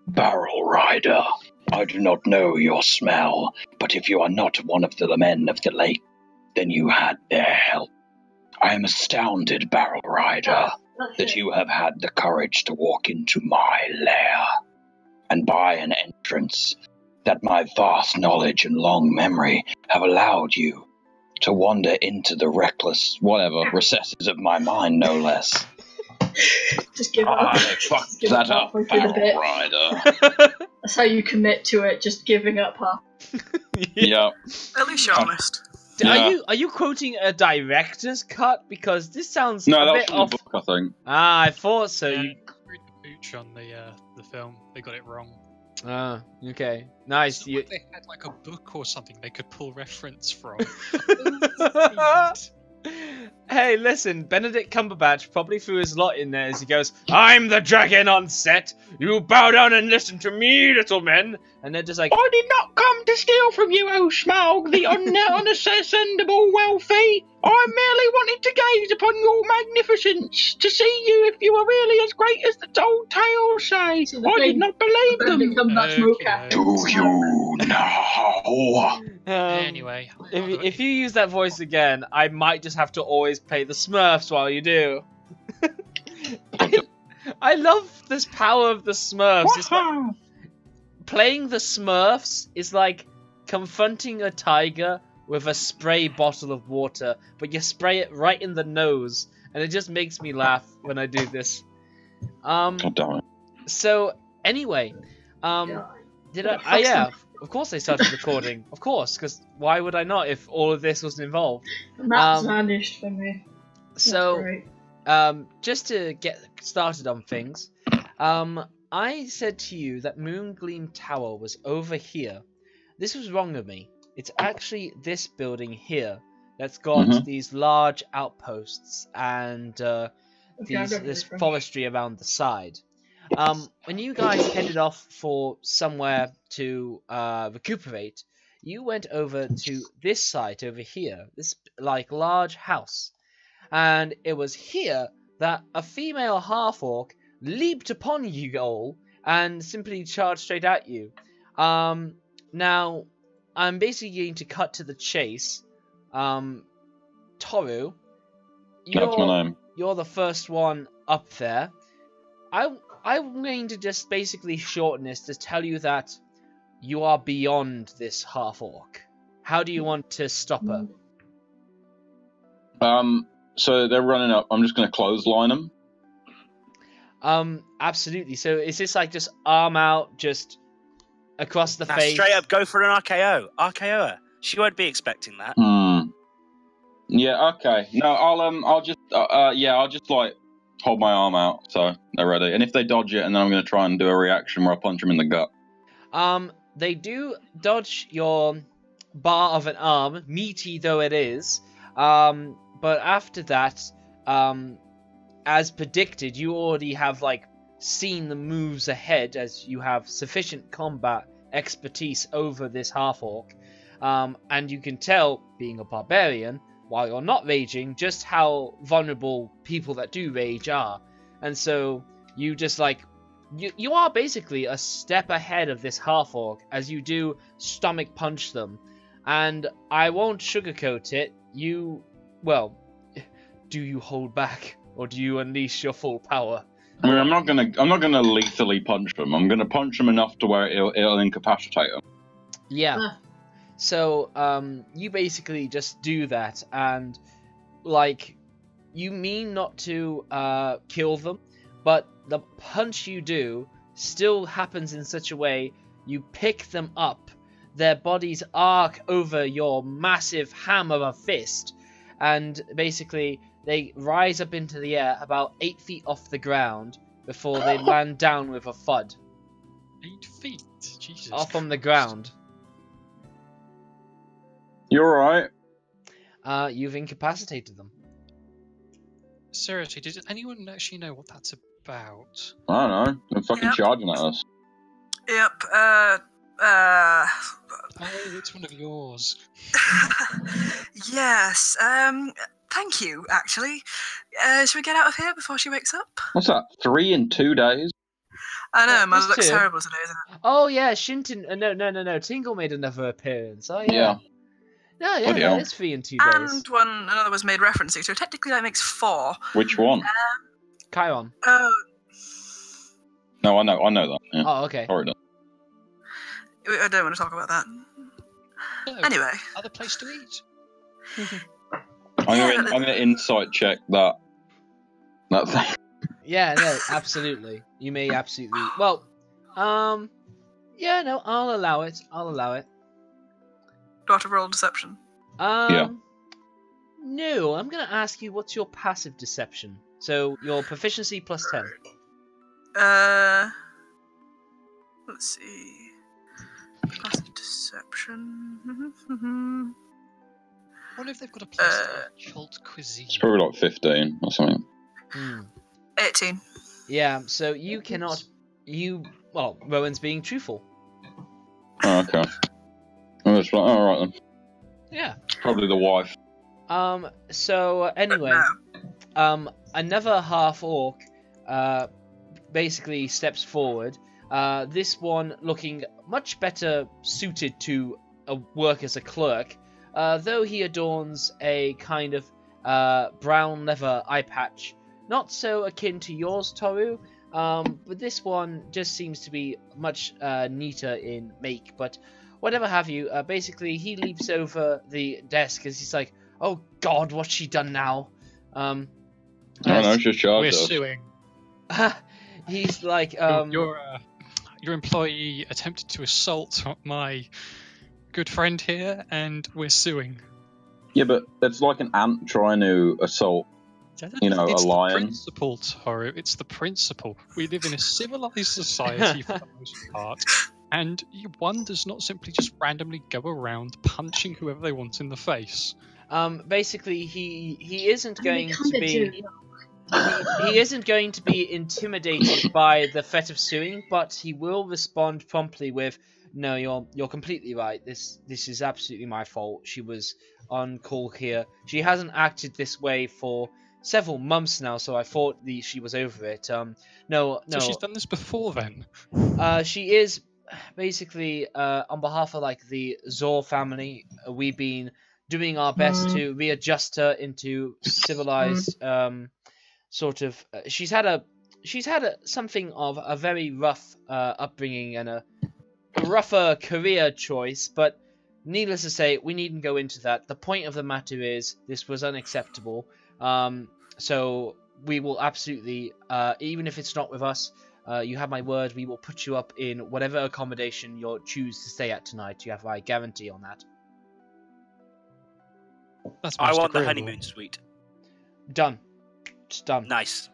Barrel Rider, I do not know your smell, but if you are not one of the men of the lake, then you had their help. I am astounded, Barrel Rider, that you have had the courage to walk into my lair, and by an entrance that my vast knowledge and long memory have allowed you to wander into the reckless, recesses of my mind, no less. Just give up. I fucked that up, Barrel Rider. That's how you commit to it, just giving up half. Yeah. At least you're honest. Yeah. Are you quoting a director's cut? Because this sounds No, a that bit was off. from the book, I think. Ah, I thought so. Yeah, read the pooch on the film. They got it wrong. Ah, okay, nice. So if they had like a book or something they could pull reference from. Hey, listen, Benedict Cumberbatch probably threw his lot in there as he goes, "I'm the dragon on set. You bow down and listen to me, little men." And they're just like, I did not come to steal from you, O Smaug, the unascendable wealthy. I merely wanted to gaze upon your magnificence, to see you if you were really as great as the old tales say. So I did not believe them. Okay. Do you now? Anyway, if you use that voice again, I might just have to always play the Smurfs while you do. I love this power of the Smurfs. It's like, playing the Smurfs is like confronting a tiger with a spray bottle of water, but you spray it right in the nose, and it just makes me laugh when I do this. God damn it. So anyway, did I? Yeah, of course I started recording. Of course, because why would I not if all of this was involved? That's vanished for me. So, just to get started on things, I said to you that Moongleam Tower was over here. This was wrong of me. It's actually this building here that's got these large outposts and this forestry around the side. When you guys headed off for somewhere to recuperate, you went over to this site over here, this like large house, and it was here that a female half-orc leaped upon you all and simply charged straight at you. Now, I'm basically going to cut to the chase. Toruh, That's my name. you're the first one up there. I'm going to just basically shorten this to tell you that you are beyond this half-orc. How do you want to stop her? So they're running up. I'm just going to clothesline them. Absolutely. So is this like just arm out, just across the face? Straight up, go for an RKO. RKO her. She won't be expecting that. Yeah. Okay. No. I'll just like hold my arm out so they're ready. And if they dodge it, and then I'm going to try and do a reaction where I punch them in the gut. They do dodge your bar of an arm, meaty though it is. But after that, as predicted, you already have like seen the moves ahead, as you have sufficient combat expertise over this half-orc, and you can tell, being a barbarian, while you're not raging, just how vulnerable people that do rage are. And so you just like you are basically a step ahead of this half-orc as you do stomach punch them. And I won't sugarcoat it. Do you hold back, or do you unleash your full power? I mean, I'm not gonna lethally punch them. I'm gonna punch them enough to where it'll incapacitate them. Yeah. So you basically just do that, and like you mean not to kill them, but the punch you do still happens in such a way you pick them up. Their bodies arc over your massive hammer of a fist, and basically they rise up into the air about 8 feet off the ground before they land down with a thud. 8 feet? Jesus off on the Christ. ground. You're alright. You've incapacitated them. Seriously, did anyone actually know what that's about? I don't know. They're fucking charging at us. Yep, Oh, it's one of yours. yes, thank you, actually. Should we get out of here before she wakes up? What's that? 3 in 2 days? I know, my these luck's two. terrible today, isn't it? Oh yeah, Shinton. No. Tingle made another appearance. Oh yeah. Yeah. No, yeah, Bloody that hell. is 3 in 2 days. And another was made reference to, so technically that makes 4. Which one? Chiron. Oh, No, I know that. Yeah. Oh, okay. Sorry, then. I don't want to talk about that. No, Anyway. other place to eat. I'm gonna insight check that thing. Yeah, no, absolutely. You may absolutely. Well, yeah, no, I'll allow it. Do I have to roll deception? Yeah. No, I'm gonna ask you what's your passive deception. So your proficiency plus 10. Let's see. Passive deception. I wonder if they've got a place like cult cuisine. It's probably like 15 or something. 18. Yeah, so you cannot. Well, Rowan's being truthful. Oh, okay. Oh, that's right. All right then. Yeah. Probably the wife. So anyway, another half orc, basically steps forward. This one looking much better suited to work as a clerk, though he adorns a kind of brown leather eye patch, not so akin to yours, Toruh. But this one just seems to be much neater in make. But whatever have you, basically he leaps over the desk as he's like, "Oh God, what's she done now?" No, just charged We're us. suing. He's like, Your employee attempted to assault my good friend here, and we're suing. Yeah, but it's like an ant trying to assault, It's a the lion. principle, Toruh. It's the principle. We live in a civilized society for the most part, and one does not simply just randomly go around punching whoever they want in the face. basically he isn't going to be. He isn't going to be intimidated by the threat of suing, but he will respond promptly with, "No, you're completely right. This is absolutely my fault. She was on call here. She hasn't acted this way for several months now, so I thought she was over it. No. So she's done this before then? She is basically on behalf of like the Zor family. We've been doing our best to readjust her into civilized sort of. She's had something of a very rough upbringing and a rougher career choice, but needless to say, we needn't go into that. The point of the matter is this was unacceptable. So we will absolutely, even if it's not with us, you have my word, we will put you up in whatever accommodation you choose to stay at tonight. You have my guarantee on that. That's I most want the agreeable. honeymoon suite. Done. Just done. Nice.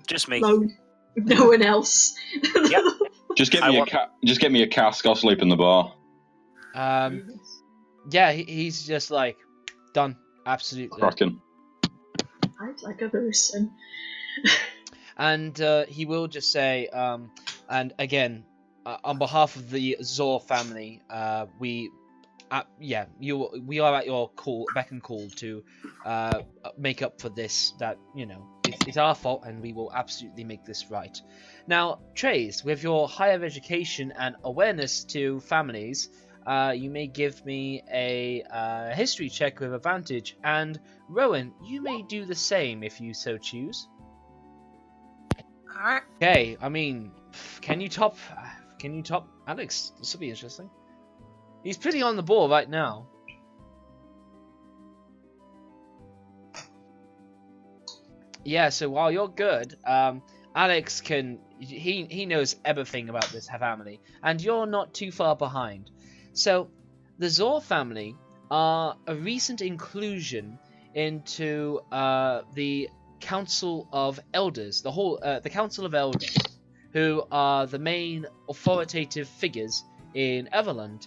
Just me. No one else. Yep. Just get me a cask. I'll sleep in the bar. Yeah, he's just like, done. Absolutely. Cracking. I'd like a person. And he will just say, and again, on behalf of the Zor family, we are at your beck and call to make up for this. That it's our fault, and we will absolutely make this right. Now, Trieze, with your higher education and awareness to families, you may give me a history check with advantage, and Rowan, you may do the same if you so choose. Alright. Okay, I mean, can you top Alex? This will be interesting. He's pretty on the ball right now. Yeah, so while you're good, Alex he knows everything about this family, and you're not too far behind. So, the Zor family are a recent inclusion into the Council of Elders, the Council of Elders, who are the main authoritative figures in Everlund.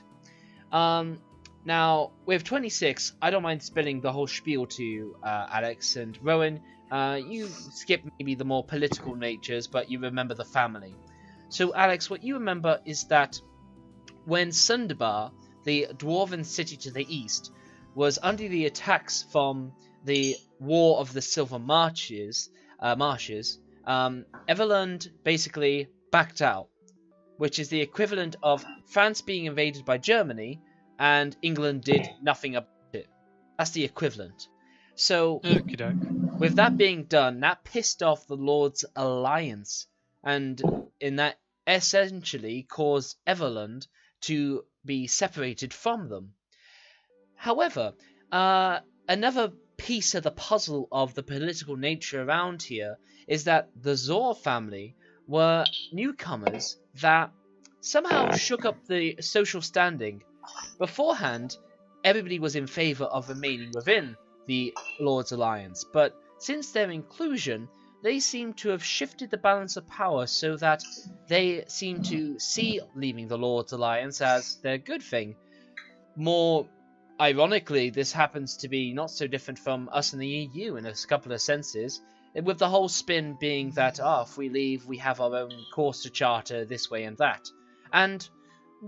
Now, with 26, I don't mind spilling the whole spiel to you, Alex, and Rowan, you skip maybe the more political natures, but you remember the family. So, Alex, what you remember is that when Sundabar, the dwarven city to the east, was under the attacks from the War of the Silver Marshes, Everlund basically backed out, which is the equivalent of France being invaded by Germany and England did nothing about it. That's the equivalent. So, Okey-doke. with that being done, that pissed off the Lord's Alliance, and in that essentially caused Everlund to be separated from them. However, another piece of the puzzle of the political nature around here is that the Zor family were newcomers that somehow shook up the social standing. Beforehand, everybody was in favour of remaining within the Lord's Alliance, but since their inclusion, they seem to have shifted the balance of power so that they seem to see leaving the Lord's Alliance as their good thing. More ironically, this happens to be not so different from us in the EU in a couple of senses, with the whole spin being that, if we leave, we have our own course to charter this way and that. And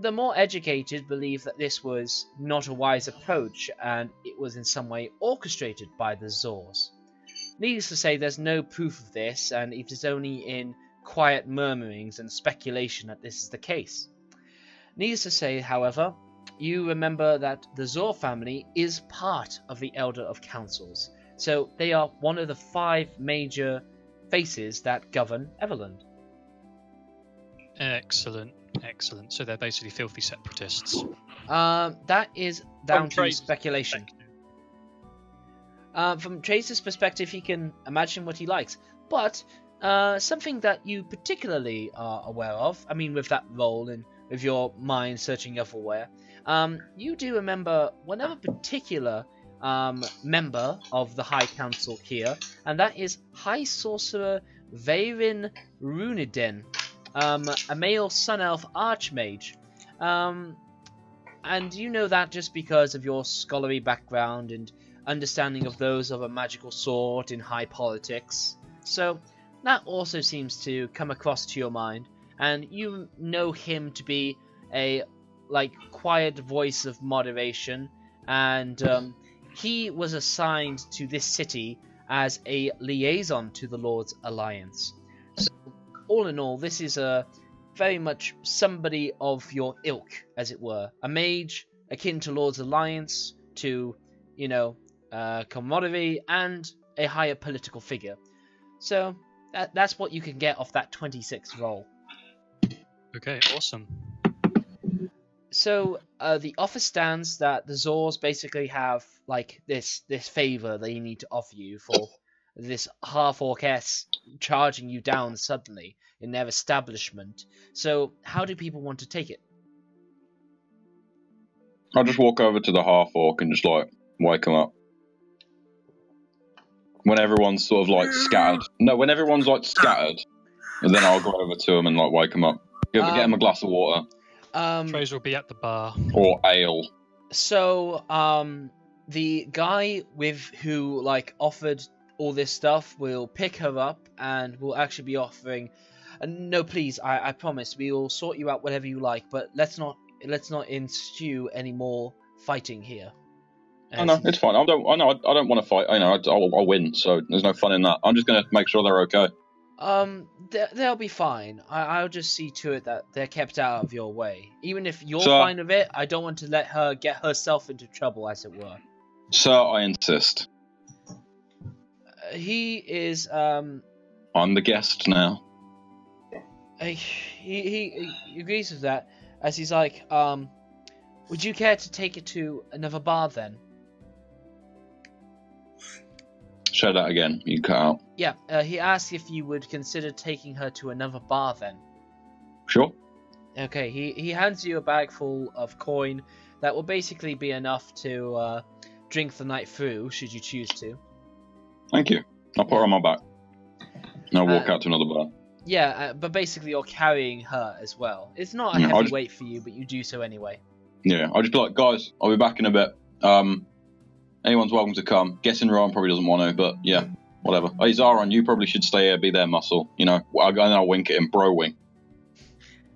the more educated believe that this was not a wise approach, and it was in some way orchestrated by the Zors. Needless to say, there's no proof of this, and it is only in quiet murmurings and speculation that this is the case. Needless to say, however, you remember that the Zor family is part of the Elder of Councils, so they are one of the 5 major faces that govern Everlund. Excellent, excellent. So they're basically filthy separatists. That is down to Trieze's speculation. From Trieze's perspective, he can imagine what he likes, but something that you particularly are aware of, I mean with that role and with your mind searching everywhere, you do remember one other particular member of the High Council here, and that is High Sorcerer Veyrin Runiden, a male Sun Elf Archmage. And you know that just because of your scholarly background and understanding of those of a magical sort in high politics. So that also seems to come across to your mind, and you know him to be a quiet voice of moderation, and he was assigned to this city as a liaison to the Lord's Alliance. So all in all, this is very much somebody of your ilk, as it were. A mage akin to Lord's Alliance, to, camaraderie, and a higher political figure. So that's what you can get off that 26 roll. Okay, awesome. So the offer stands that the Zors basically have this favour they need to offer you for this Half Orc charging you down suddenly in their establishment. So how do people want to take it? I'll just walk over to the Half Orc and just wake them up. When everyone's sort of scattered. No, when everyone's scattered, and then I'll go over to them and wake them up. Get them a glass of water. Trieze will be at the bar. Or ale. So, the guy who offered all this stuff will pick her up and will actually be offering. No, please, I promise we will sort you out whatever you like, but let's not ensue any more fighting here. Oh, no, it's fine. I don't want to fight. I'll win, so there's no fun in that. I'm just gonna make sure they're okay. They'll be fine. I'll just see to it that they're kept out of your way. Even if you're fine with it, I don't want to let her get herself into trouble, as it were. Sir, I insist. He is, I'm the guest now. He agrees with that, as he's like, would you care to take it to another bar then? Say that again, you cut out. Yeah, he asked if you would consider taking her to another bar then. Sure. Okay, he hands you a bag full of coin that will basically be enough to drink the night through, should you choose to. Thank you. I'll put her on my back. And I'll walk out to another bar. Yeah, but basically you're carrying her as well. It's not a heavy weight for you, but you do so anyway. Yeah, I'll just be like, guys, I'll be back in a bit. Anyone's welcome to come. Guessing Rowan probably doesn't want to, but yeah, whatever. Hey, Zaron, you probably should stay here, be their muscle. And I'll wink at him, bro wink.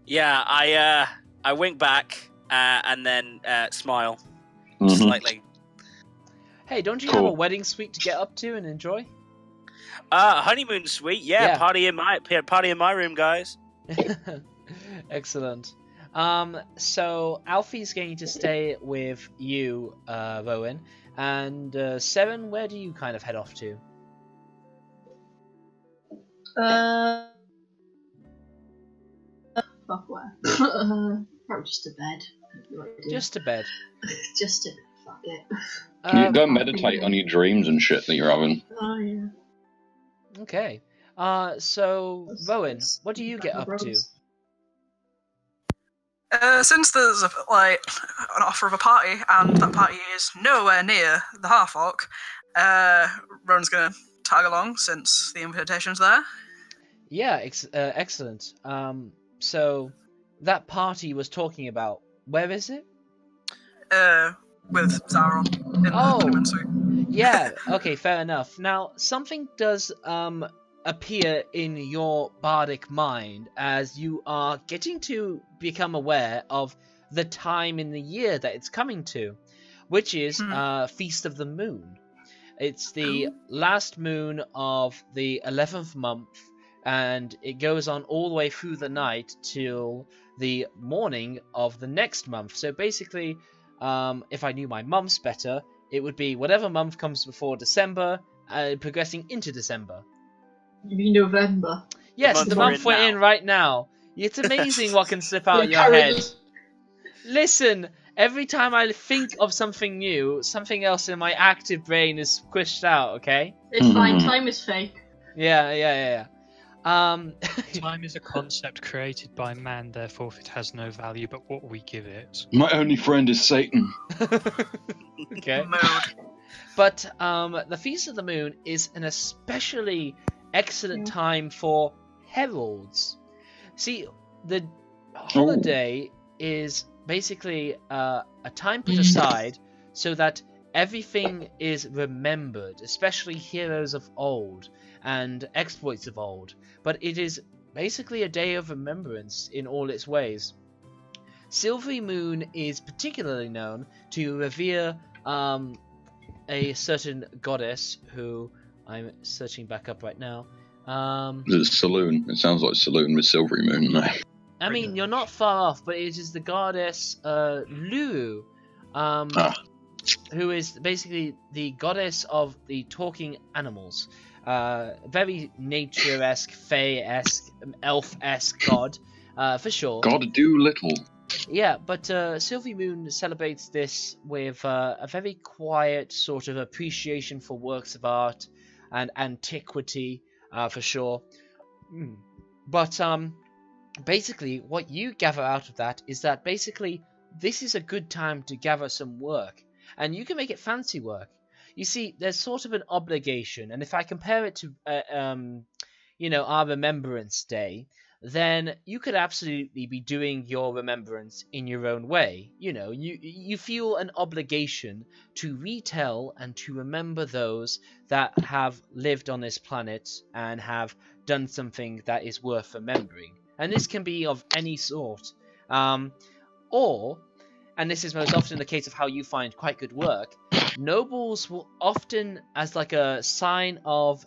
Yeah, I wink back and then smile slightly. Hey, don't you have a wedding suite to get up to and enjoy? Honeymoon suite, yeah. Party in my room, guys. Excellent. So Alfie's going to stay with you, Rowan, and Seven, where do you kind of head off to? Fuck where? Probably just to bed. Just to bed. Just to fuck it. Can you go meditate on your dreams and shit that you're having? Oh yeah. Okay. So Rowan, what do you get up to? Since there's an offer of a party, and that party is nowhere near the Half Orc, Rowan's gonna tag along since the invitation's there. Yeah, excellent. So that party was talking about, where is it? With Zaron in the suite. Yeah. Okay, fair enough. Now something does appear in your bardic mind as you are getting to become aware of the time in the year that it's coming to, which is Feast of the Moon. It's the last moon of the 11th month, and it goes on all the way through the night till the morning of the next month. So basically, if I knew my months better, it would be whatever month comes before December, progressing into December. You mean November? Yes, the month we're in right now. It's amazing what can slip out of your head. Listen, every time I think of something new, something else in my active brain is squished out, okay? It's fine, time is fake. Yeah. Time is a concept created by man, therefore it has no value but what we give it. My only friend is Satan. Okay. But the Feast of the Moon is an especially excellent time for heralds. See, the holiday is basically a time put aside so that everything is remembered, especially heroes of old and exploits of old. But it is basically a day of remembrance in all its ways. Silvery Moon is particularly known to revere a certain goddess who I'm searching back up right now. It's Saloon. It sounds like Saloon with Silvery Moon. No. I mean, you're not far off, but it is the goddess Luru, who is basically the goddess of the talking animals. Very nature-esque, fae-esque, elf-esque god, for sure. God do little. Yeah, but Silvery Moon celebrates this with a very quiet sort of appreciation for works of art and antiquity, for sure. But basically, what you gather out of that is that basically this is a good time to gather some work, and you can make it fancy work. You see, there's sort of an obligation, and if I compare it to, our Remembrance Day, then you could absolutely be doing your remembrance in your own way. You know, you feel an obligation to retell and to remember those that have lived on this planet and have done something that is worth remembering. And this can be of any sort. Or, and this is most often the case of how you find quite good work, nobles will often, as like a sign of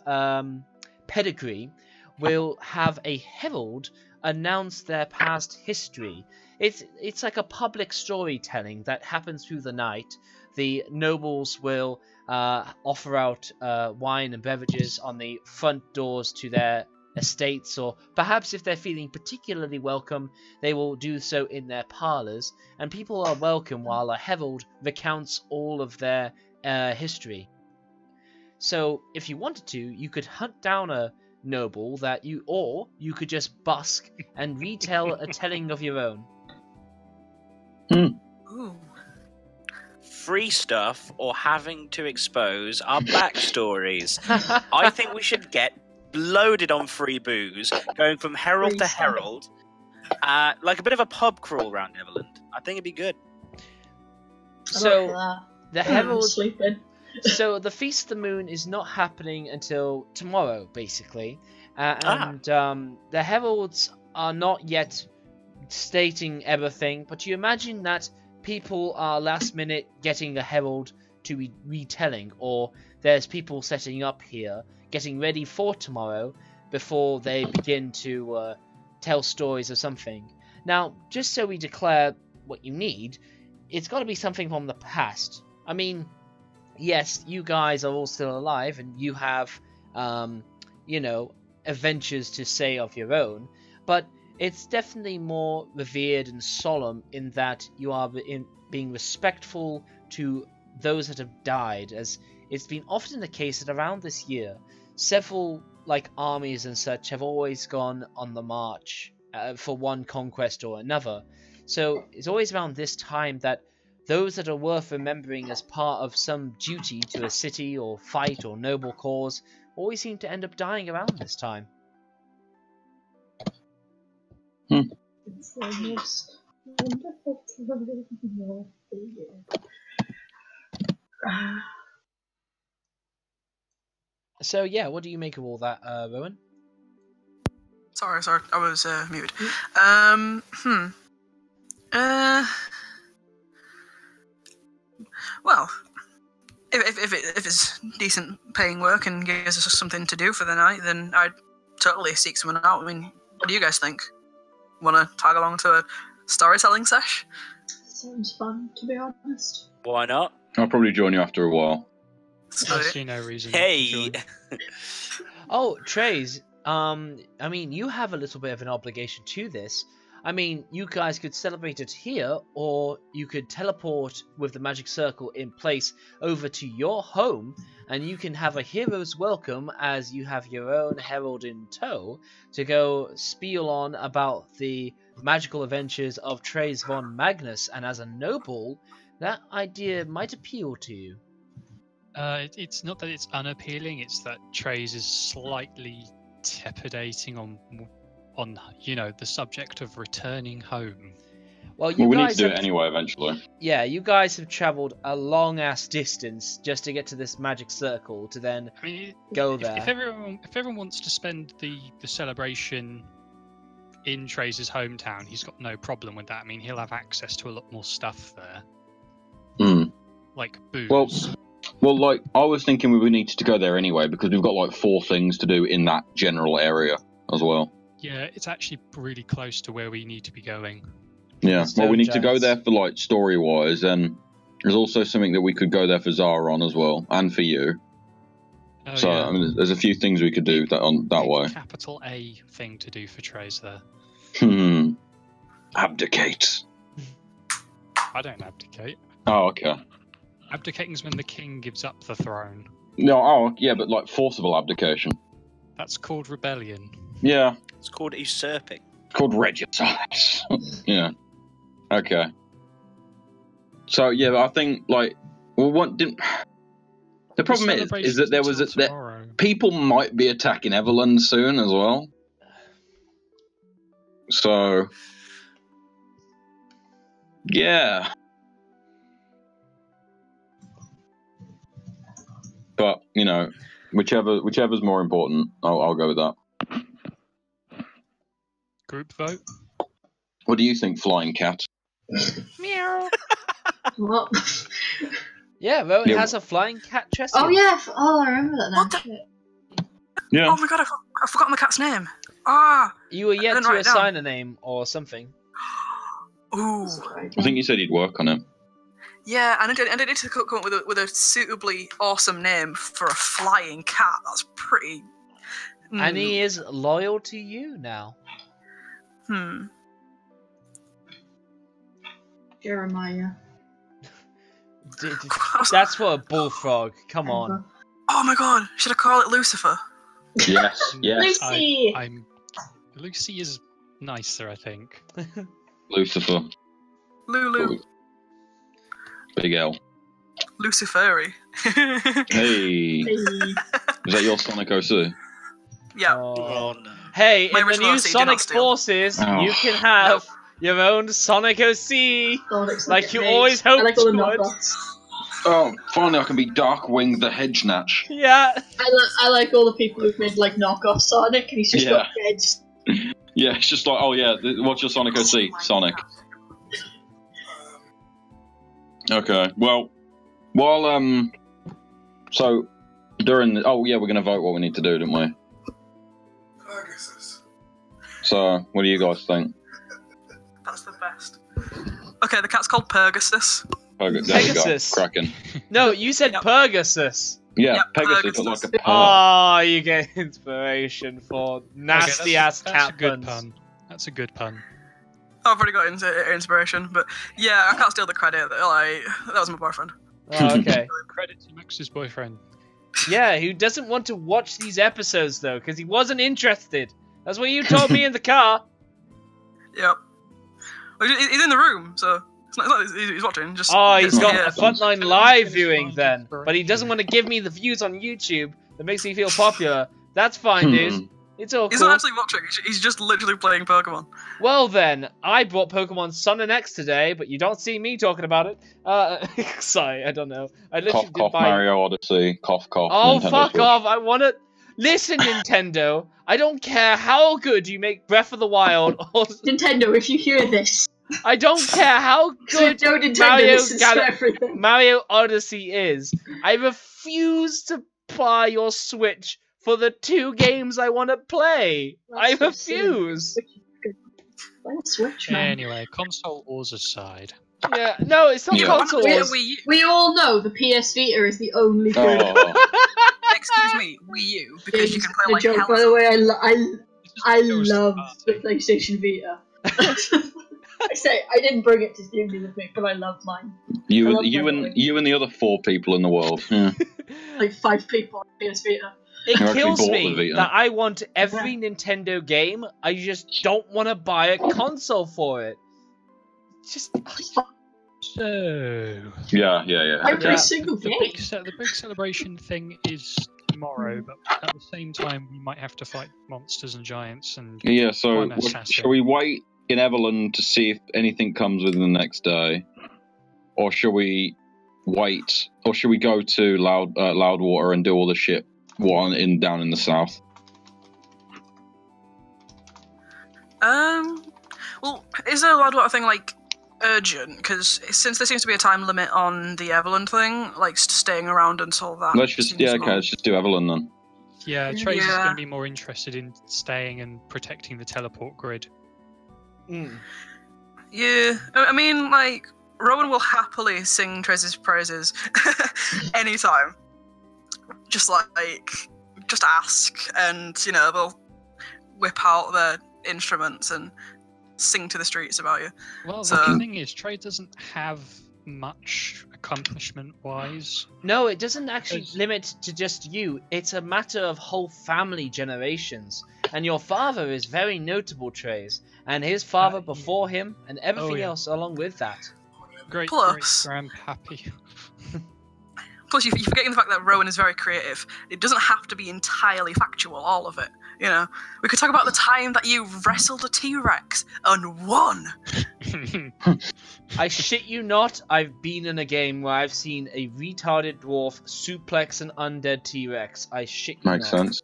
pedigree, will have a herald announce their past history. It's like a public storytelling that happens through the night. The nobles will offer out wine and beverages on the front doors to their estates, or perhaps if they're feeling particularly welcome, they will do so in their parlours, and people are welcome while a herald recounts all of their history. So if you wanted to, you could hunt down a noble or you could just busk and retell a telling of your own. Ooh. Free stuff or having to expose our backstories. I think we should get loaded on free booze, going from herald to herald, like a bit of a pub crawl around Everlund. I think it'd be good. So the herald. So the Feast of the Moon is not happening until tomorrow, basically, and the heralds are not yet stating everything. But you imagine that people are last minute getting a herald to be retelling, or there's people setting up here, getting ready for tomorrow before they begin to tell stories of something. Now, just so we declare what you need, it's got to be something from the past. I mean, yes, you guys are all still alive, and you have, you know, adventures to say of your own, but it's definitely more revered and solemn in that you are being respectful to those that have died, as it's been often the case that around this year, several like armies and such have always gone on the march for one conquest or another. So it's always around this time that those that are worth remembering as part of some duty to a city or fight or noble cause always seem to end up dying around this time. It's the most wonderful time of the year. So yeah, what do you make of all that, Rowan? Sorry, I was muted. Well, if it's decent paying work and gives us something to do for the night, then I'd totally seek someone out. I mean, what do you guys think? Want to tag along to a storytelling sesh? Sounds fun, to be honest. Why not? I'll probably join you after a while. I see no reason. Hey! To join. Oh, Trieze, I mean, you have a little bit of an obligation to this. I mean, you guys could celebrate it here, or you could teleport with the magic circle in place over to your home, and you can have a hero's welcome as you have your own herald in tow to go spiel on about the magical adventures of Trieze von Magnus, and as a noble, that idea might appeal to you. It's not that it's unappealing, it's that Trieze is slightly trepidating on you know, the subject of returning home. Well, We need guys to do have, it anyway eventually. Yeah, you guys have travelled a long ass distance just to get to this magic circle to then I mean, go there. If everyone wants to spend the celebration in Trize's hometown, he's got no problem with that. I mean, he'll have access to a lot more stuff there, like booze. Well, like I was thinking, we needed to go there anyway because we've got like 4 things to do in that general area as well. Yeah, it's actually really close to where we need to be going. Yeah, well, we need to go Giants. there for like story wise, and there's also something that we could go there for Zaron as well, and for you. Oh, So yeah. I mean, there's a few things we could do that way. Capital A thing to do for Trieze there. Abdicate. I don't abdicate. Oh, okay. Abdicating's when the king gives up the throne. No, oh yeah, but like forcible abdication. That's called rebellion. Yeah, It's called usurping. called regicide. Yeah. Okay. So yeah, but I think like, well, what didn't? The problem is that there was that people might be attacking Everlund soon as well. So yeah. But you know, whichever's more important, I'll go with that. Group vote. What do you think, Flying Cat? Meow. What? Yeah, Rowan Yeah. has a flying cat chest. Oh yeah, I remember that now. What the- Shit. Yeah. Oh my god, I've forgotten the cat's name. Ah! You were yet didn't to write it down. assign a name or something. Ooh. I think you said he'd work on it. Yeah, and I need to come up with a suitably awesome name for a flying cat. That's pretty... And he is loyal to you now. Jeremiah. That's for a bullfrog. Come on. Oh my god, should I call it Lucifer? Yes, yes. Lucy! Lucy is nicer, I think. Lucifer. Lulu. Big L. Luciferi. Hey. Is that your Sonic OC? Yeah. Oh no. Hey, My in the original new OC did Sonic not steal. Forces, Oh. you can have your own Sonic OC. Sonic's Like get you made. always I hoped like all the you would. knockoffs. Oh, finally I can be Darkwing the Hedge Snatch. Yeah. I like all the people who've made like knockoff Sonic, and he's just got heads. Yeah, it's just like, oh yeah, what's your Sonic OC? Sonic. Okay, well, while, so, during the, oh yeah, we're going to vote what we need to do, didn't we? So, what do you guys think? That's the best. Okay, the cat's called Pegasus. Pegasus. Cracking. No, you said Yep. Pegasus. Yeah, Yep, Pegasus Pegasus. look like a pug. Oh, you get inspiration for nasty ass that's cat a good puns. pun. That's a good pun. I've already got inspiration, but yeah, I can't steal the credit. Like, that was my boyfriend. Oh, okay. Credit to Max's boyfriend. Yeah, who doesn't want to watch these episodes though, because he wasn't interested. That's what you told me in the car. Yep. Well, he's in the room, so it's not he's watching. Just Oh, he's got yeah. a frontline live viewing then, but he doesn't want to give me the views on YouTube that makes me feel popular. That's fine, dude. It's all He's cool. not actually watching. He's just literally playing Pokemon. Well then, I brought Pokemon Sun and X today, but you don't see me talking about it. Sorry, I don't know. I literally Cough, did cough, buy... Mario Odyssey. Cough, cough. Oh, Nintendo fuck Switch. off! I want to... Listen, Nintendo. I don't care how good you make Breath of the Wild or... Nintendo, if you hear this, I don't care how good no Nintendo Mario listens to everything. Mario Odyssey is. I refuse to buy your Switch for the 2 games I want to play. I That's so silly. refuse. Why not Switch, man? Anyway, console wars aside. Yeah, no, it's not Yeah. console Wii, wars. Wii U. We all know the PS Vita is the only good Oh, Excuse me, Wii U, because you can play the like joke. hell. By the way, I Goes to love the party. PlayStation Vita. I say I didn't bring it to uni with me, but I love mine. I you love and the other 4 people in the world. Yeah. Like 5 people on PS Vita. It You actually kills bought me the Vita. that I want every Nintendo game. I just don't want to buy a console for it. Just So Yeah. I play Yeah. single the game. the big celebration thing is tomorrow, but at the same time we might have to fight monsters and giants and Yeah, so one assassin. shall we wait in Everlund to see if anything comes within the next day? Or shall we wait? Or should we go to Loudwater and do all the shit down in the south? Well, is the Loudwater thing like urgent? Because since there seems to be a time limit on the Everlund thing, like staying around until that. Let's just seems okay, long. let's just do Everlund then. Yeah, Trieze is Yeah. going to be more interested in staying and protecting the teleport grid. Yeah, I mean, like, Rowan will happily sing Trize's praises anytime. Just ask, and, you know, they'll whip out their instruments and sing to the streets about you. Well, So- the thing is, Trieze doesn't have much accomplishment-wise. no, it doesn't actually Because- limit to just you. It's a matter of whole family generations. And your father is very notable, Trieze, and his father before him, and everything yeah. else along with that. Great Plus- grandpappy. Plus, you're forgetting the fact that Rowan is very creative. It doesn't have to be entirely factual, all of it. You know, we could talk about the time that you wrestled a T-Rex and won. I shit you not, I've been in a game where I've seen a retarded dwarf suplex an undead T-Rex. I shit you Makes not. sense.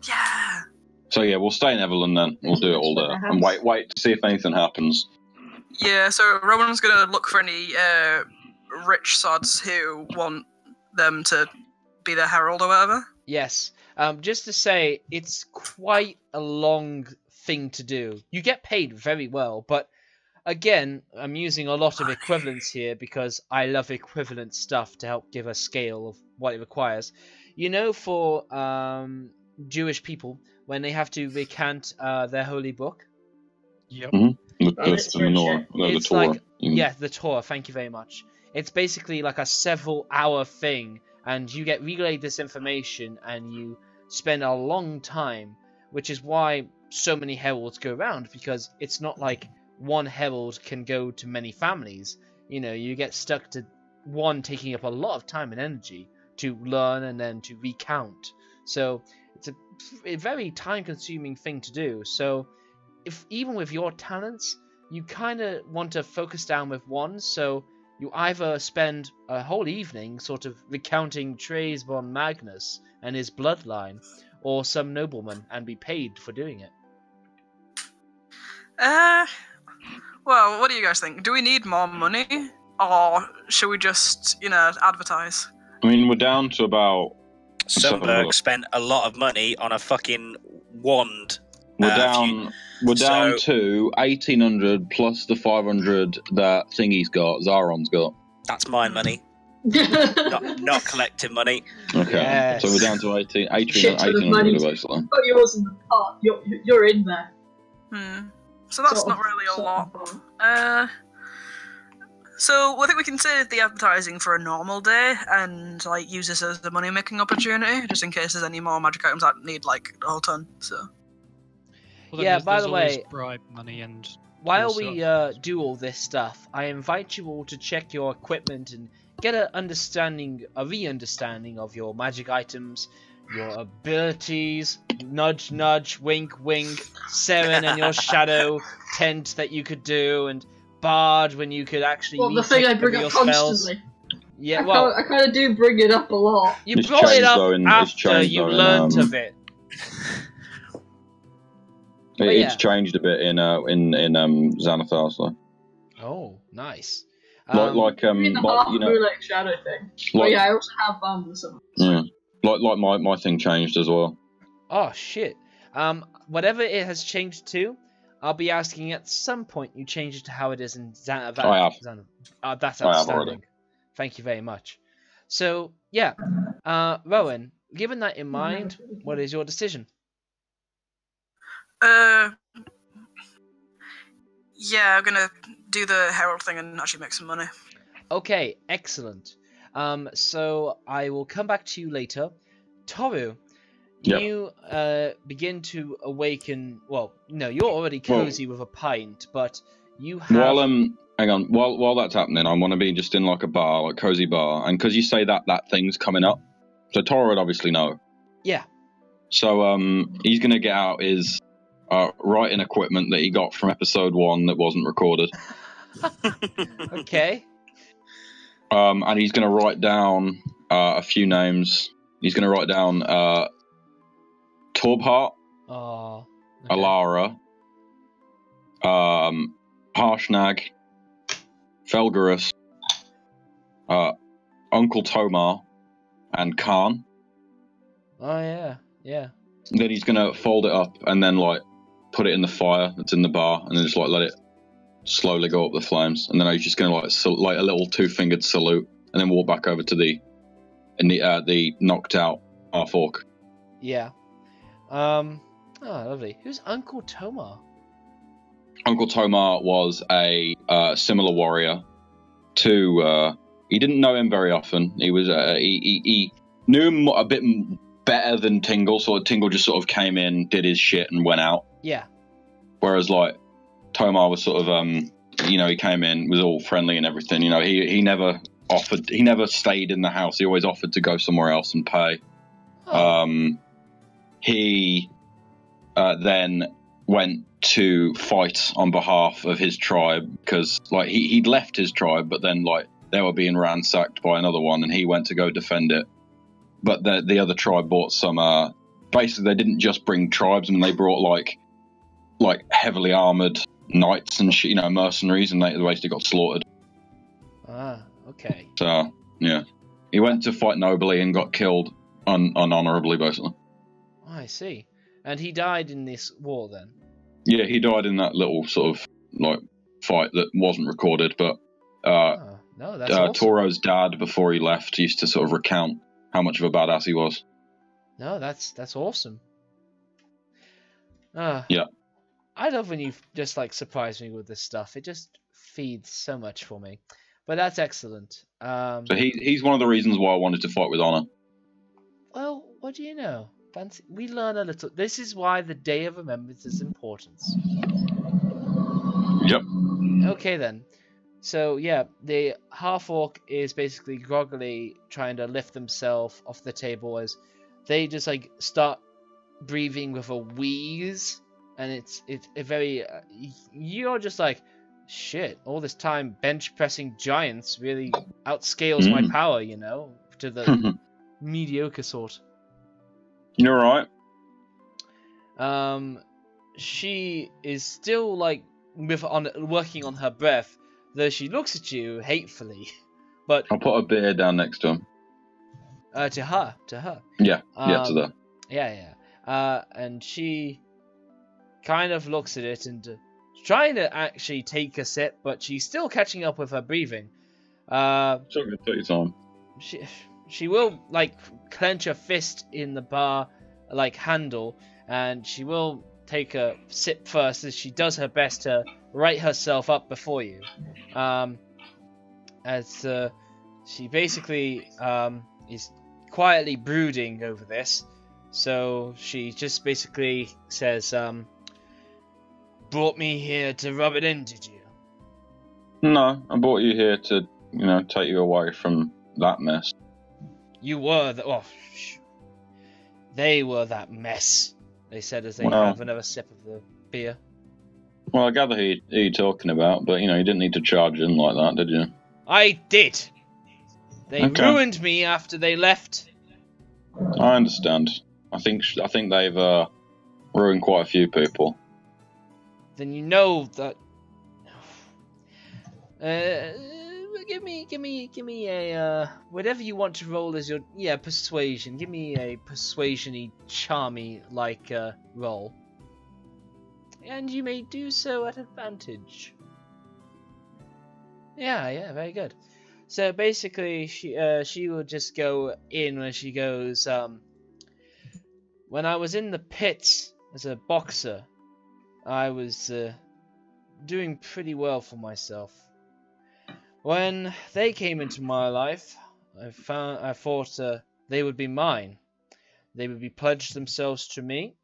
Yeah. So yeah, we'll stay in Everlund then. We'll do it all there and wait to see if anything happens. Yeah, so Rowan's gonna look for any rich sods who want them to be their herald or whatever. Yes. Just to say, it's quite a long thing to do. You get paid very well, but again, I'm using a lot of equivalents here because I love equivalent stuff to help give a scale of what it requires. You know, for Jewish people, when they have to recant their holy book, Yep. The It's Torah. No, the it's Torah. like, yeah, the Toruh, thank you very much. It's basically like a several-hour thing, and you get relayed this information, and you spend a long time, which is why so many heralds go around, because it's not like one herald can go to many families. You know, you get stuck to one taking up a lot of time and energy to learn and then to recount. So it's a very time-consuming thing to do. So if even with your talents, you kind of want to focus down with one, so you either spend a whole evening sort of recounting Trieze von Magnus and his bloodline, or some nobleman, and be paid for doing it. Well, what do you guys think? Do we need more money, or should we just, you know, advertise? I mean, we're down to about. Sunberg spent a lot of money on a fucking wand. We're down to 1,800 plus the 500 that Thingy's got, Zaron's got. That's my money. not collective money. Okay, Yes. so we're down to 1,800 basically. Got yours in the pot. You're in there. So that's not really a lot. So I think we can save the advertising for a normal day and like use this as a money making opportunity, just in case there's any more magic items that need like a whole ton. So. Well, Yeah, there's by the always way, bribe money and while we do all this stuff, I invite you all to check your equipment and get a re-understanding of your magic items, your abilities, nudge nudge, wink wink, Seren and your shadow tent that you could do, and Bard when you could actually the thing I bring up constantly. Yeah, well, I kind of do bring it up a lot. You brought it up after you learnt of it. It's changed a bit in Xanathar, so. Oh, nice. Like you know, like shadow thing. I also have with some. Yeah, like my thing changed as well. Oh shit. Whatever it has changed to, I'll be asking at some point you change it to how it is in Xanathar. I have. That's I have outstanding. already. Thank you very much. So yeah, Rowan, given that in mind, what is your decision? Yeah, I'm gonna do the herald thing and actually make some money. Okay, excellent. So I will come back to you later. Toruh, you begin to awaken. Well, no, you're already cozy with a pint, but you have. Hang on. While that's happening, I want to be just in like a bar, like cozy bar, and because you say that thing's coming up, so Toruh would obviously know. Yeah. So he's gonna get out his writing equipment that he got from episode 1 that wasn't recorded. Okay. And he's going to write down a few names. He's going to write down Torbhart, Alara, Harshnag, Felgarus, Uncle Tomar, and Khan. Oh yeah. Then he's going to fold it up and then like put it in the fire that's in the bar, and then just like let it slowly go up the flames, and then he's just going to like a little 2-fingered salute, and then walk back over to the knocked out Half Orc. Yeah. Oh, lovely. Who's Uncle Tomar? Uncle Tomar was a similar warrior to. He didn't know him very often. He was he knew him a bit better than Tingle, so Tingle just sort of came in, did his shit, and went out. Yeah. Whereas like Tomar was sort of he came in, was all friendly and everything. You know, he never stayed in the house. He always offered to go somewhere else and pay. Oh. He then went to fight on behalf of his tribe because like he'd left his tribe, but then like they were being ransacked by another one, and he went to go defend it. But the other tribe brought some. Basically, they didn't just bring tribesmen; they brought like heavily armored knights and mercenaries, and they basically got slaughtered. Ah, okay. So yeah, he went to fight nobly and got killed unhonorably, basically. Oh, I see. And he died in this war then? Yeah, he died in that little sort of like fight that wasn't recorded. But no, that's awesome. Toruh's dad, before he left, used to sort of recount how much of a badass he was. No, that's awesome. Yeah. I love when you just like surprise me with this stuff. It just feeds so much for me. But that's excellent. So he's one of the reasons why I wanted to fight with honor. Well, what do you know? We learn a little. This is why the Day of Remembrance is important. Yep. Okay then. So yeah, the Half Orc is basically groggily trying to lift themselves off the table as they just like start breathing with a wheeze, and it's a very you're just like, shit, all this time bench pressing giants really outscales my power, to the mediocre sort. You're right. She is still like working on her breath, though she looks at you hatefully. But I'll put a beer down next to him. To her. Yeah, to that. Yeah. And she kind of looks at it and trying to actually take a sip, but she's still catching up with her breathing. Still gonna take your time. She will like clench her fist in the bar like handle, and she will take a sip first as she does her best to right herself up before you. As she basically is quietly brooding over this, so she just basically says, "Brought me here to rub it in, did you?" No, I brought you here to, take you away from that mess. You were they were that mess, they said as they have another sip of the beer. Well, I gather who you're talking about, but, you didn't need to charge in like that, did you? I did! They ruined me after they left. I understand. I think they've ruined quite a few people. Then you know that... give me a whatever you want to roll as your persuasion. Give me a persuasion-y, charmy like roll, and you may do so at advantage. Yeah, very good. So basically, she will just go in when she goes. When I was in the pits as a boxer, I was doing pretty well for myself. When they came into my life, I thought they would be mine. They would be pledged themselves to me,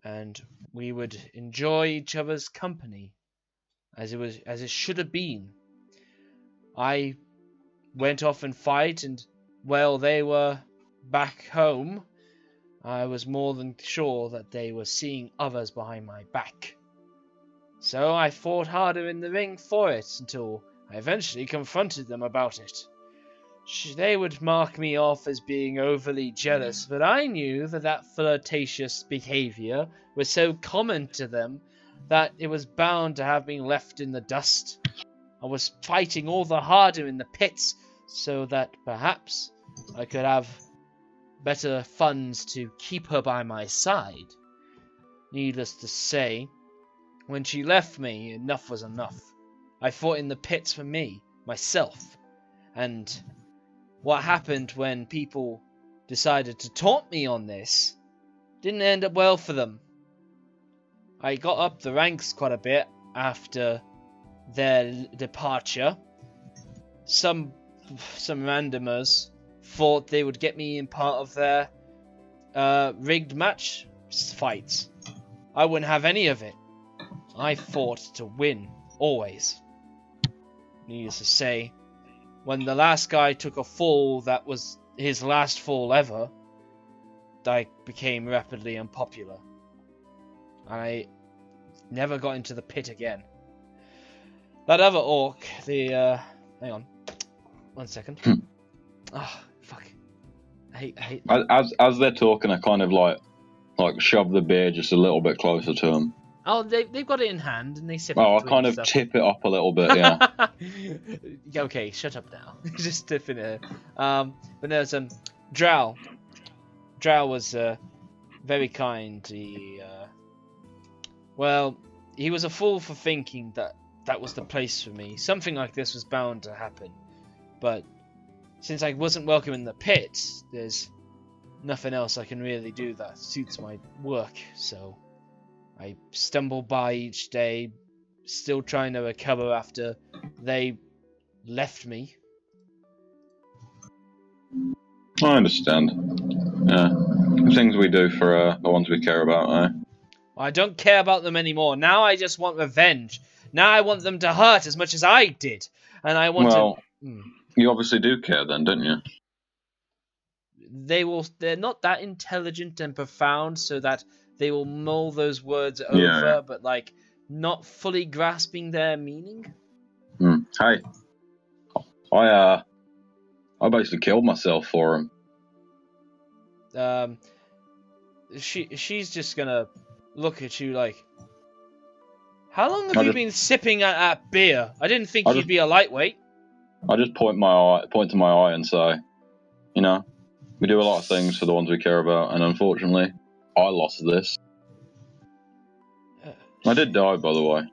and we would enjoy each other's company, as it should have been. I went off and fight, and while they were back home, I was more than sure that they were seeing others behind my back. So I fought harder in the ring for it until I eventually confronted them about it. They would mark me off as being overly jealous, but I knew that flirtatious behavior was so common to them that it was bound to have been left in the dust. I was fighting all the harder in the pits so that perhaps I could have better funds to keep her by my side. Needless to say, when she left me, enough was enough. I fought in the pits for me, myself, and what happened when people decided to taunt me on this didn't end up well for them. I got up the ranks quite a bit after their departure. Some randomers thought they would get me in part of their rigged match fights. I wouldn't have any of it. I fought to win, always. Needless to say, when the last guy took a fall that was his last fall ever, I became rapidly unpopular. I never got into the pit again. That other orc, hang on. 1 second. Oh, fuck. I hate As they're talking, I kind of like shove the beer just a little bit closer to them. Oh, they've got it in hand and they sip it. Oh, I kind of tip it up a little bit, yeah. Okay, shut up now. Just tipping it. But there's Drow. Drow was very kind. He was a fool for thinking that was the place for me. Something like this was bound to happen. But since I wasn't welcome in the pit, there's nothing else I can really do that suits my work, so I stumble by each day, still trying to recover after they left me. I understand. Yeah. The things we do for the ones we care about, eh? I don't care about them anymore. Now I just want revenge. Now I want them to hurt as much as I did. And I want to... You obviously do care then, don't you? They're not that intelligent and profound so that they will mull those words over, but like not fully grasping their meaning. Hey, I basically killed myself for him. She's just gonna look at you like, how long have you been sipping at that beer? I didn't think you'd be a lightweight. I just point to my eye and say, we do a lot of things for the ones we care about, and unfortunately, I lost this. I did die, by the way.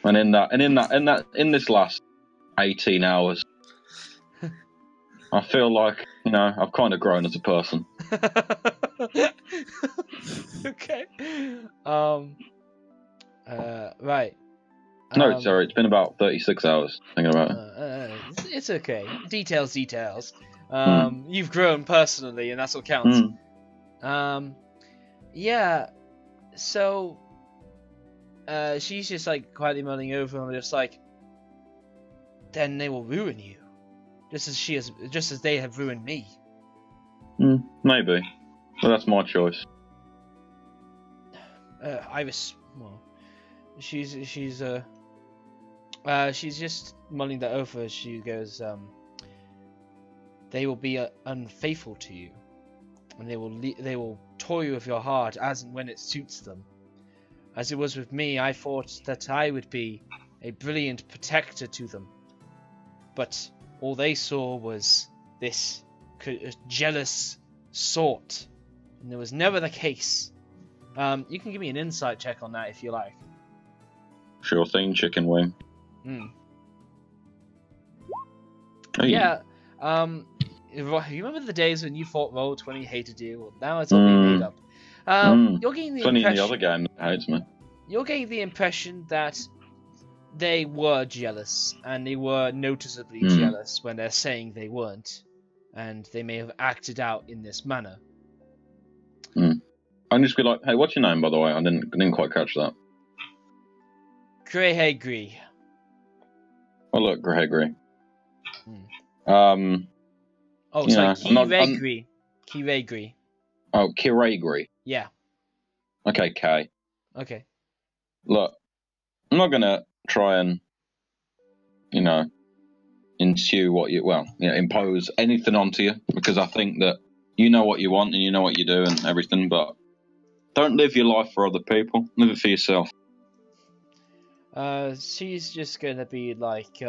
And in this last 18 hours, I feel like, you know, I've kind of grown as a person. Okay. Right. No, sorry, it's been about 36 hours thinking about it. It's okay. Details. You've grown personally, and that's what counts. Yeah. So, she's just like quietly mulling over, and just like, then they will ruin you, just as they have ruined me. Maybe, but that's my choice. Iris, well, she's just mulling that over. She goes, they will be unfaithful to you, and they will toy you with your heart as and when it suits them. As it was with me, I thought that I would be a brilliant protector to them, but all they saw was this jealous sort, and it was never the case. You can give me an insight check on that if you like. Sure thing, chicken wing. Hey. Yeah. You remember the days when you thought Roll20 hated you? Well, now it's all being made up. You're getting the Funny impression. in the other game that hates me. You're getting the impression that they were jealous, and they were noticeably jealous when they're saying they weren't, and they may have acted out in this manner. I'd just be like, hey, what's your name, by the way? I didn't quite catch that. Gris. Oh, look, Gregory. Oh, sorry, Kiregri. Kiregri. Oh, Kiregri. Yeah. Okay, K. Okay. Look, I'm not gonna try and, you know, impose anything onto you, because I think that you know what you want and you know what you do and everything, but don't live your life for other people. Live it for yourself. She's just gonna be like,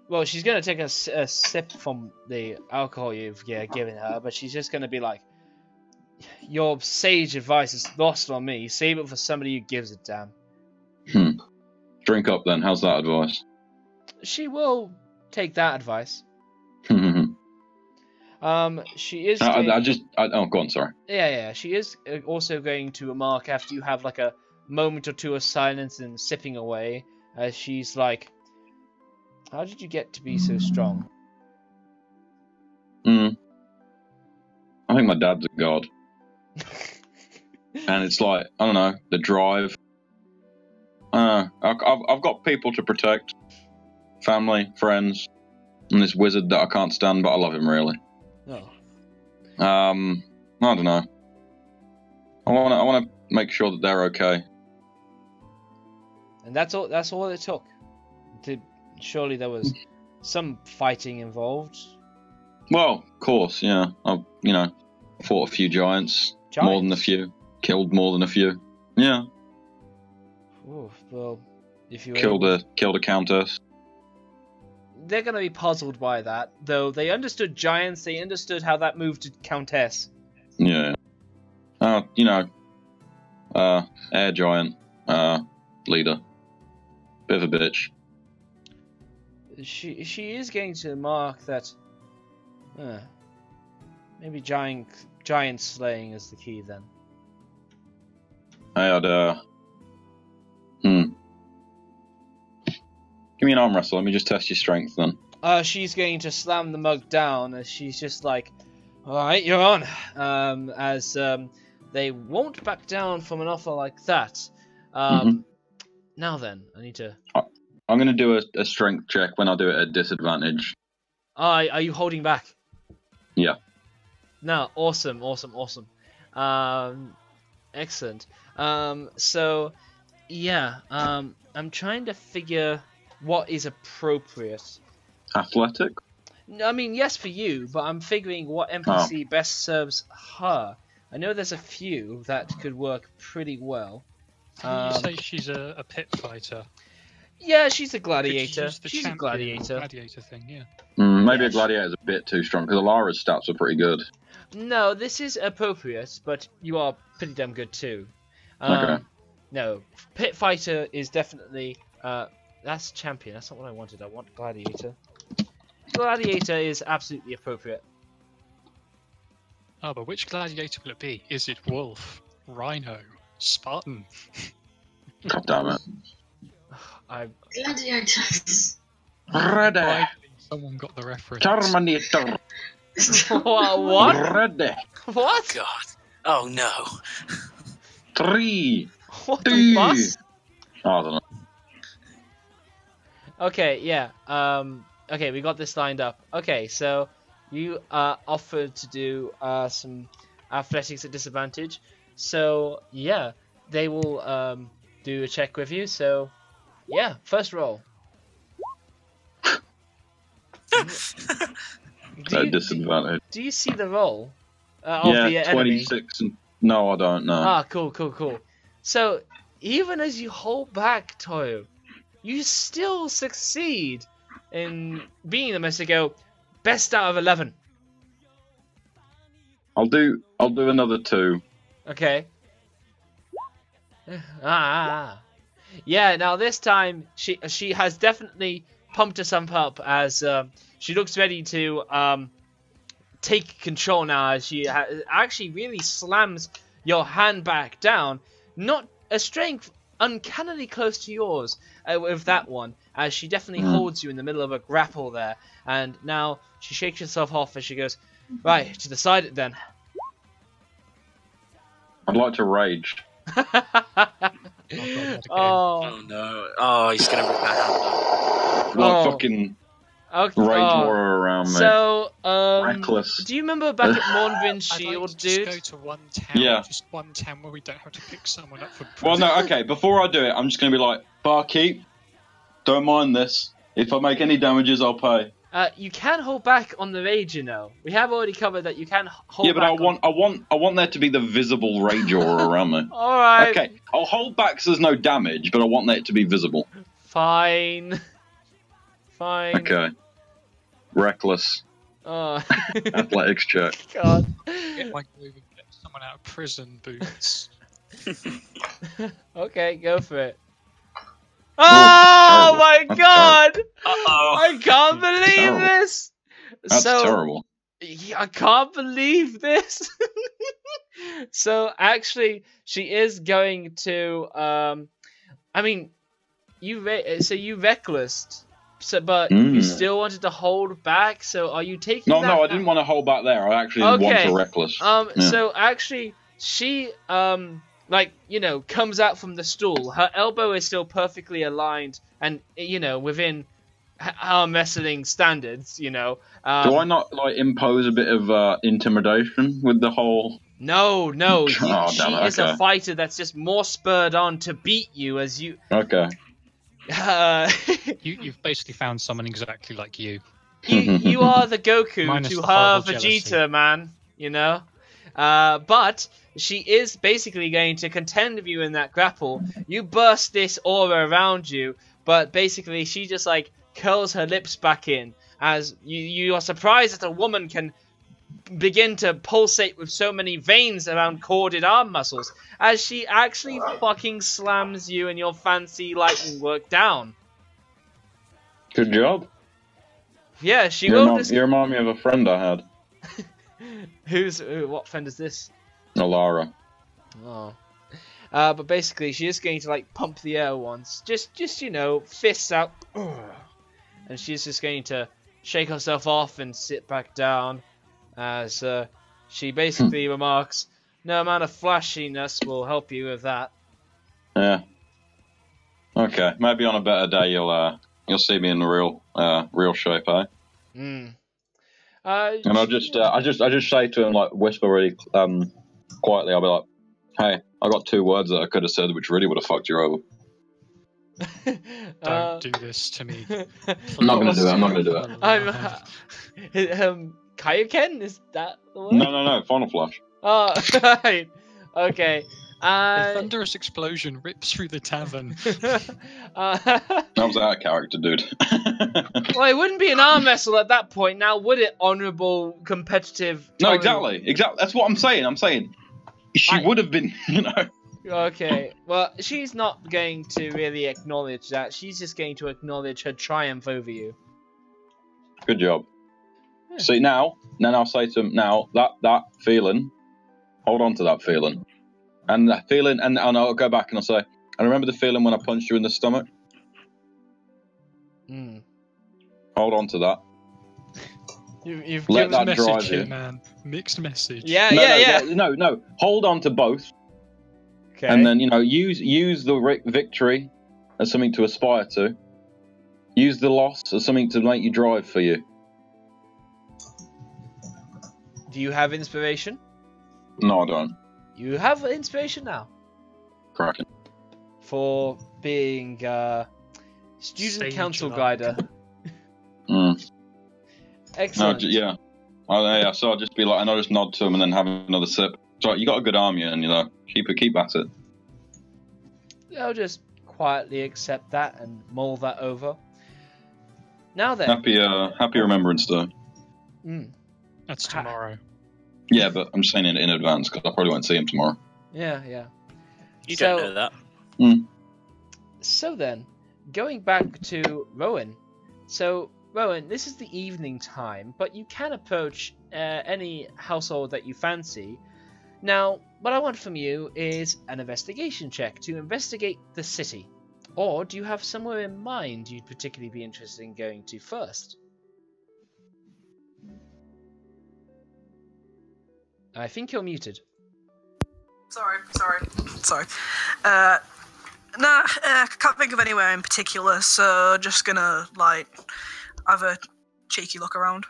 well, she's gonna take a sip from the alcohol you've given her, but she's just gonna be like, your sage advice is lost on me. Save it for somebody who gives a damn. Drink up then. How's that advice? She will take that advice. She is. Oh, go on. Sorry. Yeah. She is also going to remark after you have like a moment or two of silence and sipping away, as she's like, "How did you get to be so strong?" I think my dad's a god, and it's like, I don't know, the drive. I've got people to protect, family, friends, and this wizard that I can't stand, but I love him really. Oh. I don't know. I want to make sure that they're okay. And that's all it took. Surely there was some fighting involved. Well, of course, yeah. I fought a few giants, more than a few, killed more than a few. Yeah. Ooh, well, if you killed a countess. They're gonna be puzzled by that, though. They understood giants. They understood how that moved to countess. Yeah. Air giant, leader, bit of a bitch. She is going to mark that. Maybe giant slaying is the key then. Give me an arm wrestle. Let me just test your strength then. She's going to slam the mug down as she's just like, "Alright, you're on." They won't back down from an offer like that. Now then, I need to. I'm going to do a strength check when I do it at disadvantage. Are you holding back? Yeah. No, awesome. Excellent. So, yeah, I'm trying to figure what is appropriate. Athletic? I mean, yes for you, but I'm figuring what NPC best serves her. I know there's a few that could work pretty well. You say she's a pit fighter? Yeah, she's a gladiator. She's a gladiator. Gladiator thing, yeah. Maybe a gladiator's a bit too strong, because Alara's stats are pretty good. No, this is appropriate, but you are pretty damn good too. Okay. No, pit fighter is definitely that's champion. That's not what I wanted. I want gladiator. Gladiator is absolutely appropriate. Oh, but which gladiator will it be? Is it wolf, rhino, Spartan? God damn it. Gladiators. Ready. Finally, someone got the reference. Terminator. What? Ready. What? God. Oh no. 3, What the 2. fuss? Oh, I don't know. Okay, yeah. Okay, we got this lined up. Okay, so you offered to do some athletics at disadvantage. So yeah, they will do a check with you. So yeah, first roll. Disadvantage. Do you see the roll of Yeah, the enemy? 26. No, I don't know. Ah, cool. So even as you hold back, Toruh, you still succeed in beating them as they go best out of 11. I'll do another 2. Okay. Yeah, now this time she has definitely pumped herself up as she looks ready to take control now as she actually really slams your hand back down. Not a strength uncannily close to yours with that one, as she definitely holds you in the middle of a grapple there. And now she shakes herself off as she goes, right, to decide it then. I'd like to rage. Oh no. Oh, he's gonna rip that hand Like fucking rage warrior around me. So, Reckless. do you remember back at Mornvin's I'd Shield, like to just dude? go to one town, Yeah. just one town where we don't have to pick someone up for Well, prison. no, okay, before I do it, I'm just going to be like, barkeep, don't mind this. If I make any damages, I'll pay. You can hold back on the rage, you know. We have already covered that you can hold Yeah, but back. I want there to be the visible rage aura around me. Alright. Okay, I'll hold back so there's no damage, but I want that to be visible. Fine. Okay. Reckless. Oh. Athletics check. God. Get my move and get someone out of prison boots. Okay, go for it. Oh my That's god! Uh-oh. I can't believe Terrible. this! That's terrible. I can't believe this. So actually, she is going to. I mean, you reckless. So, but you still wanted to hold back. So, are you taking? No, I didn't want to hold back there. I actually want to reckless. Yeah. So actually, she like, you know, comes out from the stool. Her elbow is still perfectly aligned, and you know, within arm wrestling standards. You know. Do I not like impose a bit of intimidation with the whole? No. She is okay. a fighter that's just more spurred on to beat you as you. Okay. You've basically found someone exactly like you. You are the Goku Minus to the her horrible Vegeta, jealousy. man. You know. But she is basically going to contend with you in that grapple. You burst this aura around you, but basically she just like curls her lips back in as you are surprised that a woman can begin to pulsate with so many veins around corded arm muscles as she actually fucking slams you and your fancy lightning work down. Good job. Yeah, she You will. remind me of a friend I had. What friend is this? Alara. Oh. But basically, she is going to like pump the air once, just you know, fists out, and she's just going to shake herself off and sit back down, as she basically remarks, "No amount of flashiness will help you with that." Yeah. Okay, maybe on a better day you'll see me in the real shape, eh? Mm. And I just say to him, like, whisper really quietly. I'll be like, "Hey, I got 2 words that I could have said, which really would have fucked you over." Don't do this to me. I'm not gonna do it. I'm Kaioken, is that the word? No. Final flash. Oh, right. Okay. A thunderous explosion rips through the tavern. That was out of character, dude. Well, it wouldn't be an arm wrestle at that point, now would it? Honourable, competitive. No, exactly. That's what I'm saying. She would have been, you know. Okay, well, she's not going to really acknowledge that. She's just going to acknowledge her triumph over you. Good job. Yeah. See, now I'll say to him, now, that feeling, hold on to that feeling. And that feeling, and I'll go back and I'll say, and remember the feeling when I punched you in the stomach? Hold on to that. You've Let given that drive message you. here, man. Mixed message. Yeah. No. Hold on to both. Okay. And then, use the victory as something to aspire to. Use the loss as something to make you drive for you. Do you have inspiration? No, I don't. You have inspiration now. Cracking. For being student Sage council alike. guider. Excellent. No, yeah. So I'll just be like, and I'll just nod to him and then have another sip. So you got a good army, and keep at it. I'll just quietly accept that and mull that over. Now then. Happy Remembrance Day. That's tomorrow. Yeah, but I'm saying it in advance because I probably won't see him tomorrow. Yeah. You don't know that. So then, going back to Rowan. So, Rowan, this is the evening time, but you can approach any household that you fancy. Now, what I want from you is an investigation check to investigate the city. Or do you have somewhere in mind you'd particularly be interested in going to first? I think you're muted. Sorry. Can't think of anywhere in particular, so just gonna, have a cheeky look around.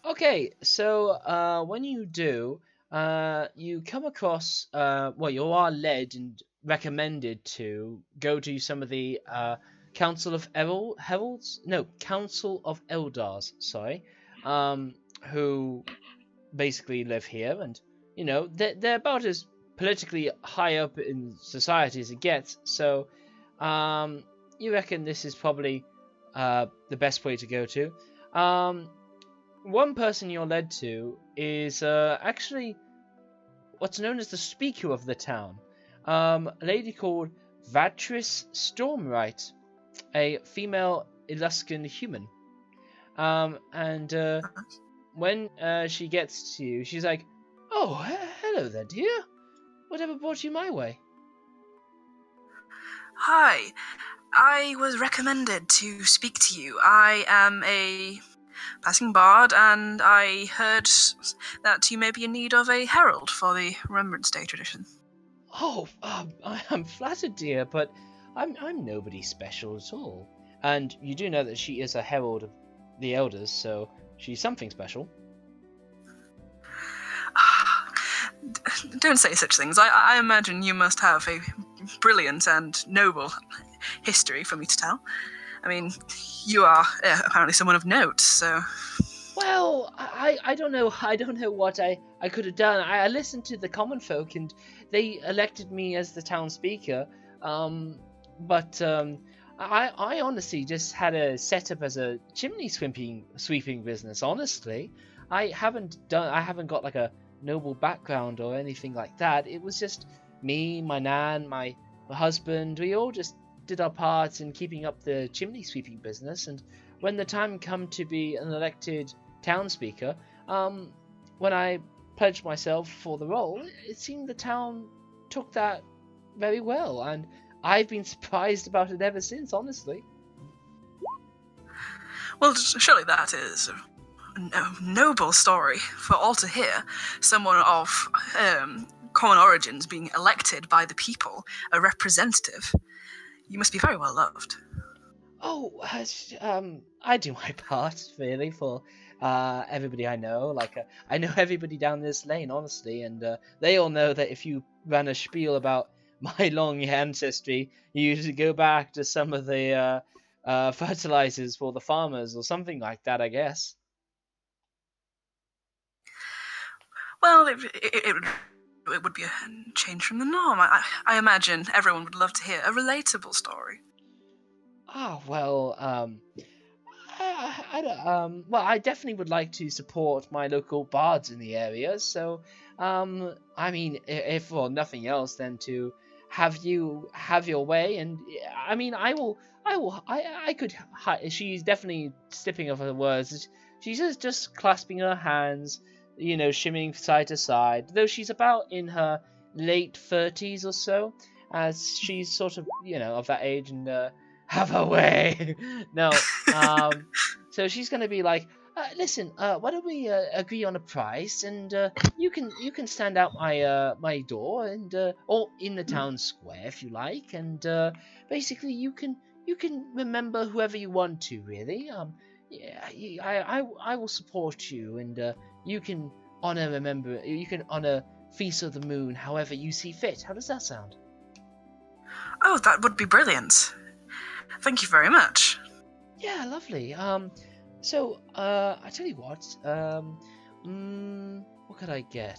Okay, so when you do, you come across, you are led and recommended to go to some of the Council of Council of Eldars, who basically live here, and they're about as politically high up in society as it gets. So you reckon this is probably the best way to go to. One person you're led to is actually what's known as the speaker of the town, a lady called Vatris Stormright, a female Eluskan human. When she gets to you, she's like, "Oh, hello there, dear. Whatever brought you my way?" Hi, I was recommended to speak to you. I am a passing bard, and I heard that you may be in need of a herald for the Remembrance Day tradition. Oh, I am flattered, dear, but I'm nobody special at all. And you do know that she is a herald of the elders, so she's something special. Don't say such things. I imagine you must have a brilliant and noble history for me to tell. I mean, you are apparently someone of note, so... Well, I don't know. I don't know what I could have done. I listened to the common folk, and they elected me as the town speaker. But I honestly just had a setup as a chimney sweeping business. Honestly, I haven't got like a noble background or anything like that. It was just me, my nan, my husband. We all just did our parts in keeping up the chimney sweeping business. And when the time come to be an elected town speaker, when I pledged myself for the role, it seemed the town took that very well, and I've been surprised about it ever since, honestly. Well, surely that is a noble story for all to hear. Someone of common origins being elected by the people, a representative. You must be very well loved. Oh, I do my part, really, for everybody I know. Like, I know everybody down this lane, honestly, and they all know that if you run a spiel about my long ancestry, you usually go back to some of the fertilizers for the farmers or something like that, I guess. Well, it would be a change from the norm. I imagine everyone would love to hear a relatable story. Well, I definitely would like to support my local bards in the area. So, I mean, if for nothing else, then to have you have your way, and I mean, I could. She's definitely slipping off her words. She's just clasping her hands, you know, shimmying side to side. Though she's about in her late 30s or so, as she's sort of, you know, of that age, and have her way. No, so she's gonna be like, listen, why don't we agree on a price, and you can stand out my door, and or in the town square if you like, and basically you can remember whoever you want to, really. Yeah, I will support you, and you can honor Feast of the Moon however you see fit. How does that sound? Oh, that would be brilliant. Thank you very much. Yeah, lovely. So, I tell you what. What could I get?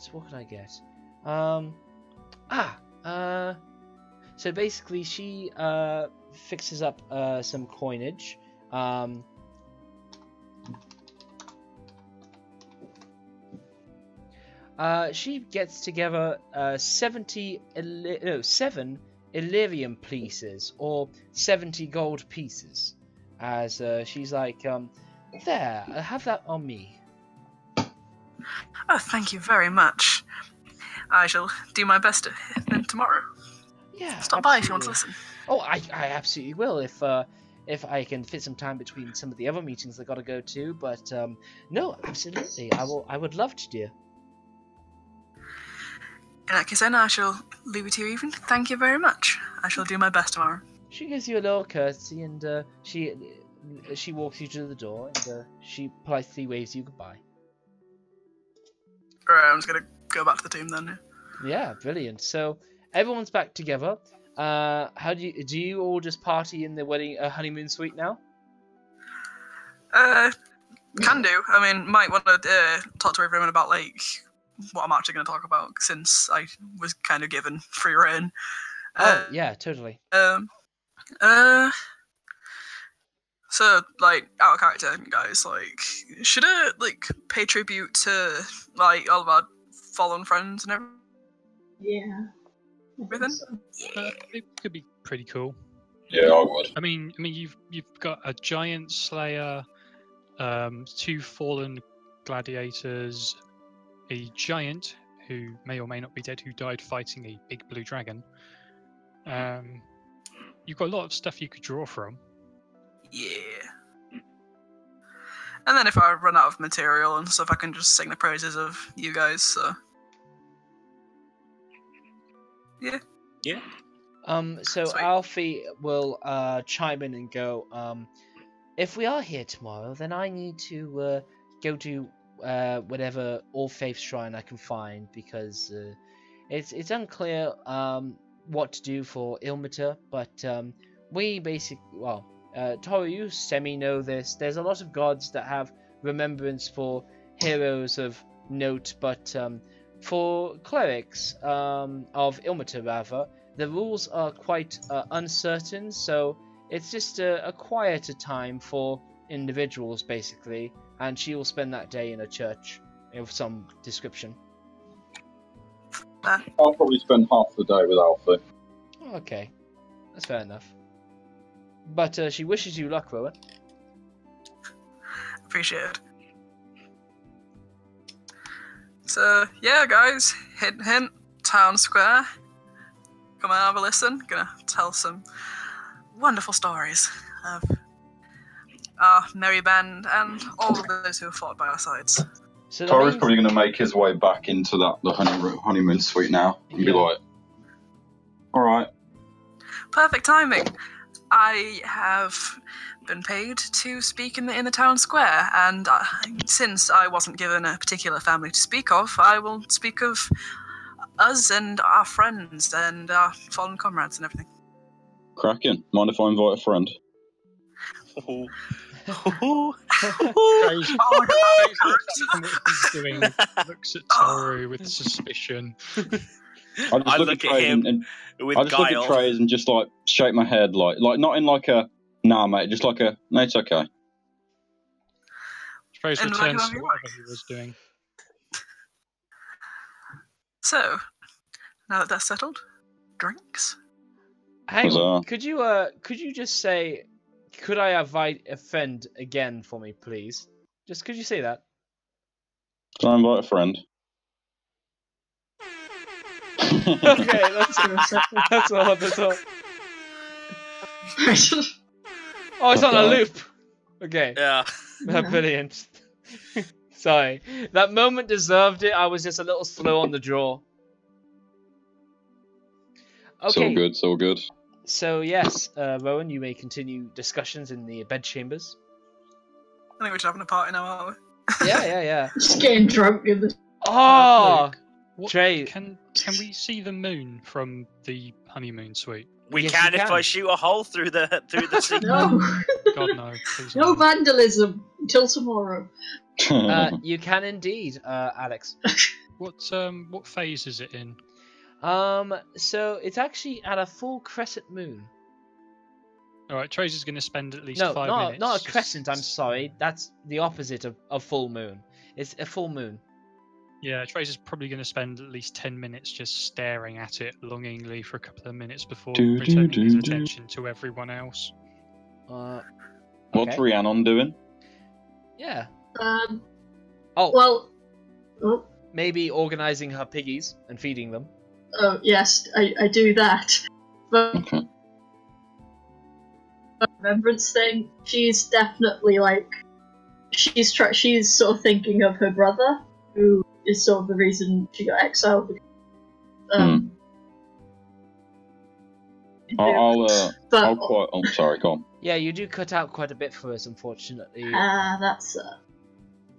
So basically, she fixes up some coinage. She gets together 7 Illyrium pieces, or 70 gold pieces, as she's like, there, have that on me. Oh, thank you very much. I shall do my best then tomorrow. Yeah, Stop absolutely. by if you want to listen. Oh, I absolutely will, if I can fit some time between some of the other meetings I gotta go to. But no, absolutely, I would love to, dear. In that case, then I shall leave it to you, even. Thank you very much. I shall do my best tomorrow. She gives you a little courtesy, and she walks you to the door, and she politely waves you goodbye. Alright, I'm just gonna go back to the team then. Yeah, brilliant. So everyone's back together. How do you all just party in the wedding honeymoon suite now? Can do. I mean, might want to talk to everyone about like what I'm actually going to talk about, since I was kind of given free rein. Oh yeah, totally. So like, out of character, guys, like, should I like pay tribute to like all of our fallen friends and everything? Yeah. Everything? It could be pretty cool. Yeah, I would. I mean, you've got a giant slayer, 2 fallen gladiators, a giant who may or may not be dead, who died fighting a big blue dragon. You've got a lot of stuff you could draw from. Yeah. And then if I run out of material and stuff, I can just sing the praises of you guys. So. Yeah. Yeah. So Sweet. Alfie will chime in and go, if we are here tomorrow, then I need to go to whatever All Faith shrine I can find, because it's unclear what to do for Ilmater, but we basically, well, Toruh, you semi-know this. There's a lot of gods that have remembrance for heroes of note, but for clerics of Ilmater, rather, the rules are quite uncertain, so it's just a quieter time for individuals, basically, and she will spend that day in a church of some description. I'll probably spend half the day with Alfie. Okay, that's fair enough. But she wishes you luck, Rowan. Appreciate it. So, yeah, guys, hint, hint, town square. Come and have a listen. Gonna tell some wonderful stories of our merry band and all of those who have fought by our sides. So Toruh's probably going to make his way back into the honeymoon suite now and be like, alright. Perfect timing. I have been paid to speak in the town square, and since I wasn't given a particular family to speak of, I will speak of us and our friends and our fallen comrades and everything. Cracking. Mind if I invite a friend? Looks at Toruh with suspicion. I look at him with I just guile. look at Trieze and just like shake my head, like not in like a nah, mate, just like a no, it's okay. Trieze And returns like to whatever he was doing. So, now that that's settled, drinks? Hang on. Could you just say, could I invite a friend again for me, please? Just could you say that? Can I invite a friend? Okay, that's all. That's all. Oh, it's on a loop. Okay. Yeah. Brilliant. Sorry, that moment deserved it. I was just a little slow on the draw. Okay. So good. So yes, Rowan, you may continue discussions in the bedchambers. I think we're just having a party now, aren't we? Yeah. Just getting drunk in the. Oh, What, Trey. Can we see the moon from the honeymoon suite? We Yes, can you if can. I shoot a hole through the sea. No, God no, please no vandalism until tomorrow. You can indeed, Alex. What phase is it in? So it's actually at a full crescent moon. All right, Trieze is going to spend at least No, 5 minutes. not a crescent. I'm sorry. That's the opposite of full moon. It's a full moon. Yeah, Trieze is probably going to spend at least 10 minutes just staring at it longingly for a couple of minutes before returning his attention to everyone else. What's Rhiannon doing? Yeah. Oh. Well. Oh. Maybe organizing her piggies and feeding them. Oh yes, I do that. But Okay. the remembrance thing, she's definitely like, she's sort of thinking of her brother, who is sort of the reason she got exiled. I'll quite. Oh, sorry, go on. Yeah, you do cut out quite a bit for us, unfortunately. That's.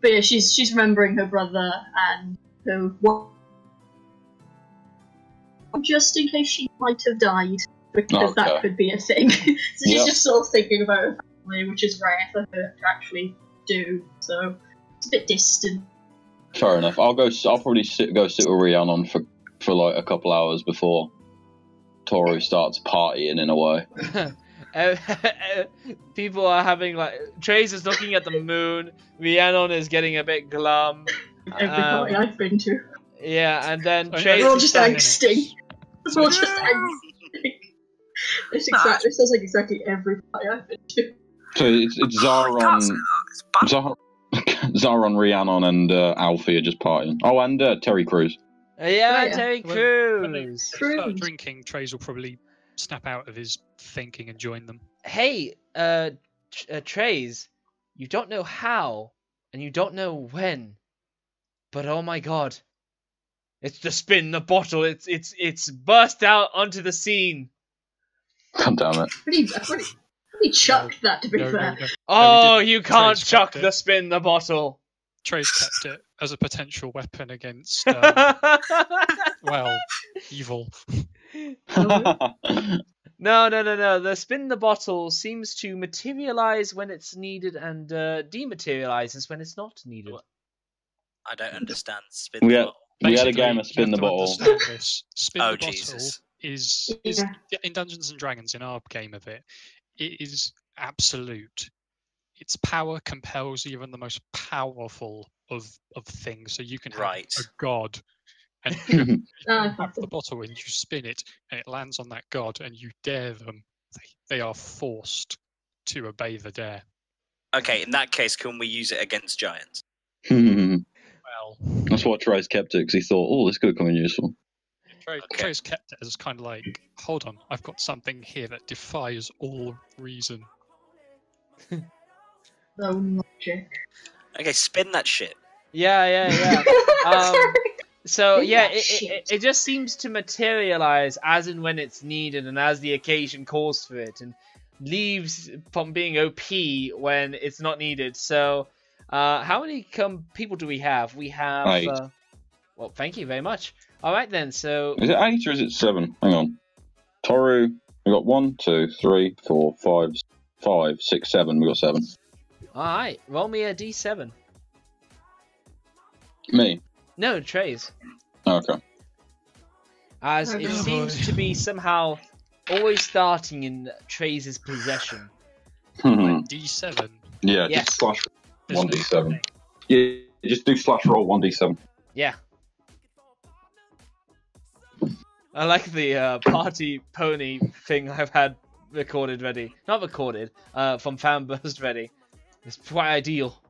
But yeah, she's remembering her brother and who. Just in case she might have died, because that could be a thing. So she's just sort of thinking about her family, which is rare for her to actually do. So it's a bit distant. Fair enough. I'll probably go sit with Rhiannon for like a couple hours before Toruh starts partying in a way. People are having like Trieze is looking at the moon. Rhiannon is getting a bit glum. Every party I've been to. Yeah, and then Trieze. We're all just angsty. We're all just angsty. This sounds like exactly every party I've been to. So it's Zaron, Rhiannon, and Alfie are just partying. Oh, and Terry Crews. Yeah, Terry Crews. When they start drinking, Trieze will probably snap out of his thinking and join them. Hey, Trieze, you don't know how, and you don't know when, but oh my god, it's the spin the bottle. It's burst out onto the scene. God damn it! Pretty chucked that, to be fair. No. Oh, you can't chuck the spin the bottle. Trieze kept it as a potential weapon against, well, evil. No. The spin the bottle seems to materialize when it's needed and dematerializes when it's not needed. I don't understand spin the bottle. We had a game of spin the bottle. Spin the bottle Jesus. is in Dungeons and Dragons, in our game of it is absolute. Its power compels even the most powerful of things. So you can have a god, and you have the bottle and you spin it, and it lands on that god, and you dare them. They are forced to obey the dare. Okay, in that case, can we use it against giants? Well, that's why Trieze kept it, because he thought, oh, this could come in useful. Trieze kept it as kind of like, hold on, I've got something here that defies all reason. No logic. Okay, spin that shit. Yeah. So yeah, it just seems to materialize as and when it's needed and as the occasion calls for it, and leaves from being OP when it's not needed. So, how many people do we have? We have. 8. Well, thank you very much. All right then. So. Is it 8 or is it 7? Hang on. Toruh, we got 1, 2, 3, 4, 5, 6, 7. We got 7. All right, roll me a d7. Me? No, Trieze. Okay. As it seems to be somehow always starting in Trize's possession. D7. Yeah, yes. just slash 1d7. Yeah, just do slash roll 1d7. Yeah. I like the party pony thing I've had recorded ready. Not recorded, from Fanburst ready. It's quite ideal.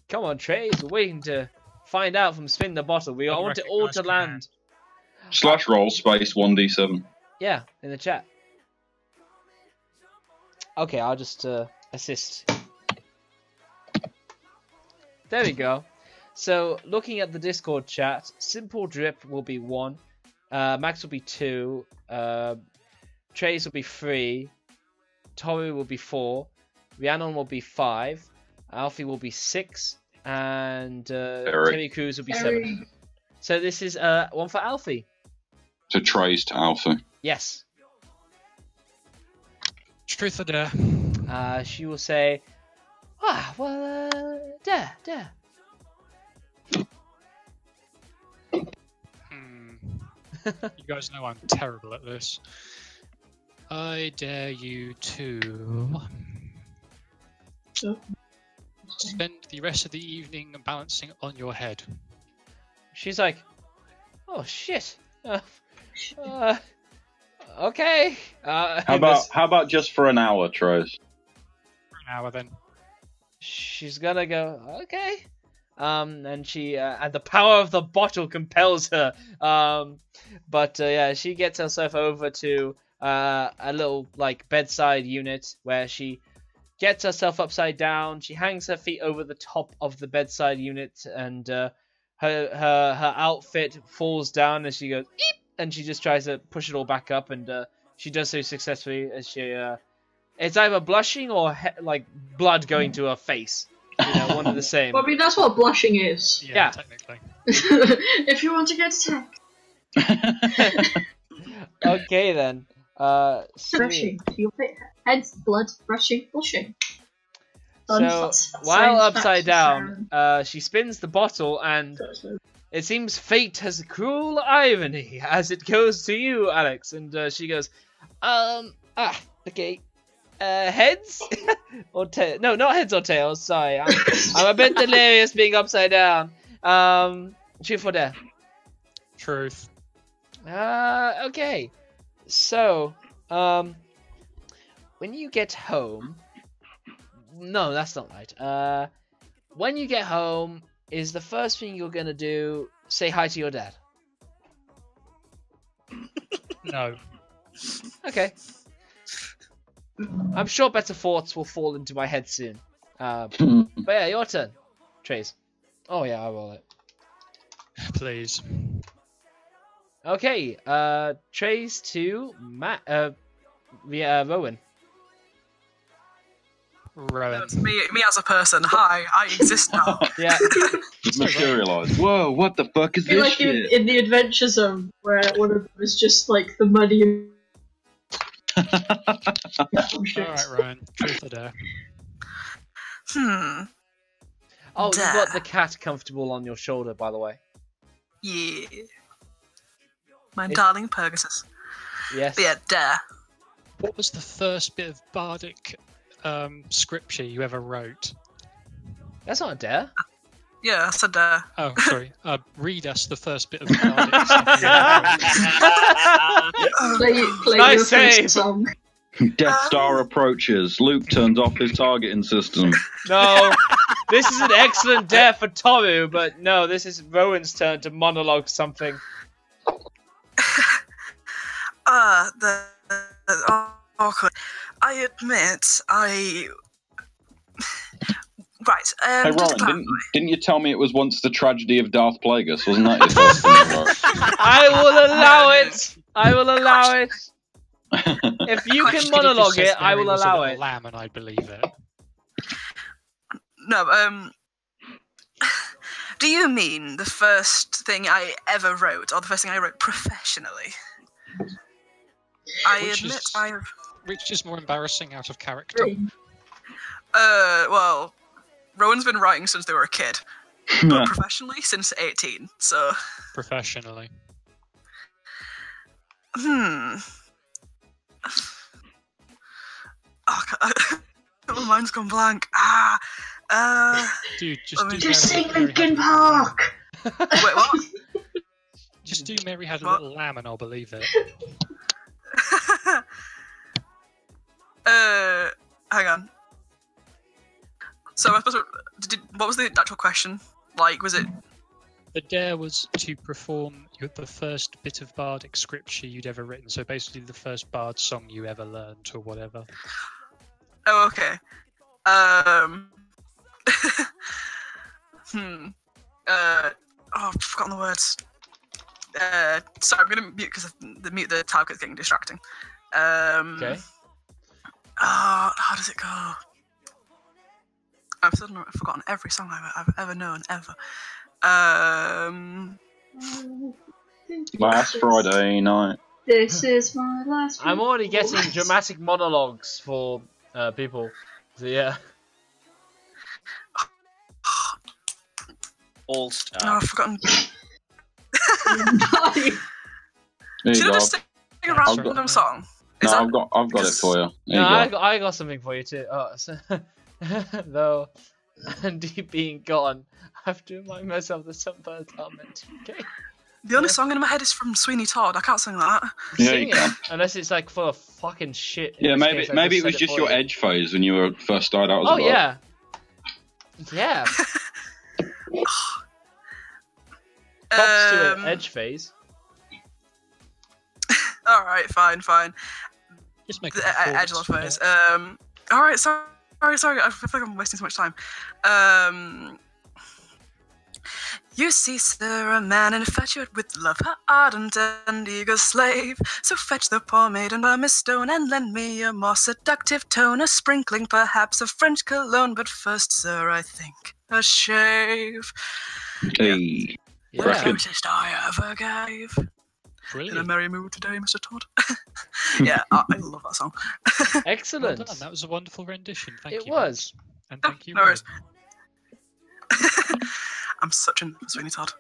Come on, Trieze, we're waiting to find out from Spin the Bottle. We want it all to land. /roll space 1d7. Yeah, in the chat. Okay, I'll just assist. There we go. So, looking at the Discord chat, Simple Drip will be 1, Max will be 2, Trieze will be 3, Toruh will be 4, Rhiannon will be 5, Alfie will be 6, and Terry Crews will be 7. So this is one for Alfie. To Trieze to Alfie. Yes. Truth or dare? She will say, dare. You guys know I'm terrible at this. I dare you to spend the rest of the evening balancing on your head. She's like, oh shit. Okay. How about just for an hour, Trieze? For an hour then. She's gonna go, okay. And she and the power of the bottle compels her. But yeah, she gets herself over to a little like bedside unit where she gets herself upside down. She hangs her feet over the top of the bedside unit, and her outfit falls down as she goes eep, and she just tries to push it all back up, and she does so successfully as she it's either blushing or like blood going to her face. You know, one of the same. Well, I mean, that's what blushing is. Yeah. Technically. If you want to get attacked. Okay then. Brushing. Your head's blood, brushing, blushing. So, while upside down, she spins the bottle, and it seems fate has a cruel irony as it goes to you, Alex. And she goes, okay. Heads or tails? No, not heads or tails. Sorry, I'm a bit delirious being upside down. Truth or dare? Truth. Okay. So, when you get home, no, that's not right. When you get home, is the first thing you're gonna do say hi to your dad? No. Okay. I'm sure better thoughts will fall into my head soon. But yeah, your turn, Trieze. Oh yeah, I roll it. Please. Okay, Trieze to Rowan. Rowan. Me as a person. Hi, I exist now. Yeah. Just materialised. Whoa, what the fuck is I feel this like shit? in the Adventure Zone, where one of them is just like the muddy. Alright, Rowan. Truth or dare? Oh, you got the cat comfortable on your shoulder, by the way. Yeah. My darling Pegasus. Yes. But yeah, dare. What was the first bit of bardic scripture you ever wrote? That's not a dare. Yeah, that's a dare. Oh, sorry. Read us the first bit of bardic stuff you ever wrote. Play Nice your save. first song. Death Star approaches. Luke turns off his targeting system. No, this is an excellent dare for Toruh, but no, this is Rowan's turn to monologue something. Awkward. I admit, Right, hey Rowan, didn't you tell me it was once the tragedy of Darth Plagueis? Wasn't that your first thing you wrote? I will allow it! I will allow it! If you can monologue it, I will allow it. Lamb, and I believe it. No, do you mean the first thing I ever wrote, or the first thing I wrote professionally? Which is more embarrassing out of character? Well, Rowan's been writing since they were a kid, but professionally since 18, so... Professionally. Oh, God. My mind's gone blank. Dude, just Just sing Linkin Park! Wait, what? Just Just do Mary had a little lamb and I'll believe it. Hang on. So I suppose what was the actual question? Like, was it? The dare was to perform the first bit of bardic scripture you'd ever written. So basically, the first bard song you ever learned, or whatever. Oh, okay. I've forgotten the words. Sorry, I'm gonna mute because the tab is getting distracting. Okay. How does it go? I've suddenly forgotten every song I've ever known, ever. Last Friday night. This is my last. I'm already getting dramatic monologues for people. So yeah. All star. No, I've forgotten. There you Should I go. just sing a random song? No, I've got it for you. There No, you go. I got something for you too. Though Andy being gone, I have to remind myself that some birds are meant to be gay. The only song in my head is from Sweeney Todd. I can't sing that. Yeah, Sing you can. it, unless it's like full of fucking shit. in Yeah, which maybe case I maybe it said was just for your you. edge phase when you were first started out as Oh well. yeah, yeah. Props to an edge phase. All right, fine. Just make The it a edgelord performance. phase. All right, sorry. I feel like I'm wasting so much time. You see, sir, a man infatuate with love, her ardent and eager slave. So fetch the poor maiden by Miss Stone and lend me a more seductive tone, a sprinkling perhaps of French cologne. But first, sir, I think a shave. Hey. The Yeah. closest I ever gave. In a Brilliant. merry mood today, Mr. Todd. Yeah, I love that song. Well Excellent. done. That was a wonderful rendition. Thank you. It was. And thank you. No worries. Rowan. I'm such a Sweeney Todd.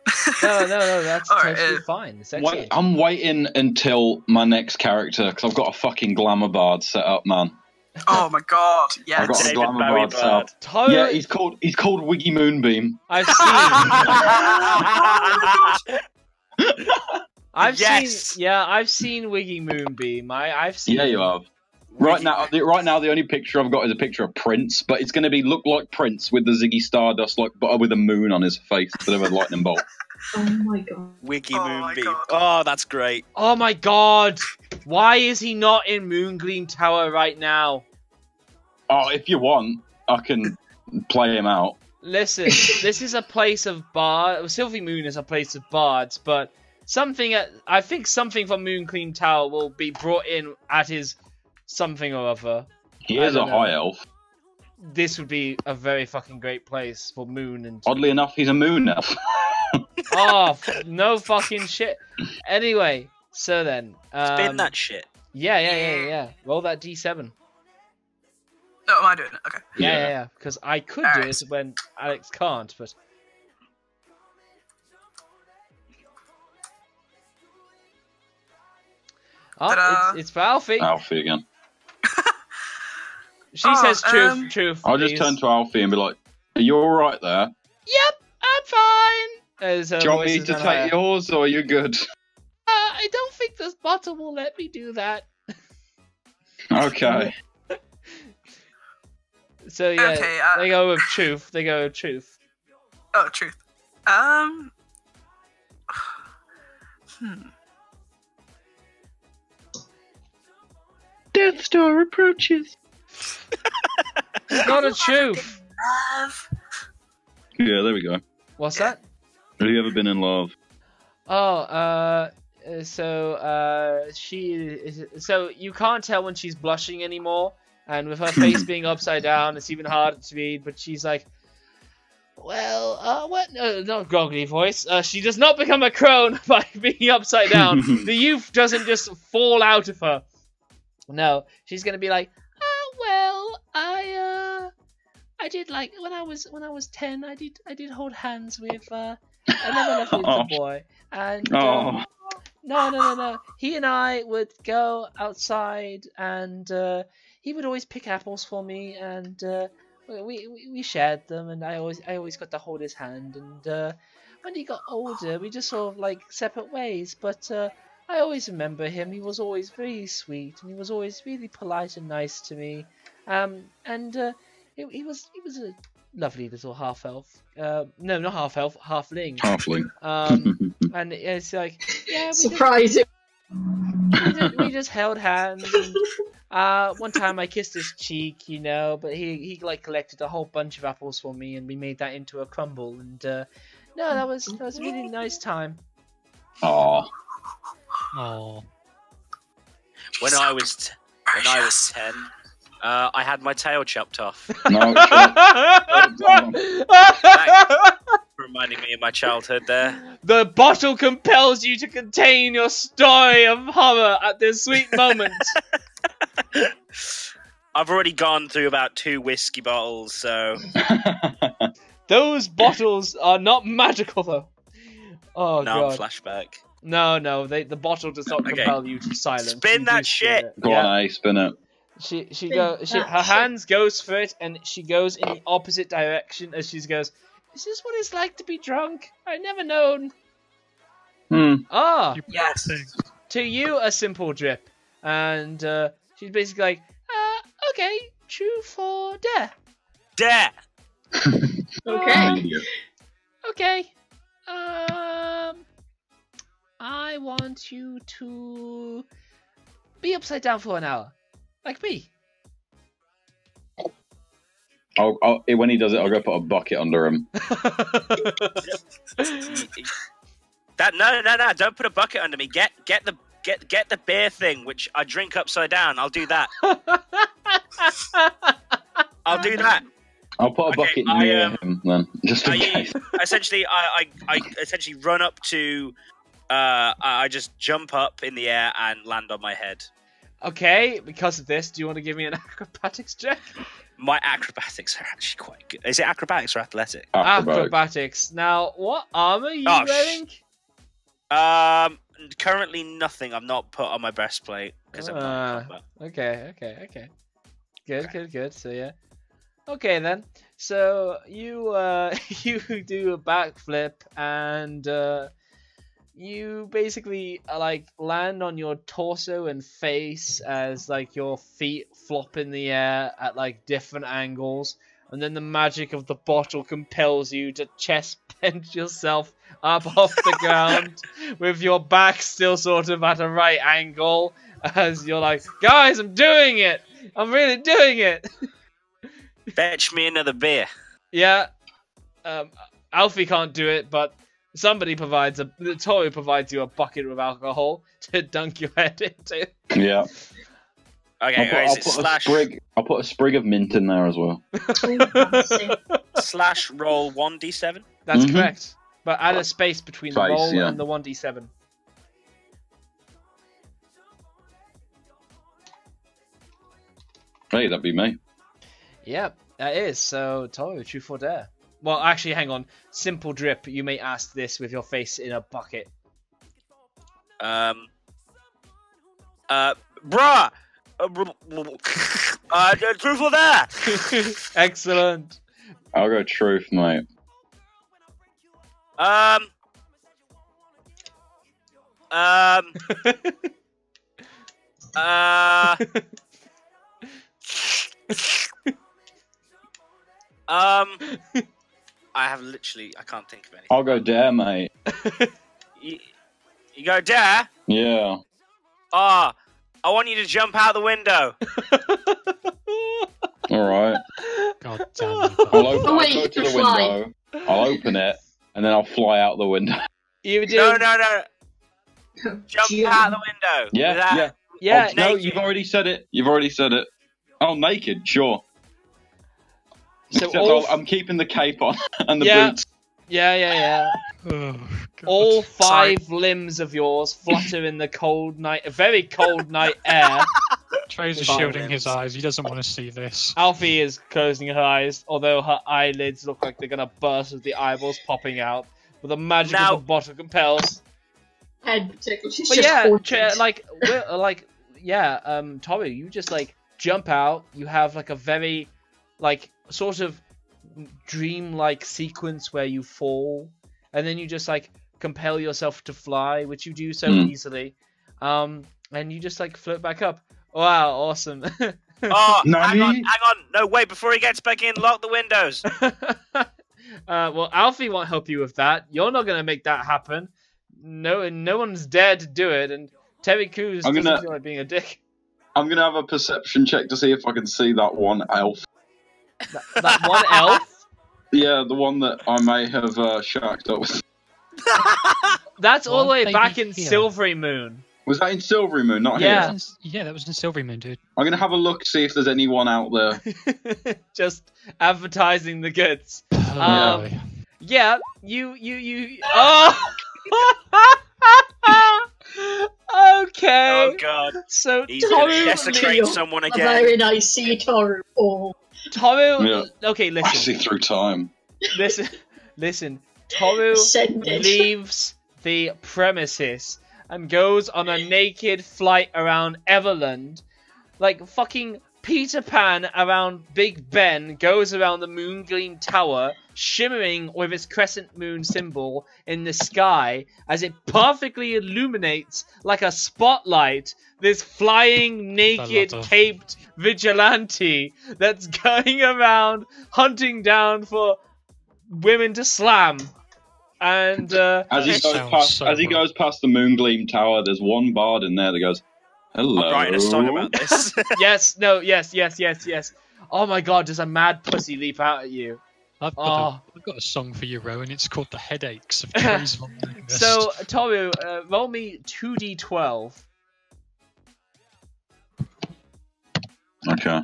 No, that's All right, totally fine. It's excellent. I'm waiting until my next character because I've got a fucking glamour bard set up, man. Oh my god, yes. I've got a David glamour Bowie bard set up. bard. Totally. Yeah, he's called Wiggy Moonbeam. I've seen. Yes! I've seen Wiggy Moonbeam. I've seen. Yeah, you have. Right now, the only picture I've got is a picture of Prince, but it's going to be look like Prince with the Ziggy Stardust, but with a moon on his face instead of a lightning bolt. Oh my god. Wiggy Oh my Moonbeam. God. Oh, that's great. Oh my god! Why is he not in Moongleam Tower right now? Oh, if you want, I can play him out. Listen, this is a place of bards. Sylvie Moon is a place of bards, but I think something from Moongleam Tower will be brought in at his something or other. He is a high elf. This would be a very fucking great place for Moon and. Oddly enough, he's a moon elf. Oh, no fucking shit. Anyway, so then. Spin that shit. Yeah. Roll that D7. Oh, am I doing it? Okay. Yeah. Because I could do it when Alex can't, but. Oh, it's for Alfie. Alfie again. She says truth. I'll just please. turn to Alfie and be like, "Are you all right there? Yep, I'm fine. Do you want me to take yours, or are you good?" I don't think this bottle will let me do that. Okay. So yeah, Okay, they go with truth. Oh, truth. Death Star approaches. It's not a truth. Love. Yeah, there we go. What's that? Have you ever been in love? Oh, so you can't tell when she's blushing anymore, and with her face being upside down, it's even harder to read. But she's like, well, what? No, not groggly voice. She does not become a crone by being upside down. The youth doesn't just fall out of her. No, she's gonna be like, well, I did like when I was 10. I did hold hands with another lovely little boy, and no. He and I would go outside, and he would always pick apples for me, and we shared them, and I always got to hold his hand, and when he got older, we just sort of like separate ways. But I always remember him. He was always very sweet, and he was always really polite and nice to me. He was a lovely little half elf. No, not half elf, halfling. Halfling. And it's like, yeah, surprising. We just held hands. And, one time I kissed his cheek, you know, but he like collected a whole bunch of apples for me, and we made that into a crumble. And no, that was a really nice time. Aww. Oh. When I was 10, I had my tail chopped off. No. Reminding me of my childhood there. The bottle compels you to contain your story of horror at this sweet moment. I've already gone through about 2 whiskey bottles, so... Those bottles are not magical, though. Oh, no, God. flashback. No, the bottle does not compel you to silence. Spin that shit! Go on, spin it. Her hands goes for it, and she goes in the opposite direction as she goes, is this what it's like to be drunk? I've never known. Yes. To you, a simple drip. And she's basically like, okay, true for dare. Dare! Okay. Okay. I want you to be upside down for an hour. Like me. When he does it, I'll go put a bucket under him. No, don't put a bucket under me. Get the beer thing, which I drink upside down. I'll do that. I'll do that. I'll put a bucket near him then, just in case. Essentially, I essentially run up to. I just jump up in the air and land on my head. Okay, because of this, do you want to give me an acrobatics check? My acrobatics are actually quite good. Is it acrobatics or athletic? Acrobatics. Now, what armor are you wearing? Currently nothing. I'm not put on my breastplate because I'm not in combat. Okay. Good. So yeah. Okay then. So you you do a backflip and you basically like land on your torso and face as like your feet flop in the air at like different angles, and then the magic of the bottle compels you to chest bend yourself up off the ground with your back still sort of at a right angle as you're like, guys, I'm doing it! I'm really doing it! Fetch me another beer. Yeah. Alfie can't do it, but somebody provides Toruh provides you a bucket of alcohol to dunk your head into. Yeah. Okay, I'll put a sprig of mint in there as well. Slash roll 1d7. That's correct. But add a space between the roll and the 1d7. Hey, that'd be me. Yep, that is. So, Toruh, true for dare. Well, actually, hang on. Simple drip. You may ask this with your face in a bucket. Bruh! Truthful there! Excellent. I'll go truth, mate. I can't think of anything. I'll go dare, mate. You go dare? Yeah. I want you to jump out the window. Alright. God damn it. I'll go to the window, I'll open it, and then I'll fly out the window. You do... No. Jump out the window. Yeah. No, you've already said it. Oh, naked, sure. So I'm keeping the cape on and the boots. Yeah. Oh, all 5 limbs of yours flutter in the cold night, very cold night air. Trieze is shielding his eyes. He doesn't want to see this. Alfie is closing her eyes, although her eyelids look like they're gonna burst with the eyeballs popping out. But the magic of the bottle compels. Head particularly. She's but just Toruh, you just like jump out. You have like a very like sort of dream-like sequence where you fall and then you just like compel yourself to fly, which you do so easily. And you just like float back up. Wow, awesome. Oh, hang on. No, wait, before he gets back in, lock the windows. Well, Alfie won't help you with that. You're not going to make that happen. No one's dared to do it, and Terry Crews doesn't feel like being a dick. I'm going to have a perception check to see if I can see that one elf. That one elf? Yeah, the one that I may have shacked up with. That's all the way back in Silvery Moon. Was that in Silvery Moon, not here? Yeah, that was in Silvery Moon, dude. I'm going to have a look, see if there's anyone out there. Just advertising the goods. Yeah, you. Oh! Okay. Oh god. So he's gonna desecrate someone again. A very nice sea Toruh. Toruh. Okay, listen. I see through time. Listen. Toruh leaves the premises and goes on a naked flight around Everlund, like fucking Peter Pan around Big Ben goes around the Moongleam Tower, shimmering with its crescent moon symbol in the sky as it perfectly illuminates like a spotlight this flying, naked, caped vigilante that's going around hunting down for women to slam. And as he goes past the Moongleam Tower, there's one bard in there that goes, "Hello." I'm writing a song about this. Yes. Oh my god, does a mad pussy leap out at you? I've got a song for you, Rowan. It's called The Headaches of Trieze. So, Toruh, roll me 2d12. Okay.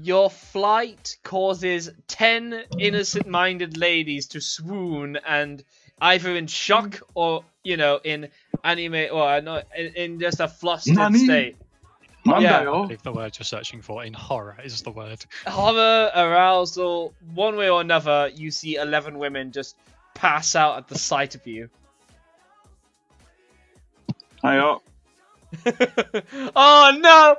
Your flight causes 10 innocent-minded ladies to swoon and either in shock or, in anime or in just a flustered state. I believe the word you're searching for in horror is the word. Horror, arousal, one way or another, you see 11 women just pass out at the sight of you. Hey up. Oh no,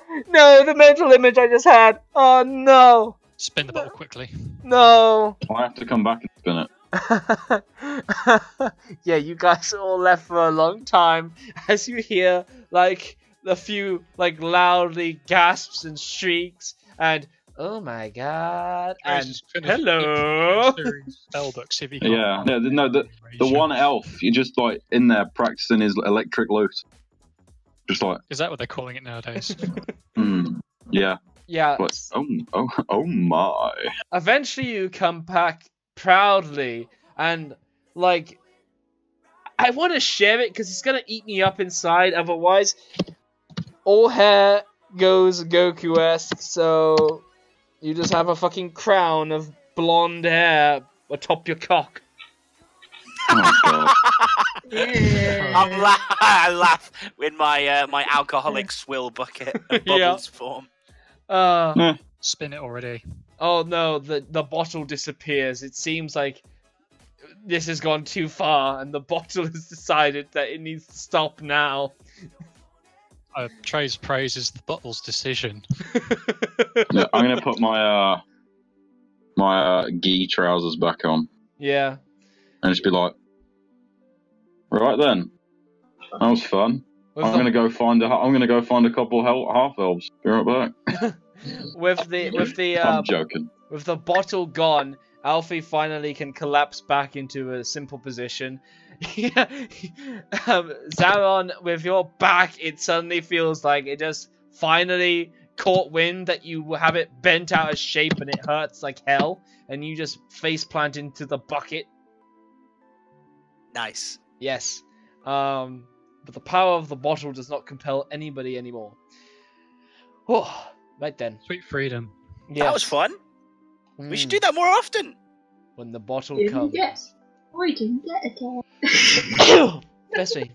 the mental image I just had. Oh no. Spin the bottle quickly. No. I have to come back and spin it. Yeah, you guys are all left for a long time as you hear like a few like loudly gasps and shrieks and oh my god and hello. Yeah, no, the one elf, you're just like in there practicing his electric lute. Just like, is that what they're calling it nowadays? Yeah. Yeah. But, oh my. Eventually you come back proudly and like I want to share it because it's gonna eat me up inside otherwise. All hair goes Goku-esque, so you just have a fucking crown of blonde hair atop your cock. Oh god. Yeah. I laugh in my my alcoholic swill bucket of bubbles form. Spin it already. Oh no, the bottle disappears. It seems like this has gone too far and the bottle has decided that it needs to stop now. Trieze praises the bottle's decision. Yeah, I'm gonna put my my gi trousers back on. Yeah. And just be like, right then, that was fun. I'm gonna go find a couple half elves. Be right back. with the I'm joking. With the bottle gone, Alfie finally can collapse back into a simple position. Zaron, with your back, it suddenly feels like it just finally caught wind that you have it bent out of shape and it hurts like hell, and you just face plant into the bucket. Nice. Yes. But the power of the bottle does not compel anybody anymore. Oh, right then. Sweet freedom. Yes. That was fun. We should do that more often. When the bottle comes. Yes. I didn't get it. Bless me.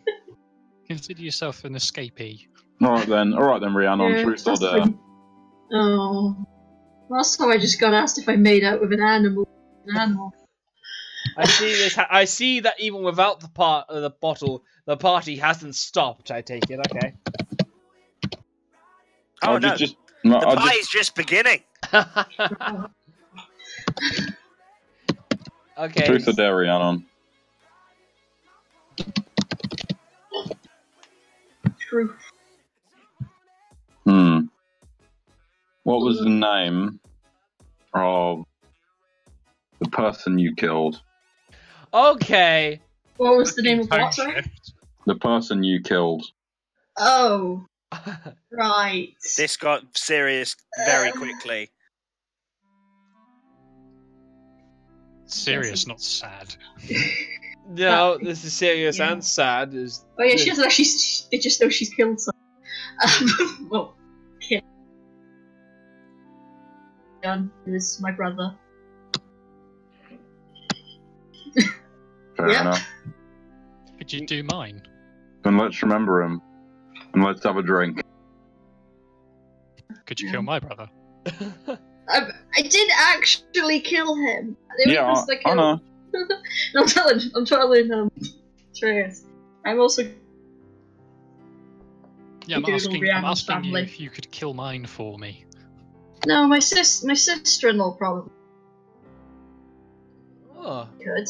Consider yourself an escapee. Alright then, Rhiannon, truth or dare. Oh. Last time I just got asked if I made out with an animal. I see this. I see that even without the bottle, the party hasn't stopped. I take it. Okay. Oh no! The party's just beginning. Okay. Truth or dare, Rhiannon? Truth. What was the name of the person you killed? Okay. What was the name of what, sorry? The person you killed. Oh. Right. This got serious very quickly. Serious, not sad. No, this is serious and sad. Oh yeah, she doesn't actually. They just know she's killed someone. Well, killed. Is my brother. Fair enough. Could you do mine? Then let's remember him. And let's have a drink. Could you kill my brother? I did actually kill him. I know. I'm telling Trieze. I'm also. Yeah, I'm asking you if you could kill mine for me. No, my sister-in-law probably. Oh. Could.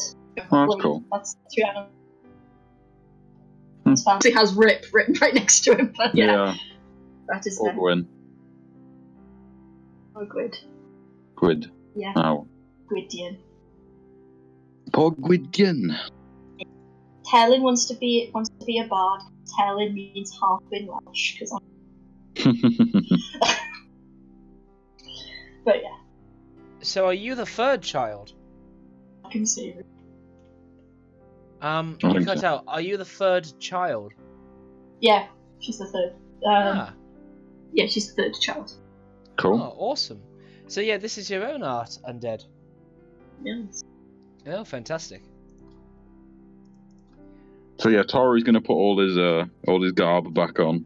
Oh, that's cool. That's Rhiannon. His family has Rip written right next to him, but yeah. That is Ogwyn. Ogwyd. Gwyd. Yeah. Oh. Gwydion. Pogwydion. Telyn wants to be a bard. Telyn means half in Welsh, because But yeah. So are you the third child? I can see it. You cut out. Are you the third child? Yeah, she's the third. Yeah, she's the third child. Cool. Oh, awesome. So yeah, this is your own art, Undead. Yes. Oh, fantastic. So yeah, Toruh's going to put all his garb back on,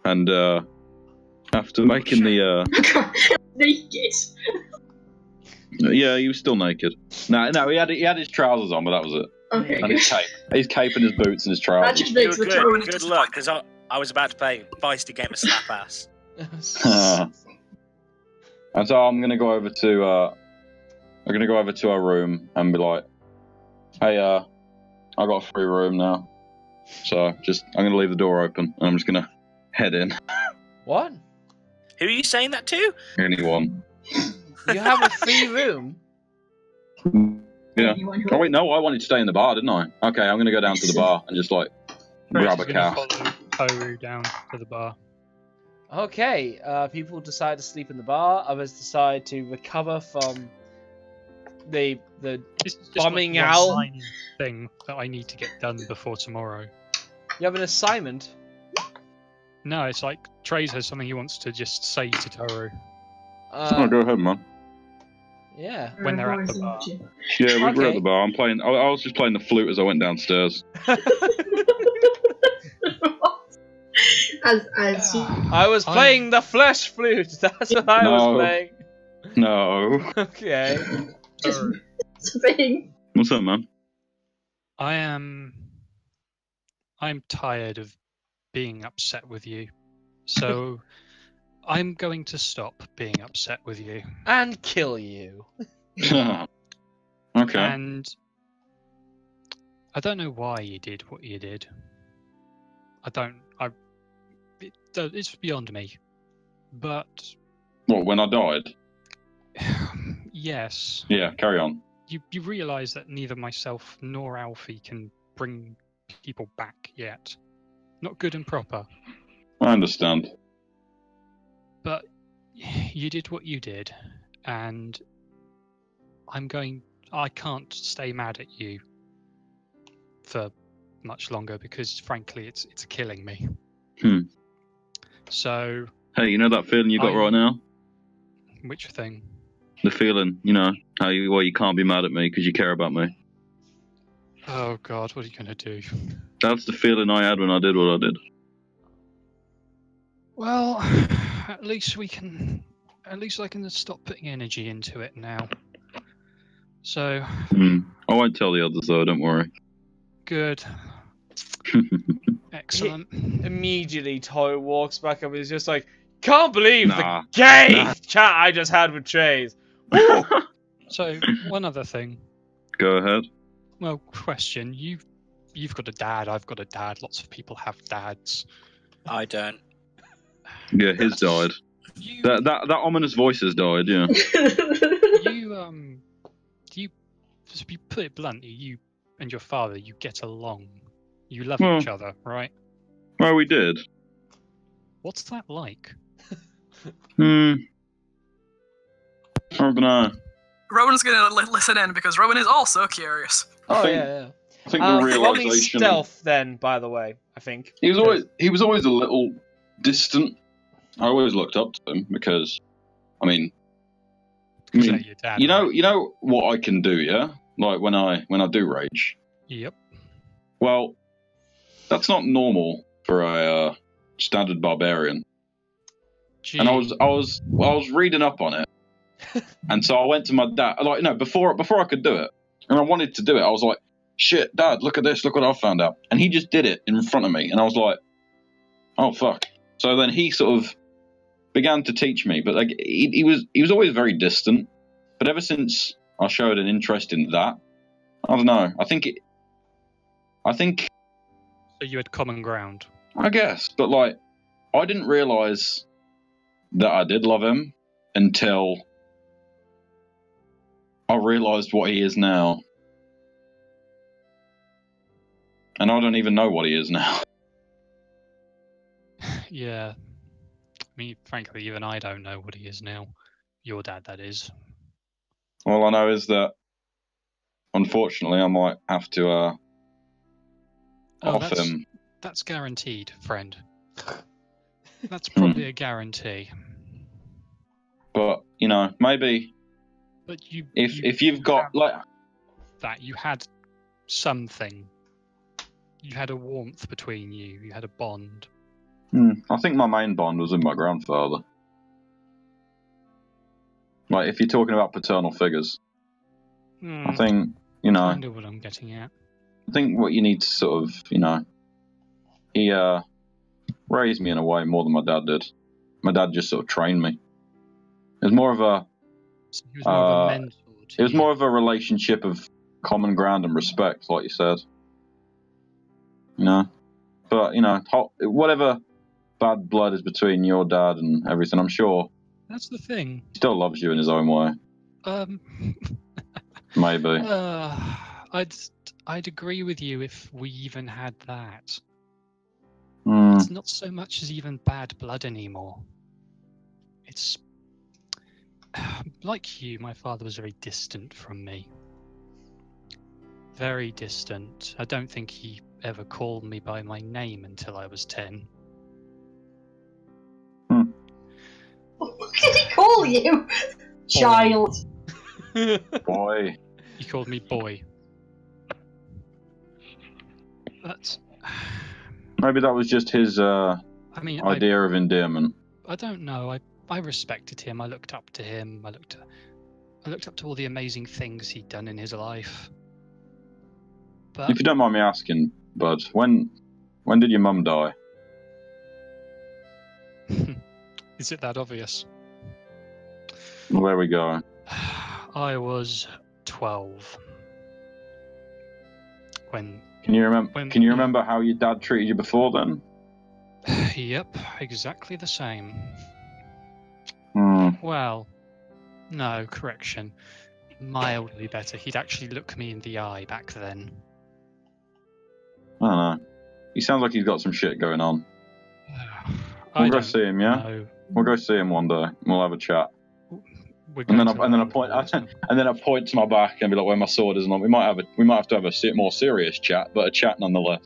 and after making the naked. Yeah, he was still naked. No, he had his trousers on, but that was it. Okay. And his cape and his boots and his trousers. That just makes the Good luck, because I was about to play feisty game of slap ass. And so I'm gonna go over to our room and be like, "Hey, I got a free room now, so I'm gonna leave the door open and I'm just gonna head in." What? Who are you saying that to? Anyone? You have a free room? Yeah. Oh wait, no, I wanted to stay in the bar, didn't I? Okay, I'm gonna go down to the bar and just grab a cask. Follow Toruh down to the bar. Okay, people decide to sleep in the bar. Others decide to recover from the bombing out thing that I need to get done before tomorrow. You have an assignment? No, it's like Trieze has something he wants to just say to Toruh. Go ahead, man. Yeah. When they're at the bar. Yeah, we're at the bar. I was just playing the flute as I went downstairs. I was playing the flesh flute. That's what I was playing. No. Okay. What's up, man? I'm tired of being upset with you, so I'm going to stop being upset with you and kill you. Okay. And I don't know why you did what you did. It's beyond me. But what? When I died? Yes. Yeah. Carry on. You realise that neither myself nor Alfie can bring people back yet. Not good and proper. I understand. But you did what you did, and I can't stay mad at you for much longer because, frankly, it's killing me. So. Hey, you know that feeling you got right now? Which thing? The feeling, how you can't be mad at me because you care about me. Oh God, what are you gonna do? That's the feeling I had when I did what I did. Well, at least I can stop putting energy into it now. So. I won't tell the others though. Don't worry. Good. Excellent. Immediately, Toruh walks back up and is just like, "Can't believe the gay chat I just had with Trieze." So, one other thing. Go ahead. Well, question. You've got a dad. I've got a dad. Lots of people have dads. I don't. Yeah, his died. That ominous voice has died. Yeah. To put it bluntly, you and your father, you get along. You love each other, right? Well, we did. What's that like? I don't know. Rowan's going to listen in because Rowan is also curious. I think the realization. Stealth, then, by the way, I think he was always a little distant. I always looked up to him because, your dad, you know what I can do, yeah. Like when I do rage. Yep. Well, that's not normal for a standard barbarian. Gee. And I was reading up on it, and so I went to my dad. Before I could do it, and I wanted to do it. I was like, "Shit, Dad, look at this! Look what I found out!" And he just did it in front of me, and I was like, "Oh fuck!" So then he sort of began to teach me, but like he was always very distant. But ever since I showed an interest in that, I don't know. I think. So you had common ground. I guess, but like, I didn't realize that I did love him until I realized what he is now. And I don't even know what he is now. Yeah. I mean, frankly, even I don't know what he is now. Your dad, that is. All I know is that, unfortunately, I might have to off him. That's guaranteed, friend. That's probably a guarantee. But, maybe... But if you've got, like... That you had something. You had a warmth between you. You had a bond. I think my main bond was with my grandfather. Like, if you're talking about paternal figures. I think, kind of what I'm getting at. I think what you need to sort of, he raised me in a way more than my dad did. My dad just sort of trained me. It was more of a... So he was more of a mentor to It was you. more of a relationship of common ground and respect, like you said. But, whatever bad blood is between your dad and everything, I'm sure... That's the thing. He still loves you in his own way. Maybe. I'd agree with you if we even had that. Mm. It's not so much as even bad blood anymore. It's... Like you, my father was very distant from me. Very distant. I don't think he ever called me by my name until I was 10. What did he call you? Child. Boy. He called me boy. That's... Maybe that was just his idea of endearment. I don't know. I respected him. I looked up to him. I looked up to all the amazing things he'd done in his life. But if you don't mind me asking, Bud, when did your mum die? Is it that obvious? Well, there we go. I was 12. When Can you remember how your dad treated you before then? Yep, exactly the same. Hmm. Well, no, correction. Mildly better. He'd actually look me in the eye back then. I don't know. He sounds like he's got some shit going on. We'll go see him, yeah? know. We'll go see him one day. We'll have a chat. And then I point to my back and be like, "Where my sword is," and we might have to have a more serious chat, but a chat nonetheless.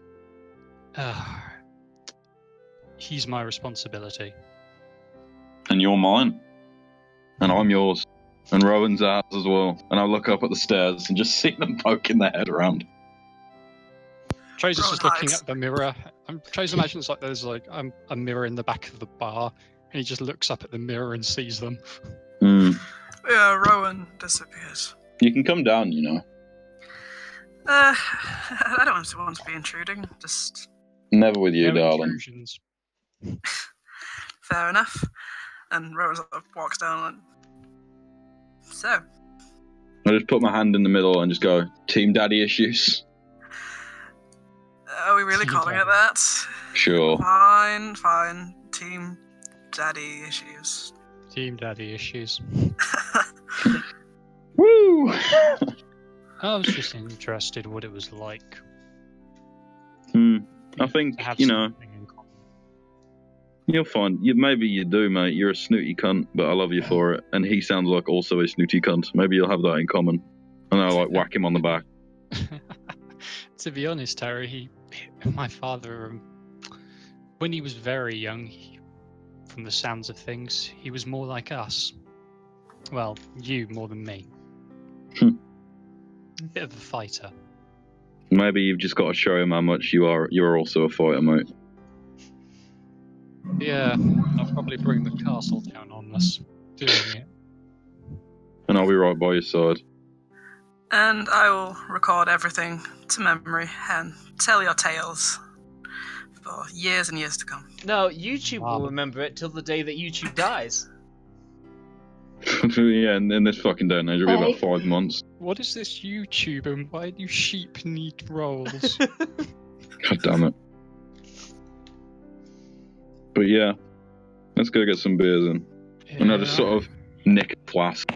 He's my responsibility. And you're mine. And I'm yours. And Rowan's ours as well. And I look up at the stairs and just see them poking their head around. Trieze is just looking at the mirror. Trieze imagines like there's like a mirror in the back of the bar, and he just looks up at the mirror and sees them. Yeah, Rowan disappears. You can come down, I don't want to be intruding. Just never with you, No darling. intrusions. fair enough. And Rowan sort of walks down and... So, I just put my hand in the middle and just go, Team Daddy issues. Are we really calling it that? Sure. Fine. Team Daddy issues. Team Daddy issues. Woo! I was just interested what it was like. I think, you know, you'll find, maybe you do, mate. You're a snooty cunt, but I love you for it. And he sounds like also a snooty cunt. Maybe you'll have that in common. And I'll like whack him on the back. To be honest, Terry, my father, when he was very young, from the sounds of things, he was more like us. Well, you more than me. A bit of a fighter. Maybe you've just got to show him how much you're also a fighter, mate. Yeah, I'll probably bring the castle down on us doing it. And I'll be right by your side. And I will record everything to memory and tell your tales for years and years to come. No, YouTube will remember it till the day that YouTube dies. Yeah, and in this fucking day and age, it'll be about 5 months. What is this YouTube and why do sheep need rolls? God damn it. But yeah, let's go get some beers in. Yeah. And I just sort of nick a flask.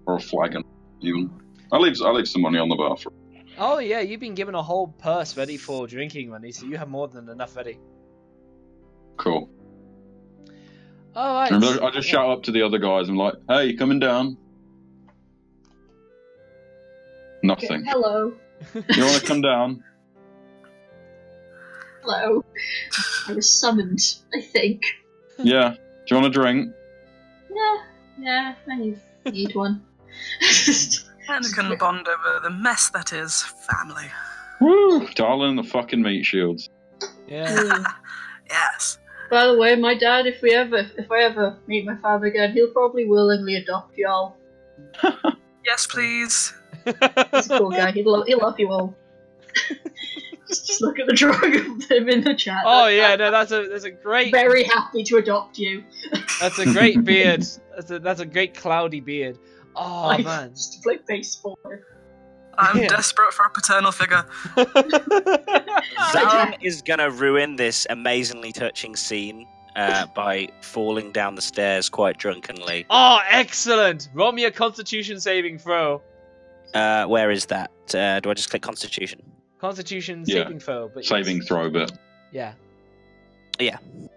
Or a flagon, even. I'll leave some money on the bar for. Oh yeah, you've been given a whole purse ready for drinking money, so you have more than enough ready. Cool. Alright. I just shout up to the other guys. I'm like, hey, you coming down? Nothing. Okay, hello. You want to come down? Hello. I was summoned, I think. Yeah. Do you want a drink? Yeah, I need one. And we can bond over the mess that is family. Woo! Darling, the fucking meat shields. Yeah. Yes. By the way, my dad, if I ever meet my father again, he'll probably willingly adopt y'all. Yes, please. He's a cool guy. He'll love you all. Just look at the drawing of him in the chat. Oh yeah, no, that's a great. Very happy to adopt you. That's a great beard. That's a great cloudy beard. Oh man. Just to play baseball. I'm desperate for a paternal figure. Zaron is gonna ruin this amazingly touching scene by falling down the stairs quite drunkenly. Oh, excellent! Roll me a Constitution saving throw. Where is that? Do I just click Constitution? Constitution saving throw, but saving throw, but yeah. Oh,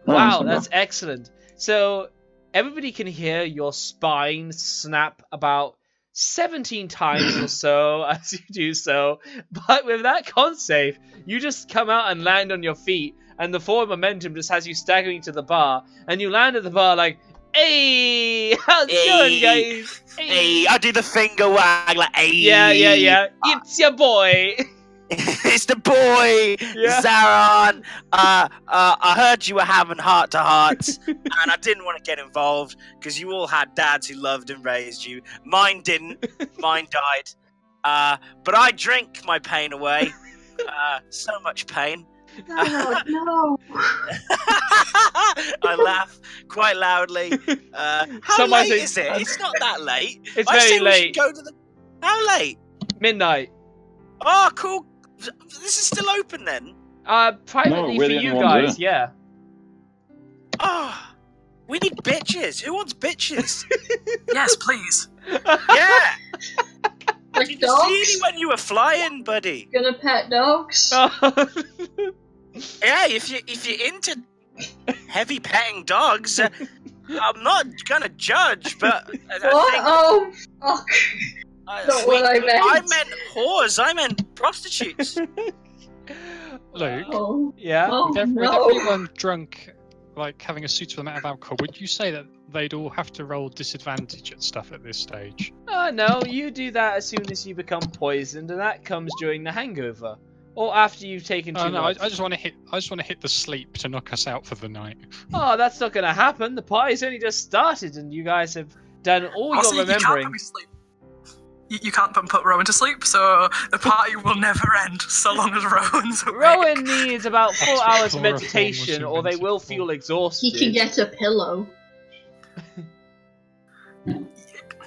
Wow, that's excellent. So everybody can hear your spine snap about 17 times or so as you do so, but with that con save, you just come out and land on your feet, and the forward momentum just has you staggering to the bar, and you land at the bar like, hey, how's it going, guys? Hey, I do the finger wag like, hey. Yeah. It's your boy. It's the boy, Zaron. I heard you were having heart-to-hearts, and I didn't want to get involved because you all had dads who loved and raised you. Mine didn't. Mine died. But I drink my pain away. So much pain. No. I laugh quite loudly. How late is it? It's not that late. It's very late. How late? Midnight. Oh, cool. This is still open then? Privately for you guys, yeah. Oh, we need bitches. Who wants bitches? Yes, please. Yeah. Like Did you see me when you were flying, buddy? Gonna pet dogs? Yeah, if you're into heavy petting dogs, I'm not gonna judge, but what? Oh, fuck. Not what I meant. I meant whores. I meant prostitutes. Luke, yeah. With everyone drunk, like having a suitable amount of alcohol, would you say that they'd all have to roll disadvantage at stuff at this stage? No, you do that as soon as you become poisoned, and that comes during the hangover, or after you've taken too much. I just want to hit the sleep to knock us out for the night. Oh, that's not going to happen. The party's only just started, and you guys have done all your remembering. You can't put Rowan to sleep, so the party will never end so long as Rowan's awake. Rowan needs about 4 hours of meditation, or they will feel exhausted. He can get a pillow.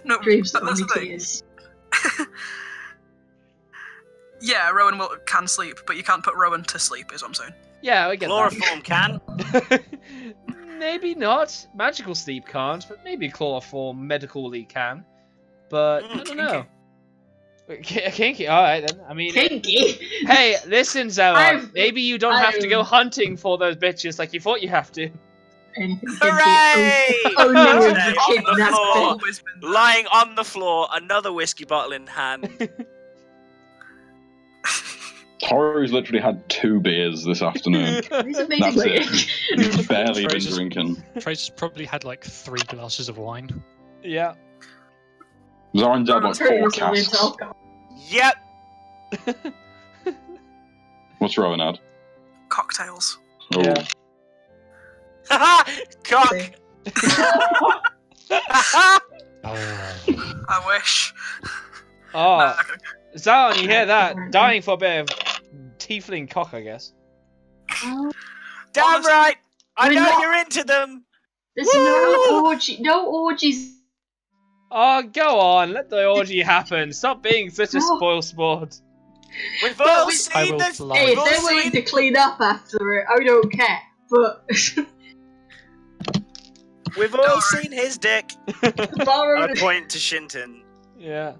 No, Dreams that's only the thing. tears. Yeah, Rowan can sleep, but you can't put Rowan to sleep, is what I'm saying. Yeah, I get Chloroform can. that. Maybe not. Magical sleep can't, but maybe chloroform medically can. But I don't know. Kinky, alright then. I mean, Kinky. hey, listen, Zoan. Maybe you don't have to go hunting for those bitches like you thought you have to. Anything kinky. Hooray! Only with Stay the on kid the that's floor. been. Lying on the floor, another whiskey bottle in hand. Toruh's literally had 2 beers this afternoon. He's That's amazingly. it. He's barely been Trieze's- drinking. Trieze's probably had like 3 glasses of wine. Yeah. Zoran's had like 4 Turtles only casks. alcohol. Yep. What's Rowan had? Cocktails. Oh. Yeah. Haha! Cock! I wish. Oh, Okay. Zoan, you hear that? Dying for a bit of tiefling cock, I guess. Damn right! I We're know not- you're into them! There's no orgy. No orgies. Oh, go on, let the orgy happen. Stop being such a No. spoilsport. We've But all we- I seen will this! fly. Hey, We've if all they're willing seen... to clean up after it, I don't care. But We've all seen his dick. borrow I point to Shinton. Yeah.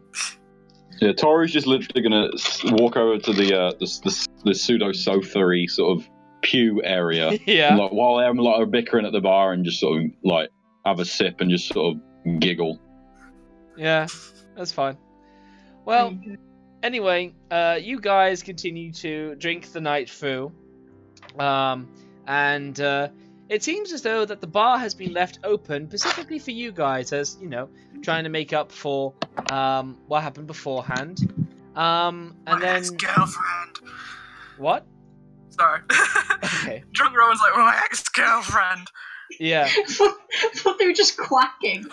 Yeah, Toruh's just literally gonna walk over to the pseudo sofa-y sort of pew area, Yeah. like, while they're like bickering at the bar, and just sort of like have a sip and just sort of giggle. Yeah, that's fine. Well, anyway, you guys continue to drink the night through, and it seems as though that the bar has been left open specifically for you guys, as you know, trying to make up for what happened beforehand. And My then ex-girlfriend. what? Sorry. Okay. Drunk Rowan's like, my ex-girlfriend. Yeah. But they were just quacking.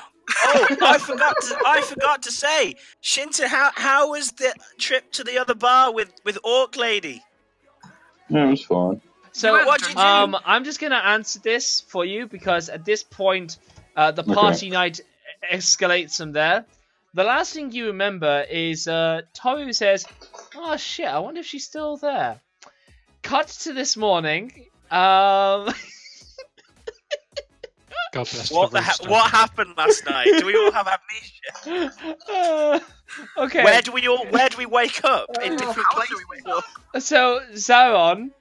Oh, I forgot to say, Shinton, how was the trip to the other bar with Orc Lady? Yeah, it was fine. So, What'd you do? I'm just gonna answer this for you because at this point, the party night escalates from there. The last thing you remember is Toruh says, "Oh shit, I wonder if she's still there." Cut to this morning. God bless What the rooster. what happened last night? Do we all have amnesia? Okay. Where do we wake up? In different How places. do we wake up? So, Zaron,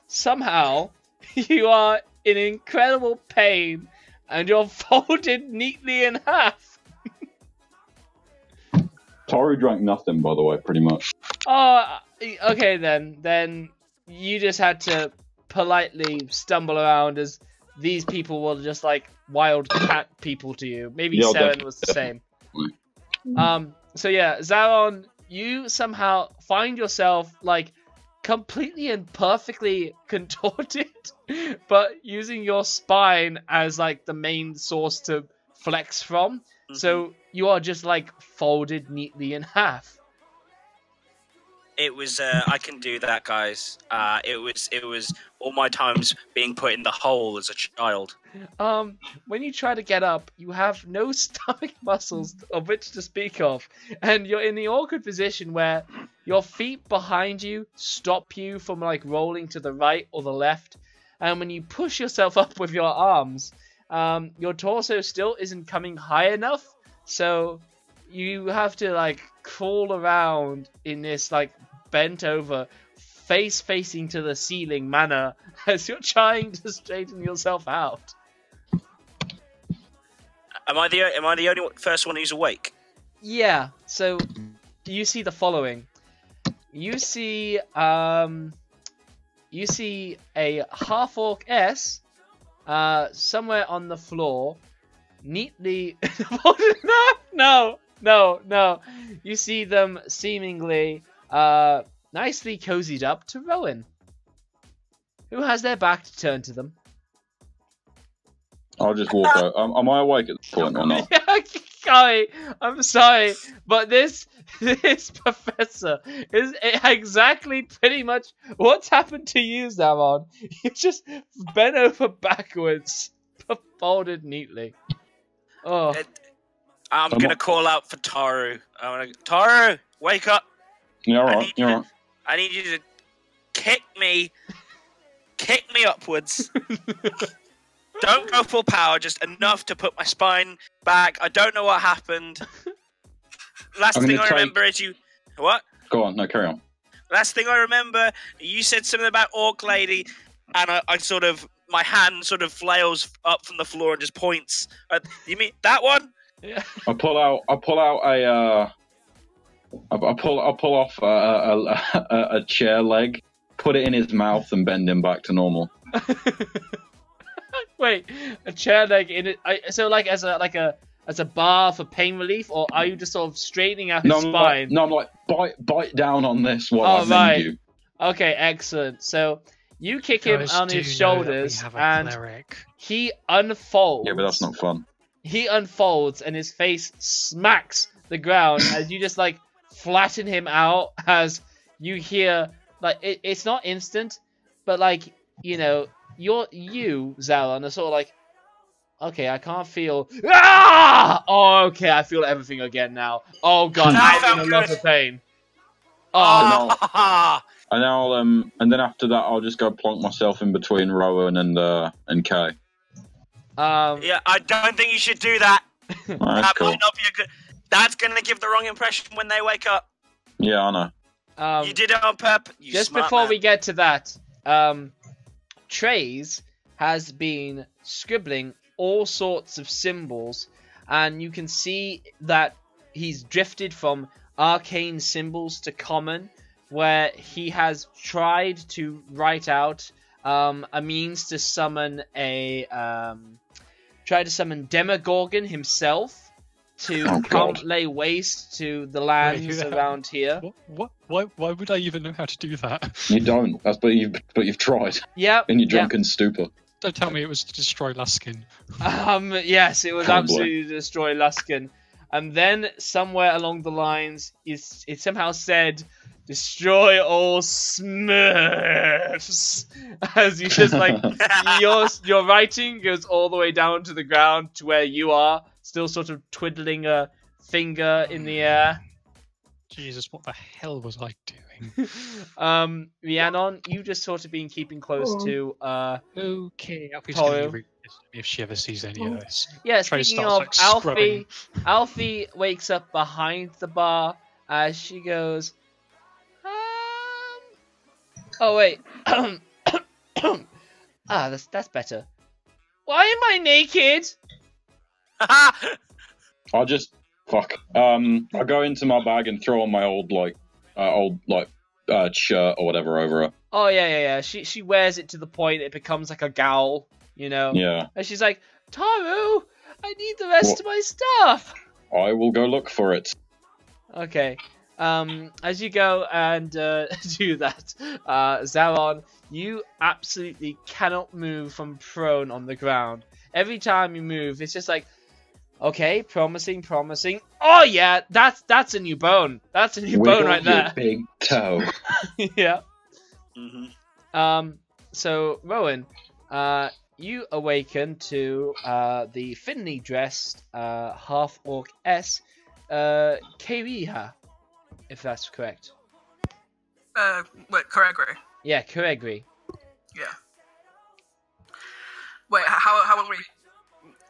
somehow, you are in incredible pain and you're folded neatly in half. Toruh drank nothing, by the way, pretty much. Oh, okay then. Then you just had to politely stumble around as these people were just like wild cat people to you. Maybe Yeah, Seren was the same. So yeah, Zaron, you somehow find yourself like completely and perfectly contorted, but using your spine as like the main source to flex from. Mm-hmm. So you are just like folded neatly in half. It was I can do that, guys. It was all my times being put in the hole as a child. When you try to get up, you have no stomach muscles of which to speak of, and you're in the awkward position where your feet behind you stop you from like rolling to the right or the left, and when you push yourself up with your arms, your torso still isn't coming high enough, so you have to like crawl around in this like bent over, face facing to the ceiling manner as you're trying to straighten yourself out. Am I the only first one who's awake? Yeah, so you see the following. You see a half orc S somewhere on the floor, neatly No. You see them seemingly nicely cozied up to Rowan, who has their back turned to them. I'll just walk out. Am I awake at this point or not? I'm sorry, but this professor is exactly pretty much what's happened to you, Zaron. You just bent over backwards, folded neatly. Oh, I'm gonna call out for Toruh. Toruh, wake up! You're alright. You're alright. I need you to kick me upwards. Don't go full power, just enough to put my spine back. I don't know what happened. Last thing I remember is you. What? Go on. No, carry on. Last thing I remember, you said something about Orc Lady, and I sort of, my hand sort of flails up from the floor and just points. You mean that one? Yeah. I pull off a chair leg, put it in his mouth, and bend him back to normal. Wait, a chair leg in it? So like as a bar for pain relief, or are you just sort of straightening out his spine? I'm like bite down on this while I bend you. Okay, excellent. So you kick him on his shoulders, and he unfolds. Yeah, but that's not fun. He unfolds, and his face smacks the ground as you just like flatten him out. As you hear, like it's not instant, but like you, Zaron, are sort of like, okay, I can't feel. Ah! Oh, okay, I feel everything again now. Oh god, I'm in a lot of pain. Oh. And then after that, I'll just go plonk myself in between Rowan and Kay. Yeah, I don't think you should do that. That cool. might not be a good. That's gonna give the wrong impression when they wake up. Yeah, I know. You did it on purpose. Just before we get to that, Trieze has been scribbling all sorts of symbols, and you can see that he's drifted from arcane symbols to common, where he has tried to write out a means to summon Demogorgon himself to come lay waste to the lands around here. Why would I even know how to do that? You don't. But you've tried. Yep. In your drunken stupor. Don't tell me it was to destroy Luskin. Yes, it was absolutely to destroy Luskin. And then somewhere along the lines, it somehow said, "Destroy all Smurfs." As you just like, your writing goes all the way down to the ground to where you are, still sort of twiddling a finger in the air. Jesus, what the hell was I doing? Rhiannon, you just sort of been keeping close to okay, Alfie's gonna read this if she ever sees any of this. Yeah, speaking of Alfie, Alfie wakes up behind the bar as she goes, oh wait. That's better. Why am I naked? I'll just fuck. I go into my bag and throw on my old shirt or whatever over her. Oh yeah. She wears it to the point it becomes like a gowl, you know. Yeah. And she's like, Toruh, I need the rest of my stuff. I will go look for it. Okay. As you go and do that, Zaron, you absolutely cannot move from prone on the ground. Every time you move, it's just like, okay, promising. Oh yeah, that's a new bone. That's a new bone right there. Big toe. Yeah. Mm-hmm. So Rowan, you awaken to the thinly dressed half orc Keriha, if that's correct. Wait, Corregri. Yeah, Corregri. Yeah. Wait, how are we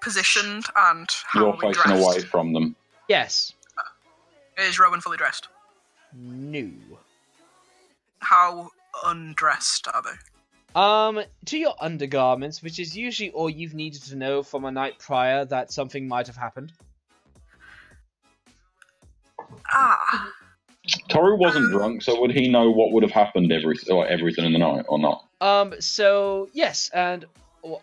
positioned and how You're are we facing dressed? away from them. Yes. Is Rowan fully dressed? No. How undressed are they? To your undergarments, which is usually all you've needed to know from a night prior that something might have happened. Toruh wasn't drunk, so would he know what would have happened everything in the night or not? So yes, and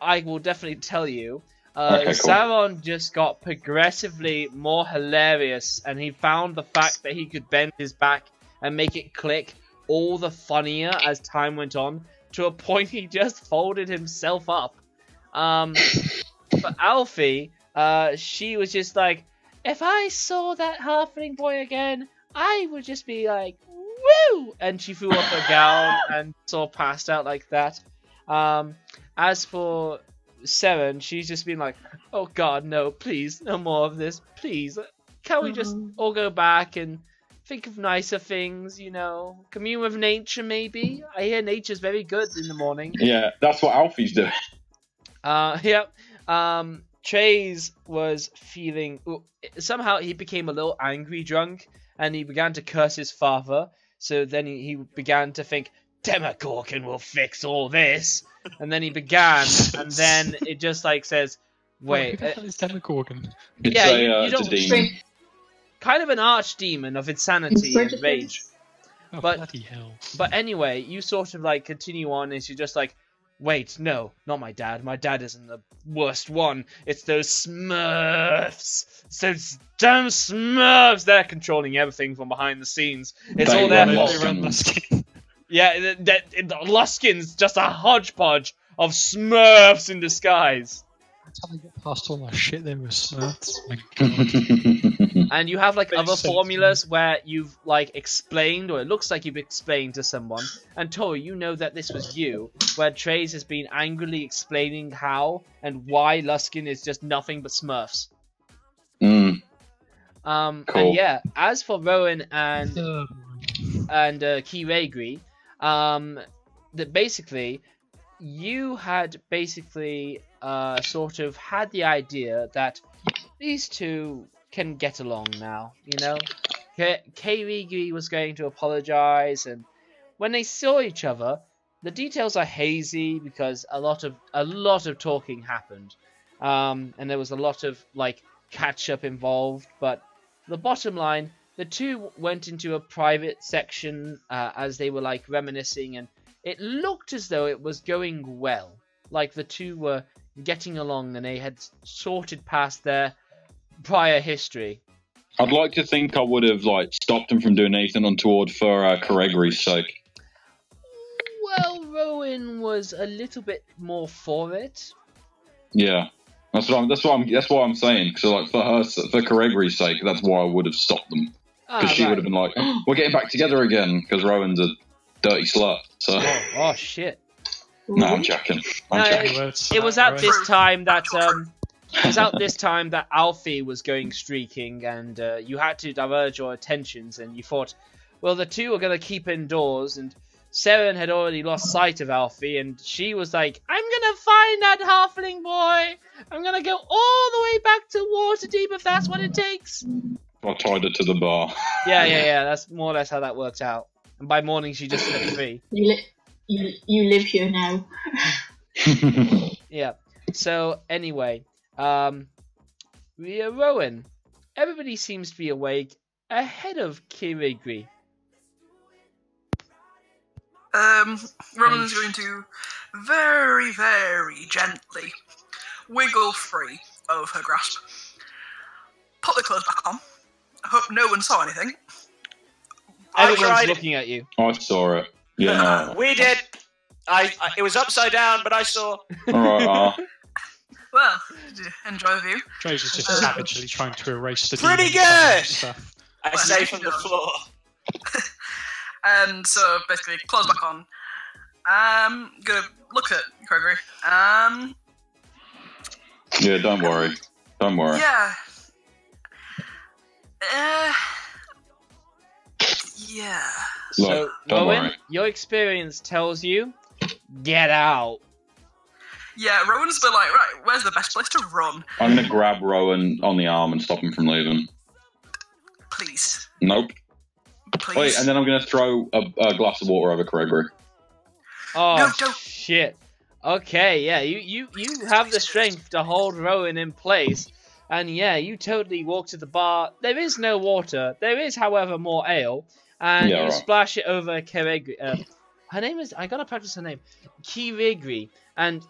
I will definitely tell you. Okay, cool. Zaron just got progressively more hilarious, and he found the fact that he could bend his back and make it click all the funnier as time went on, to a point he just folded himself up. But Alfie, she was just like, if I saw that halfling boy again, I would just be like, woo! And she threw off her gown and sort of passed out like that. As for Seren, she's just been like, oh god, no, please, no more of this, please. Can't we just all go back and think of nicer things, you know? Commune with nature, maybe? I hear nature's very good in the morning. Yeah, that's what Alfie's doing. Yep. Trieze was feeling... Somehow he became a little angry drunk, and he began to curse his father. So then he began to think, Demogorgon will fix all this. And then he began, and then it just like says, wait... Who the hell is Demogorgon? Yeah, you don't... demon. Kind of an archdemon of insanity and rage. Oh, But- bloody hell. But anyway, you sort of like continue on as you're just like, wait, no, not my dad. My dad isn't the worst one. It's those Smurfs. It's those damn Smurfs. They're controlling everything from behind the scenes. It's They all their run fault. Luskin. Yeah, Luskin's just a hodgepodge of Smurfs in disguise. That's how they get past all that shit. They were Smurfs. My God. And you have like Makes other sense, formulas where you've like explained, or it looks like you've explained to someone. And Toruh, you know that this was you, where Trieze has been angrily explaining how and why Luskin is just nothing but Smurfs. Cool. And yeah, as for Rowan and Kiregri, that basically you had basically sort of had the idea that these two can get along now, you know? Kiregri was going to apologize, and when they saw each other, the details are hazy because a lot of talking happened, and there was a lot of like catch up involved. But the bottom line, the two went into a private section as they were like reminiscing, and it looked as though it was going well. Like the two were getting along and they had sorted past their prior history. I'd like to think I would have like stopped him from doing anything untoward for Kiregri's sake. Well, Rowan was a little bit more for it. Yeah, that's what I'm saying. So like for Kiregri's sake, that's why I would have stopped them, because she would have been like, "We're getting back together again," because Rowan's a dirty slut. So Oh shit! no, I'm joking. It was at this time that it was at this time that Alfie was going streaking, and you had to diverge your attentions, and you thought, well, the two are going to keep indoors, and Seren had already lost sight of Alfie, and she was like, I'm going to find that halfling boy! I'm going to go all the way back to Waterdeep if that's what it takes! I tied her to the bar. Yeah, that's more or less how that worked out. And by morning, she just slipped free. You live here now. Yeah. So, anyway, Rowan, everybody seems to be awake ahead of Kiregri. Rowan's going to very, very gently wiggle free of her grasp, put the clothes back on. I hope no one saw anything. Everyone's looking at you. I saw it. Yeah, no. We did. It was upside down, but I saw. All right. Well, did you enjoy the view? Trace is just savagely trying to erase the Pretty demons good! stuff. I say from the floor. And so basically, clothes back on. Gonna look at Gregory. Yeah, don't worry. Don't worry. Yeah. Yeah. Look, So, don't Rowan, worry. your experience tells you, get out. Yeah, Rowan's been like, right, where's the best place to run? I'm gonna grab Rowan on the arm and stop him from leaving. Please. Nope. Please. Wait, and then I'm gonna throw a glass of water over Kiregri. Oh, No, don't. shit. Okay, yeah, you have the strength to hold Rowan in place. And yeah, you totally walk to the bar. There is no water. There is, however, more ale. And Yeah, you right. splash it over Kiregri. Her name is... I gotta practice her name. Kiregri. And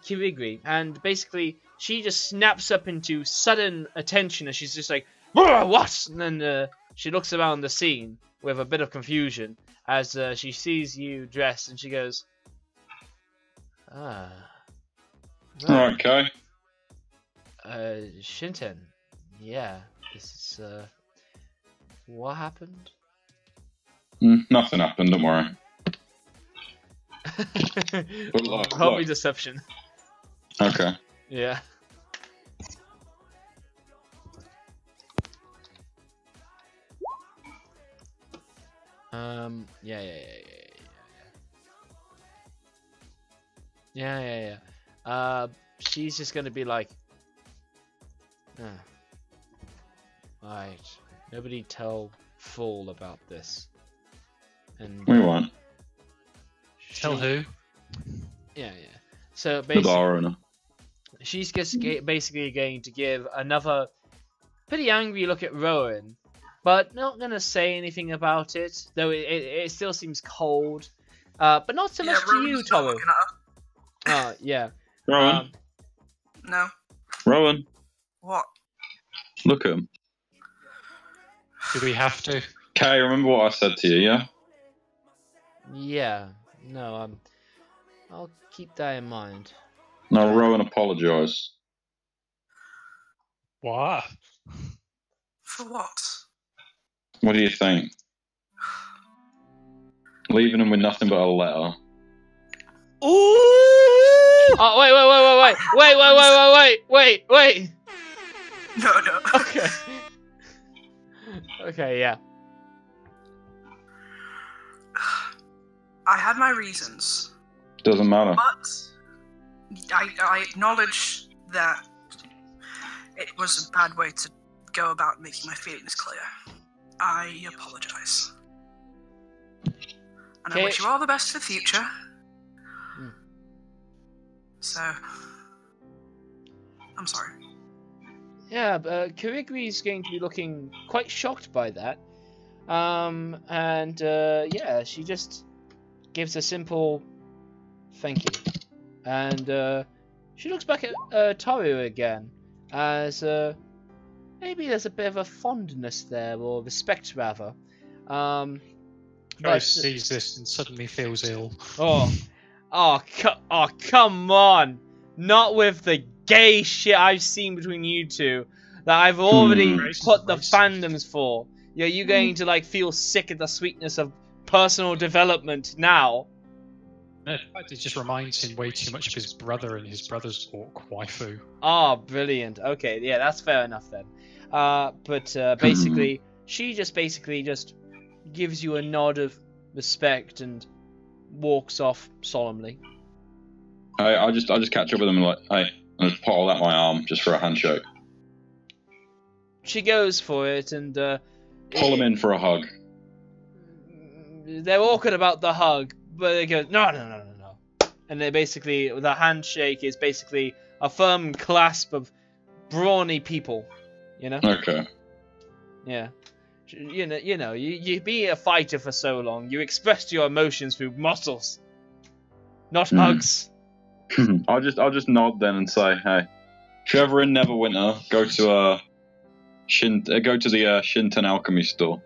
basically, she just snaps up into sudden attention and she's just like, what? And then she looks around the scene with a bit of confusion as she sees you dressed and she goes, right. Okay. Shinten, yeah, this is, what happened? Nothing happened, don't worry. But look, Probably look. deception. Okay. Yeah. Yeah. She's just gonna be like, right. Nobody tell Fool about this. And We won't. Tell who? Yeah. So The bar owner. she's just basically going to give another pretty angry look at Rowan, but not gonna say anything about it. Though it still seems cold. But not so much to you, Toruh. Yeah. Rowan. No. Rowan. What? Look at him. Do we have to? Kay, remember what I said to you, yeah? Yeah. No, I'll keep that in mind. No, Rowan, apologise. What? For what? What do you think? Leaving him with nothing but a letter. Ooh! Oh, wait. No. Okay. Okay, yeah. I had my reasons, Doesn't matter. but I acknowledge that it was a bad way to go about making my feelings clear. I apologise. And I wish you all the best for the future. So, I'm sorry. Yeah, Kirigri's going to be looking quite shocked by that. Yeah, she just gives a simple thank you. And she looks back at Toruh again, as maybe there's a bit of a fondness there, or respect rather. Gris sees this and suddenly feels ill. Oh, come on! Not with the gay shit I've seen between you two that I've already put the fandoms for. Yeah, you going to like feel sick at the sweetness of personal development now? No, in fact, it just reminds him way too much of his brother and his brother's orc waifu. Oh, brilliant. Okay, yeah, that's fair enough then. Basically, she just gives you a nod of respect and walks off solemnly. I just catch up with him and like, hey, and just pull out my arm just for a handshake. She goes for it and Pull him in for a hug. They're awkward about the hug, but they go, no. And they basically, the handshake is basically a firm clasp of brawny people, you know? Okay. Yeah. You know, you be a fighter for so long, you expressed your emotions through muscles, not hugs. I'll just nod then and say, hey, if you're ever in Neverwinter, go to the Shinton Alchemy store.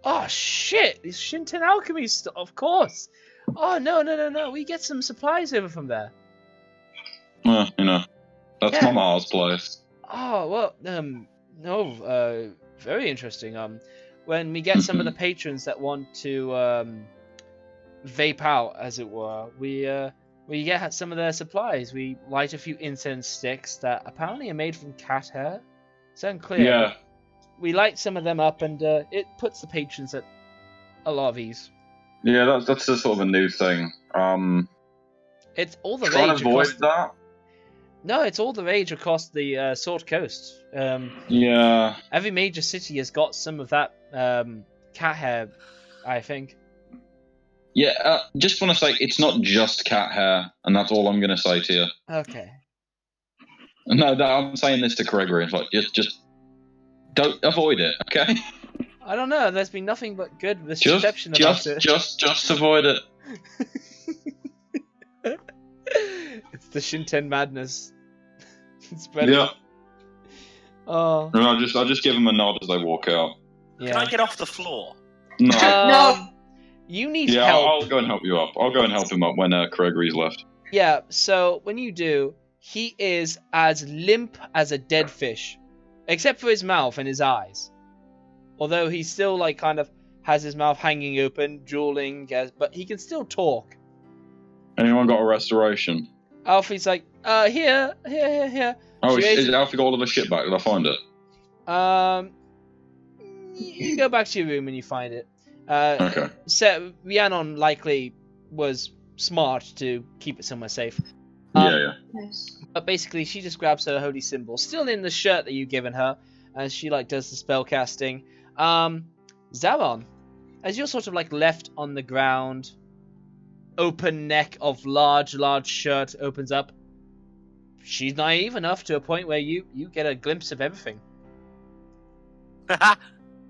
Oh shit! It's Shinton Alchemy store, of course. Oh no! We get some supplies over from there. Well, you know, that's my Mars place. Oh well, very interesting. When we get some of the patrons that want to vape out, as it were, we get some of their supplies. We light a few incense sticks that apparently are made from cat hair. It's unclear. Yeah. We light some of them up, and it puts the patrons at a lot of ease. Yeah, that's just sort of a new thing. It's all the trying rage. to avoid that. No, it's all the rage across the Sword Coast. Yeah. Every major city has got some of that cat hair, I think. Yeah, just want to say it's not just cat hair, and that's all I'm going to say to you. Okay. No, I'm saying this to Gregory. It's like just don't avoid it, okay? I don't know. There's been nothing but good reception about it. Just avoid it. It's the Shinten madness. Yeah. Oh. And I'll just give him a nod as they walk out. Yeah. Can I get off the floor? No. No. You need help. help. I'll go and help you up. I'll go and help him up when Gregory's left. Yeah, so when you do, he is as limp as a dead fish. Except for his mouth and his eyes. Although he still, like, kind of has his mouth hanging open, drooling, but he can still talk. Anyone got a restoration? Alfie's like, Here. Oh, is Alfie got all of the shit back? Did I find it? You go back to your room and you find it. Okay. So Rhiannon likely was smart to keep it somewhere safe. Yeah. Nice. But basically, she just grabs her holy symbol, still in the shirt that you've given her, as she does the spell casting. Zaron, as you're sort of left on the ground, open neck of large shirt opens up. She's naive enough to a point where you get a glimpse of everything.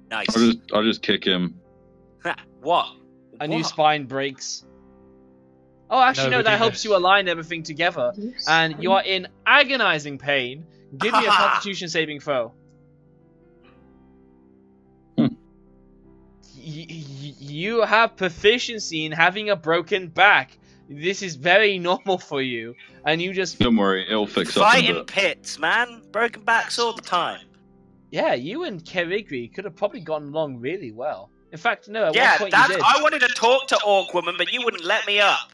Nice. I'll just kick him. What? A new spine breaks. Oh, actually, no, that helps you align everything together. And you are in agonizing pain. Give me a Constitution saving throw. You have proficiency in having a broken back. This is very normal for you. And you just... Don't worry, it'll fix up. Fighting pits, man. Broken backs all the time. Yeah, you and Kerigri could have probably gotten along really well. In fact, no, at one point that's, you did. I wanted to talk to Orc Woman, but you wouldn't let me up.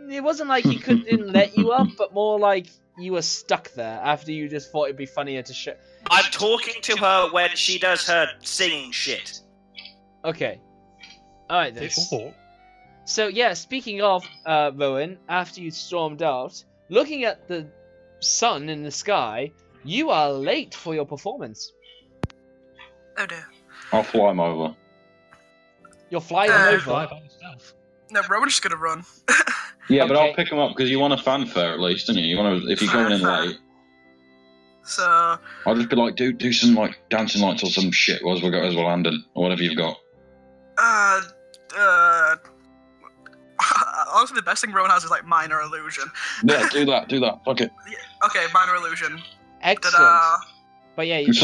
It wasn't like he didn't let you up, but more like you were stuck there after you just thought it'd be funnier to show. I'm talking to her when she does her singing shit. Okay. Alright then. So yeah, speaking of Rowan, after you stormed out, looking at the sun in the sky, you are late for your performance. Oh dear. I'll fly him over. You're flying him over? Fly by yourself. No, Rowan's just gonna run. Yeah, but Okay. I'll pick him up because you want a fanfare at least, don't you? You want to, if you're going in late. So I'll just be like, do some dancing lights or some shit as we're landing or whatever you've got. honestly, the best thing Rowan has is minor illusion. Yeah, do that. Fuck it. Okay, minor illusion. Excellent. Ta-da! But yeah, It's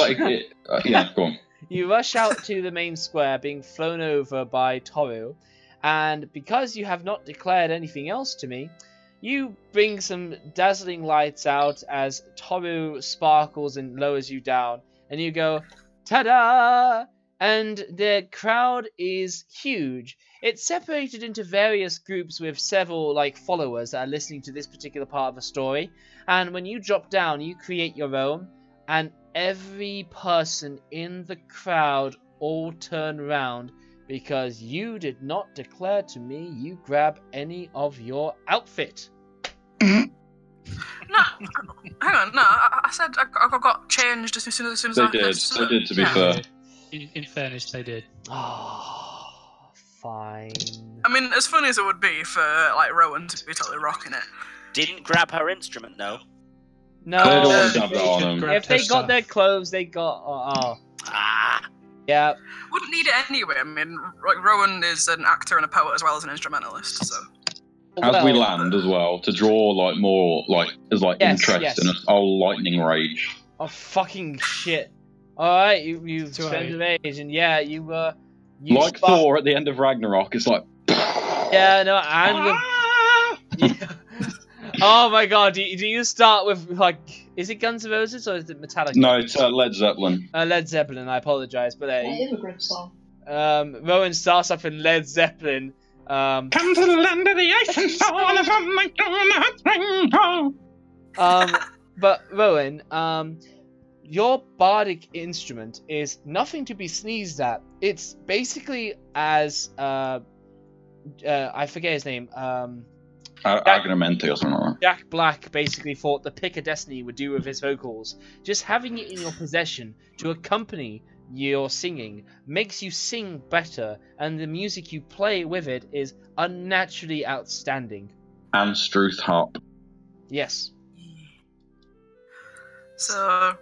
yeah, go on. you rush out to the main square, being flown over by Toruh, and because you have not declared anything else to me, you bring some dazzling lights out as Toruh sparkles and lowers you down, and you go, ta-da! And the crowd is huge. It's separated into various groups with several followers that are listening to this particular part of the story, and when you drop down, you create your own, and every person in the crowd all turn around because you did not declare to me you grab any of your outfit. No, hang on, no, I said I got changed as soon as They did, to be fair. In fairness, they did. Oh, fine. I mean, as funny as it would be for Rowan to be totally rocking it. Didn't grab her instrument, though. No, They'd always have that on them. if they got their clothes, they got... Yeah. Wouldn't need it anyway. I mean, Rowan is an actor and a poet as well as an instrumentalist, so... As we land as well, to draw more interest yes. in us. Oh, lightning rage. Oh, fucking shit. Alright, you've spent the rage, and yeah, you like Thor at the end of Ragnarok, it's like... Yeah, no, and... Yeah. Oh my god, do you start with, is it Guns N' Roses or is it Metallica? No, it's Led Zeppelin. Led Zeppelin, I apologise, but Immigrant song. Rowan starts up in Led Zeppelin. Come to the land of the ice and fall from my but Rowan, your bardic instrument is nothing to be sneezed at. It's basically as, I forget his name, Agamemnon or something like that. Jack Black basically thought the Pick of Destiny would do with his vocals. Just having it in your possession to accompany your singing makes you sing better, and the music you play with it is unnaturally outstanding. And Struth harp. Yes. So,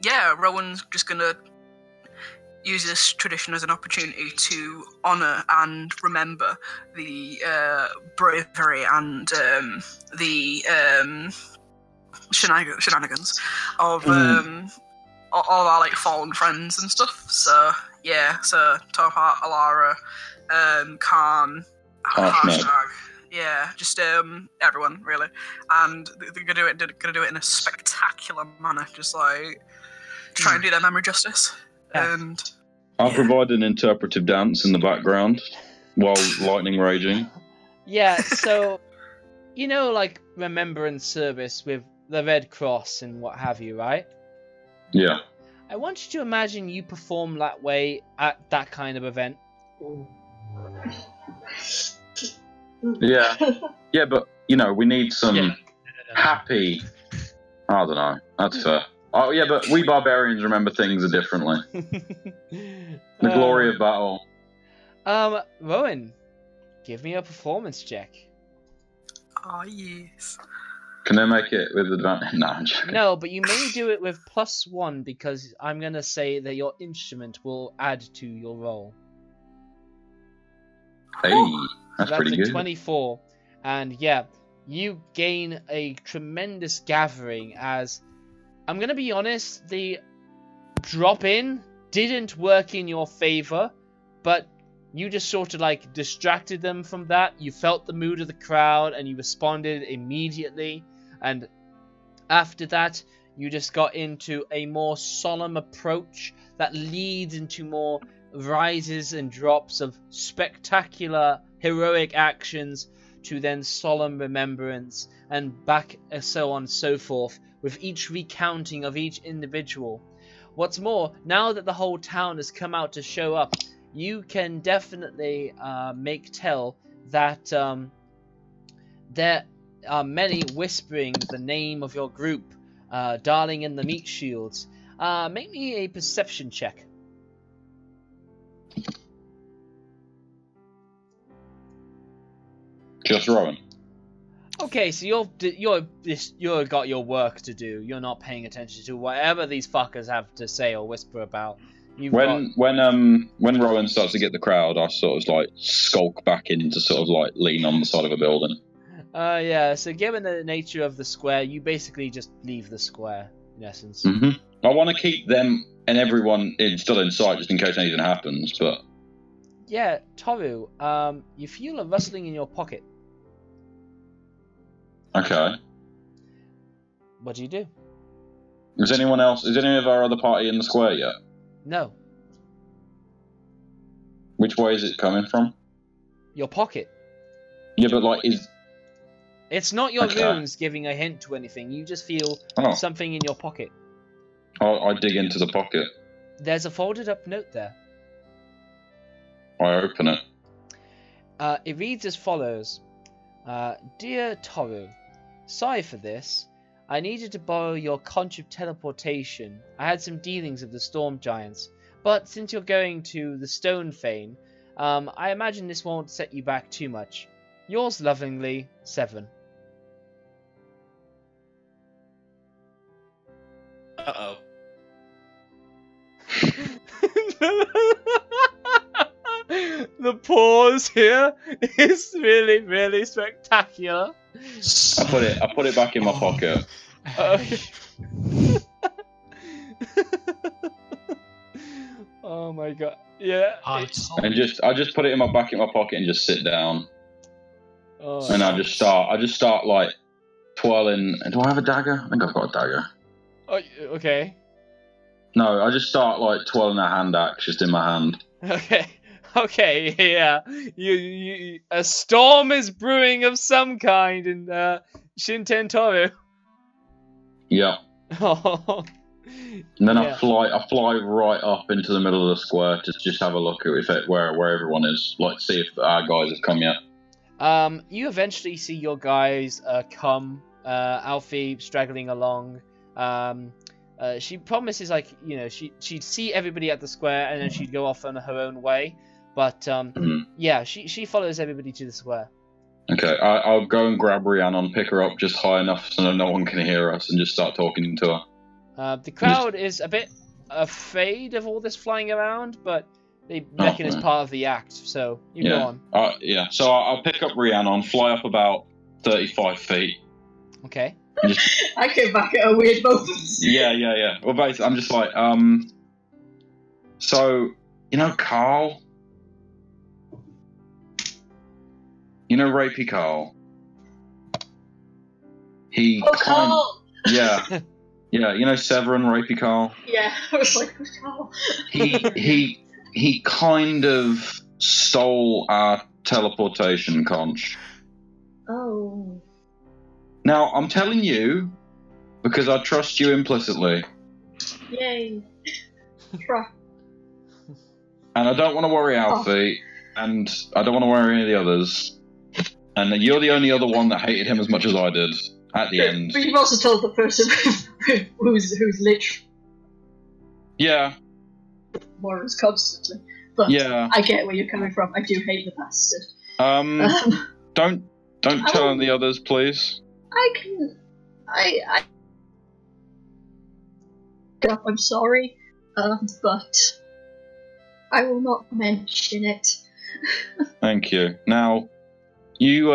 yeah, Rowan's just gonna use this tradition as an opportunity to honour and remember the bravery and the shenanigans of all our fallen friends and stuff. So yeah, so Toruh, Alara, Khan, Hashtag, yeah, just everyone really, and they're gonna do it in a spectacular manner, just try and do their memory justice. Yeah. And I'll provide an interpretive dance in the background while lightning raging. Yeah, so you know, like remembrance service with the Red Cross and what have you, right? Yeah. I want you to imagine you perform that way at that kind of event. Yeah. Yeah, but, you know, we need some happy... I don't know. That's fair. Oh, yeah, but we barbarians remember things differently. The glory of battle. Rowan, give me a performance check. Oh, yes. Can they make it with advantage? No, I'm joking. No, but you may do it with +1 because I'm going to say that your instrument will add to your roll. Hey, that's pretty good. 24. And yeah, you gain a tremendous gathering as, I'm going to be honest, the drop-in didn't work in your favor, but you just sort of like distracted them from that. You felt the mood of the crowd and you responded immediately. And after that, you just got into a more solemn approach that leads into more rises and drops of spectacular, heroic actions to then solemn remembrance and back and so on and so forth, with each recounting of each individual. What's more, now that the whole town has come out to show up, you can definitely make tell that there are many whispering the name of your group, darling in the meat shields. Make me a perception check. Just Rowan. Okay, so you're got your work to do. You're not paying attention to whatever these fuckers have to say or whisper about. When Rowan starts to get the crowd, I sort of like skulk back in to sort of like lean on the side of a building. Yeah. So given the nature of the square, you basically just leave the square in essence. Mm-hmm. I want to keep them and everyone still in sight just in case anything happens. But yeah, Toruh, you feel a rustling in your pocket. Okay. What do you do? Is any of our other party in the square yet? No. Which way is it coming from? Your pocket. Yeah, but like It's not your runes giving a hint to anything. You just feel something in your pocket. I dig into the pocket. There's a folded up note there. I open it. It reads as follows. Dear Toruh, sorry for this. I needed to borrow your conch of teleportation. I had some dealings with the storm giants. But since you're going to the Stone Fane, I imagine this won't set you back too much. Yours lovingly, 7. Uh-oh. The pause here is really, really spectacular. I put it back in my pocket. Oh my god! Yeah. I just put it in my back in my pocket and just sit down. Oh, and I just start like twirling. Do I have a dagger? I think I've got a dagger. Oh, okay. No, I just start like twirling a hand axe just in my hand. Okay, yeah. You a storm is brewing of some kind in Shinten Toruh. Yeah. Oh. And then I fly right up into the middle of the square to just have a look at where everyone is, like see if our guys have come yet. You eventually see your guys come. Alfie straggling along. She promises, like, you know, she'd see everybody at the square and then she'd go off on her own way. But yeah, she follows everybody to the square. Okay, I'll go and grab Rhiannon, pick her up just high enough so no one can hear us, and just start talking to her. The crowd is a bit afraid of all this flying around, but they reckon it's part of the act, so you go on. Yeah, so I'll pick up Rhiannon, fly up about 35 feet. Okay. I came back at a weird moment. Yeah. Well, basically, I'm just like, so, you know Carl? You know Rapey Carl? Carl! Yeah. Yeah, you know Severin Rapey Carl? Yeah, I was like, who's Carl? He kind of stole our teleportation conch. Oh. Now, I'm telling you because I trust you implicitly. Yay. Try. And I don't want to worry Alfie, and I don't want to worry any of the others. And you're the only other one that hated him as much as I did at the end. But you've also told the person who's literally Yeah. worries constantly. But Yeah. I get where you're coming from. I do hate the bastard. Don't tell the others, please. I'm sorry, but I will not mention it. Thank you. Now, you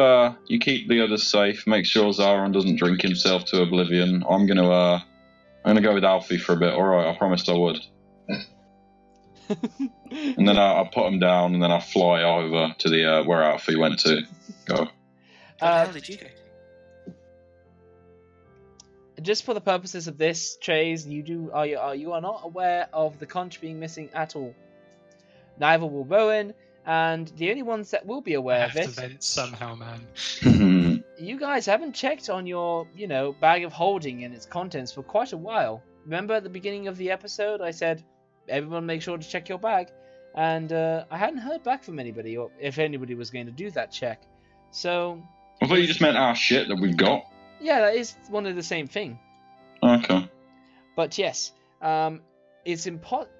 keep the others safe. Make sure Zaron doesn't drink himself to oblivion. I'm gonna go with Alfie for a bit. All right, I promised I would. And then I'll put him down, and then I'll fly over to the where Alfie went to go. How did you go? Just for the purposes of this, Trieze, you are not aware of the conch being missing at all. Neither will Rowan, and the only ones that will be aware of it. I have to vent somehow, man. You guys haven't checked on your, bag of holding and its contents for quite a while. Remember at the beginning of the episode, I said, everyone make sure to check your bag, and I hadn't heard back from anybody, or if anybody was going to do that check. So. I thought you just meant our shit that we've got. Yeah, that is one of the same thing. Okay. But yes, it's impossible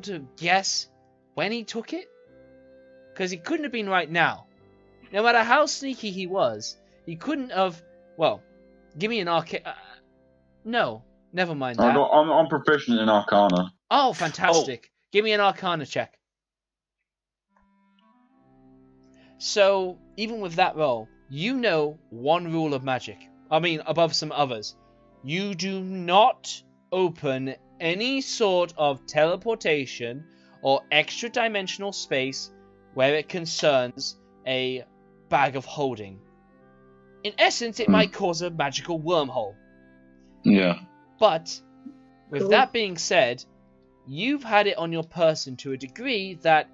to guess when he took it, because he couldn't have been right now. No matter how sneaky he was, he couldn't have. Well, give me an no, never mind that. I'm proficient in Arcana. Oh, fantastic! Give me an Arcana check. So even with that roll, you know one rule of magic. I mean, above some others. You do not open any sort of teleportation or extra dimensional space where it concerns a bag of holding. In essence, it might cause a magical wormhole. Yeah. But, with that being said, you've had it on your person to a degree that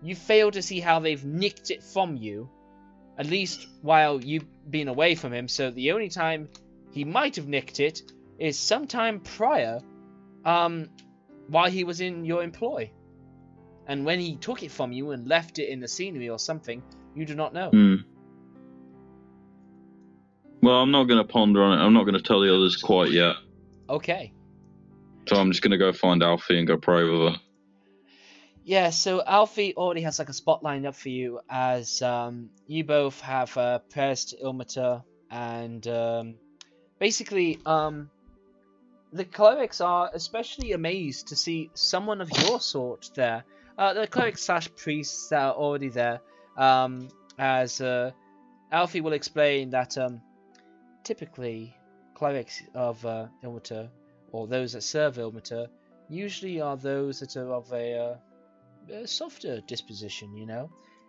you fail to see how they've nicked it from you, at least while you've been away from him, so the only time he might have nicked it is sometime prior, while he was in your employ. And when he took it from you and left it in the scenery or something, you do not know. Well, I'm not going to ponder on it. I'm not going to tell the others quite yet. Okay. So I'm just going to go find Alfie and go pray with her. Yeah, so Alfie already has like a spot lined up for you, as you both have prayers to Ilmater, and basically the clerics are especially amazed to see someone of your sort there. The clerics / priests that are already there, as Alfie will explain that typically clerics of Ilmater, or those that serve Ilmater, usually are those that are of a softer disposition,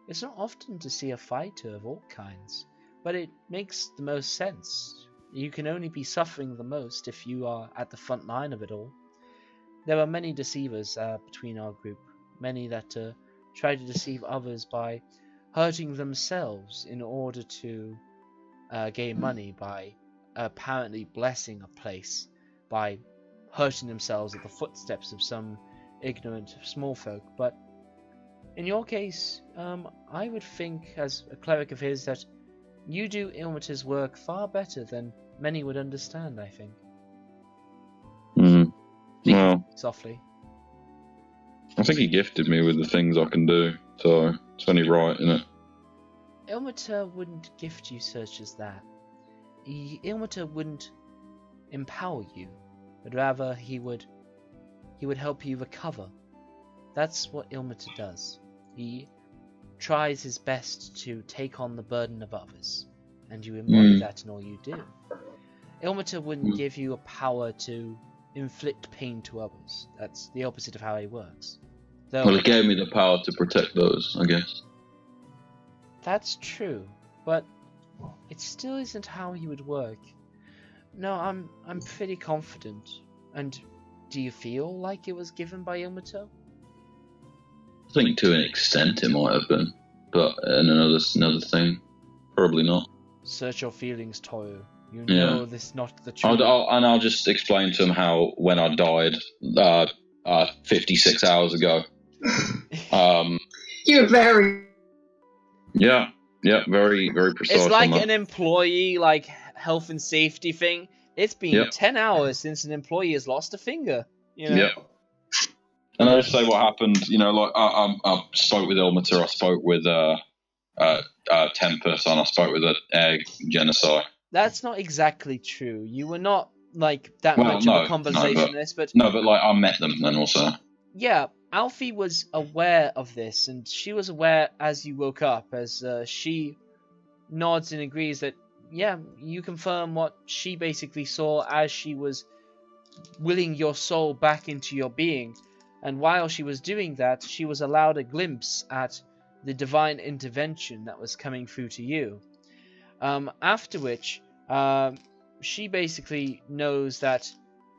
It's not often to see a fighter of all kinds, but it makes the most sense. You can only be suffering the most if you are at the front line of it all. There are many deceivers between our group, many that try to deceive others by hurting themselves in order to gain money, by apparently blessing a place, by hurting themselves at the footsteps of some ignorant small folk. But in your case, I would think, as a cleric of his, that you do Ilmater's work far better than many would understand, I think. Well, softly. I think he gifted me with the things I can do, so it's only right, isn't it? Ilmater wouldn't gift you such as that. Ilmater wouldn't empower you, but rather he would help you recover. That's what Ilmater does. He tries his best to take on the burden of others, and you embody that in all you do. Ilmater wouldn't give you a power to inflict pain to others. That's the opposite of how he works. Though, well, he gave me the power to protect those, I guess. That's true, but it still isn't how he would work. No, I'm pretty confident. And do you feel like it was given by Ilmater? I think to an extent it might have been, but another thing, probably not. Search your feelings, Toruh. You know this is not the truth. I'll just explain to him how when I died 56 hours ago. You're very... Yeah, very, very precise. It's like an employee, like, health and safety thing. It's been 10 hours since an employee has lost a finger. You know? Yeah. And I just say what happened. You know, like I spoke with Ilmater, I spoke with Tempest, and I spoke with Egg Genocide. That's not exactly true. You were not like that much of a conversationalist, but like I met them then also. Yeah, Alfie was aware of this, and she was aware as you woke up, as she nods and agrees that you confirm what she basically saw as she was willing your soul back into your being. And while she was doing that, she was allowed a glimpse at the divine intervention that was coming through to you. After which, she basically knows that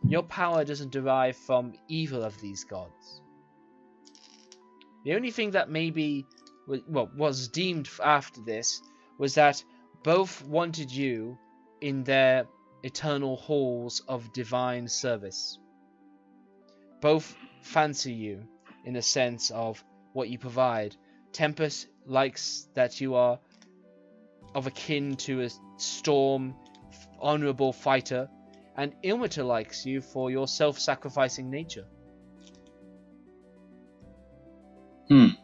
your power doesn't derive from either of these gods. The only thing that maybe was deemed after this was that both wanted you in their eternal halls of divine service. Both fancy you in a sense of what you provide. Tempest likes that you are of akin to a storm, honorable fighter, and Ilmater likes you for your self-sacrificing nature. I'm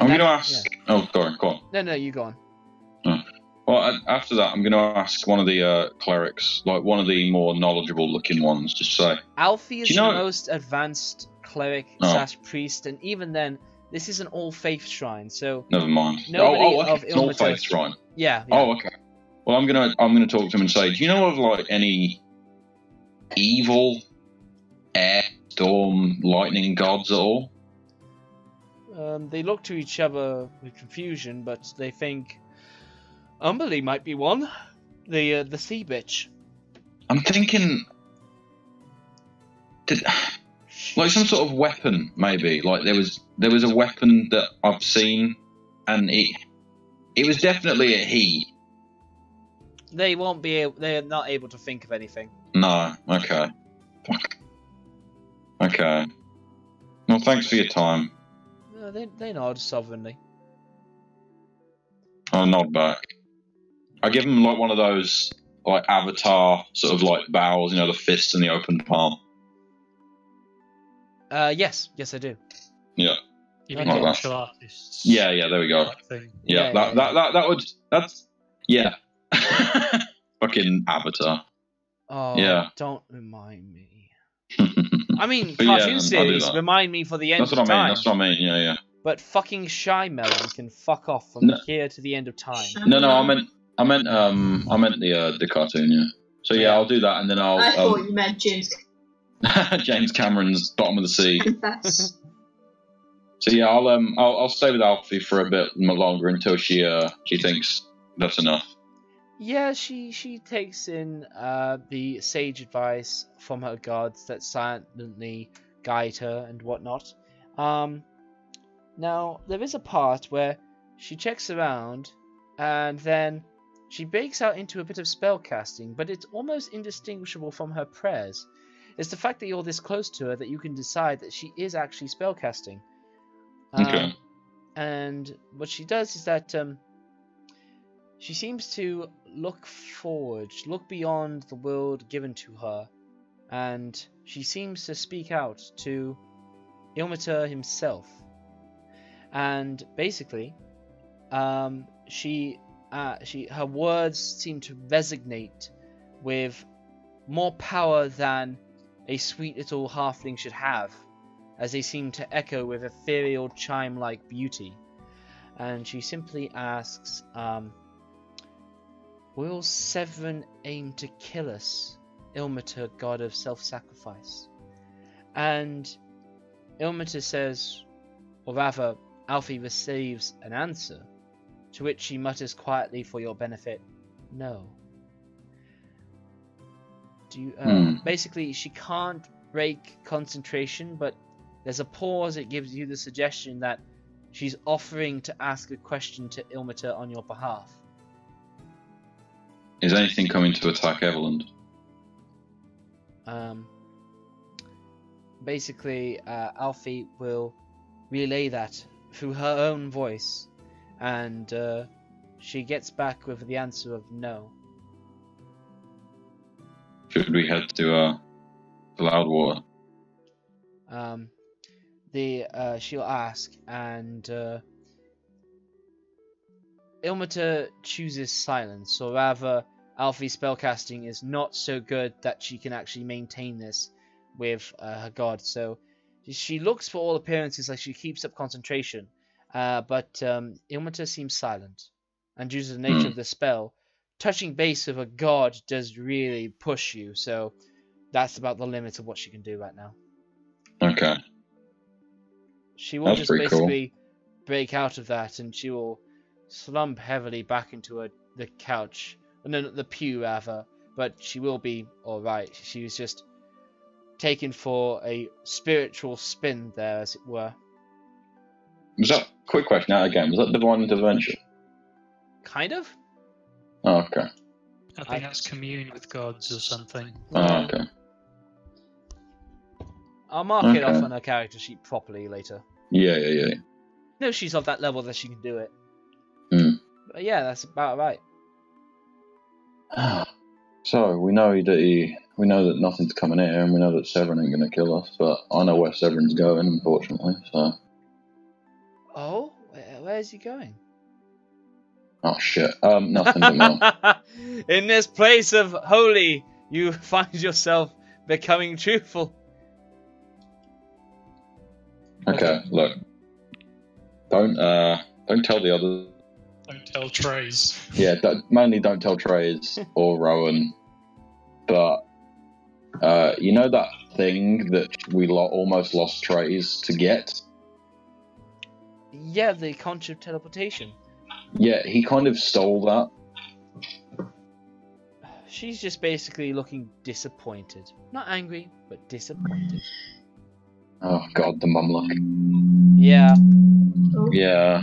going to ask... Yeah. Oh, go on. No, you go on. Well, after that, I'm going to ask one of the clerics, like one of the more knowledgeable-looking ones, just say... Alfie is the most advanced cleric / priest, and even then, this is an all-faith shrine, so... Never mind. Nobody of it's an all-faith shrine. Yeah. Oh, okay. Well, I'm gonna talk to him and say, do you know of like any evil air, storm, lightning gods at all? They look to each other with confusion, but they think Umberly might be one. The sea bitch. I'm thinking, like some sort of weapon, maybe. Like there was a weapon that I've seen, and it was definitely a he. They won't be able. They're not able to think of anything. No. Okay. Fuck. Okay. Well, thanks for your time. They nod sovereignly. I'll nod back. I give him like one of those like Avatar sort of like bows, you know, the fist and the open palm. Yes, I do. Yeah. Even martial artists. Yeah, there we go. That's fucking Avatar. Oh, yeah. Don't remind me. I mean, cartoon series remind me for the end of time. That's what I mean, yeah. But fucking Shy Melon can fuck off from here to the end of time. No, I meant the cartoon, yeah. So yeah, I'll do that, and then I thought you meant James. James Cameron's Bottom of the Sea. So yeah, I'll stay with Alfie for a bit longer until she thinks that's enough. Yeah, she takes in the sage advice from her gods that silently guide her and whatnot. Now, there is a part where she checks around and then she breaks out into a bit of spell casting, but it's almost indistinguishable from her prayers. It's the fact that you're this close to her that you can decide that she is actually spell casting. Okay. And what she does is that she seems to look forward, look beyond the world given to her, and she seems to speak out to Ilmater himself. And basically, her words seem to resonate with more power than a sweet little halfling should have, as they seem to echo with ethereal chime-like beauty. And she simply asks, will Severin aim to kill us, Ilmater, god of self-sacrifice? And Ilmater says, or rather, Alfie receives an answer, to which she mutters quietly for your benefit, no. Basically, she can't break concentration, but there's a pause. It gives you the suggestion that she's offering to ask a question to Ilmater on your behalf. Is anything coming to attack Everlund? Basically, Alfie will relay that through her own voice, and she gets back with the answer of no. Should we head to Loudwater? She'll ask, and Ilmater chooses silence, or rather, Alfie's spellcasting is not so good that she can actually maintain this with her god. So she looks for all appearances like she keeps up concentration, but Ilmater seems silent, and due to the nature of the spell, touching base with a god does really push you. So that's about the limit of what she can do right now. Okay. She will just basically break out of that, and she will slump heavily back into the couch. No, not the pew, rather. But she will be alright. She was just taken for a spiritual spin there, as it were. Was that, quick question out again, was that divine intervention? Kind of? Oh, okay. I think that's commune with gods or something. Oh, okay. I'll mark it off on her character sheet properly later. Yeah. No, she's of that level that she can do it. But yeah, that's about right. So we know that nothing's coming here, and we know that Severin ain't gonna kill us. But I know where Severin's going, unfortunately. So. Oh, where is he going? Oh shit! Nothing but more. In this place of holy, you find yourself becoming truthful. Okay, look. Don't tell the others. Don't tell Trieze. Yeah, mainly don't tell Trieze or Rowan. But you know that thing that we almost lost Trieze to get? Yeah, the conch of teleportation. Yeah, he kind of stole that. She's just basically looking disappointed. Not angry, but disappointed. Oh god, the mum look. Yeah. Yeah.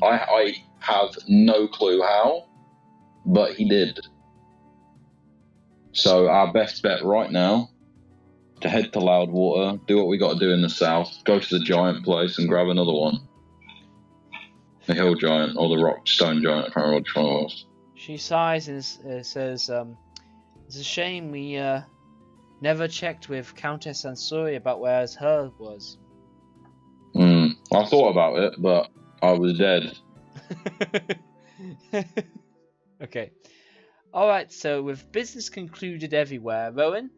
I have no clue how, but he did. So our best bet right now, to head to Loudwater, do what we got to do in the south, go to the giant place and grab another one. The hill giant, or the rock stone giant, I can't remember which one it was. She sighs and says, it's a shame we never checked with Countess Ansori about where her was. I thought about it, but I was dead. Okay. Alright, so with business concluded everywhere, Rowan,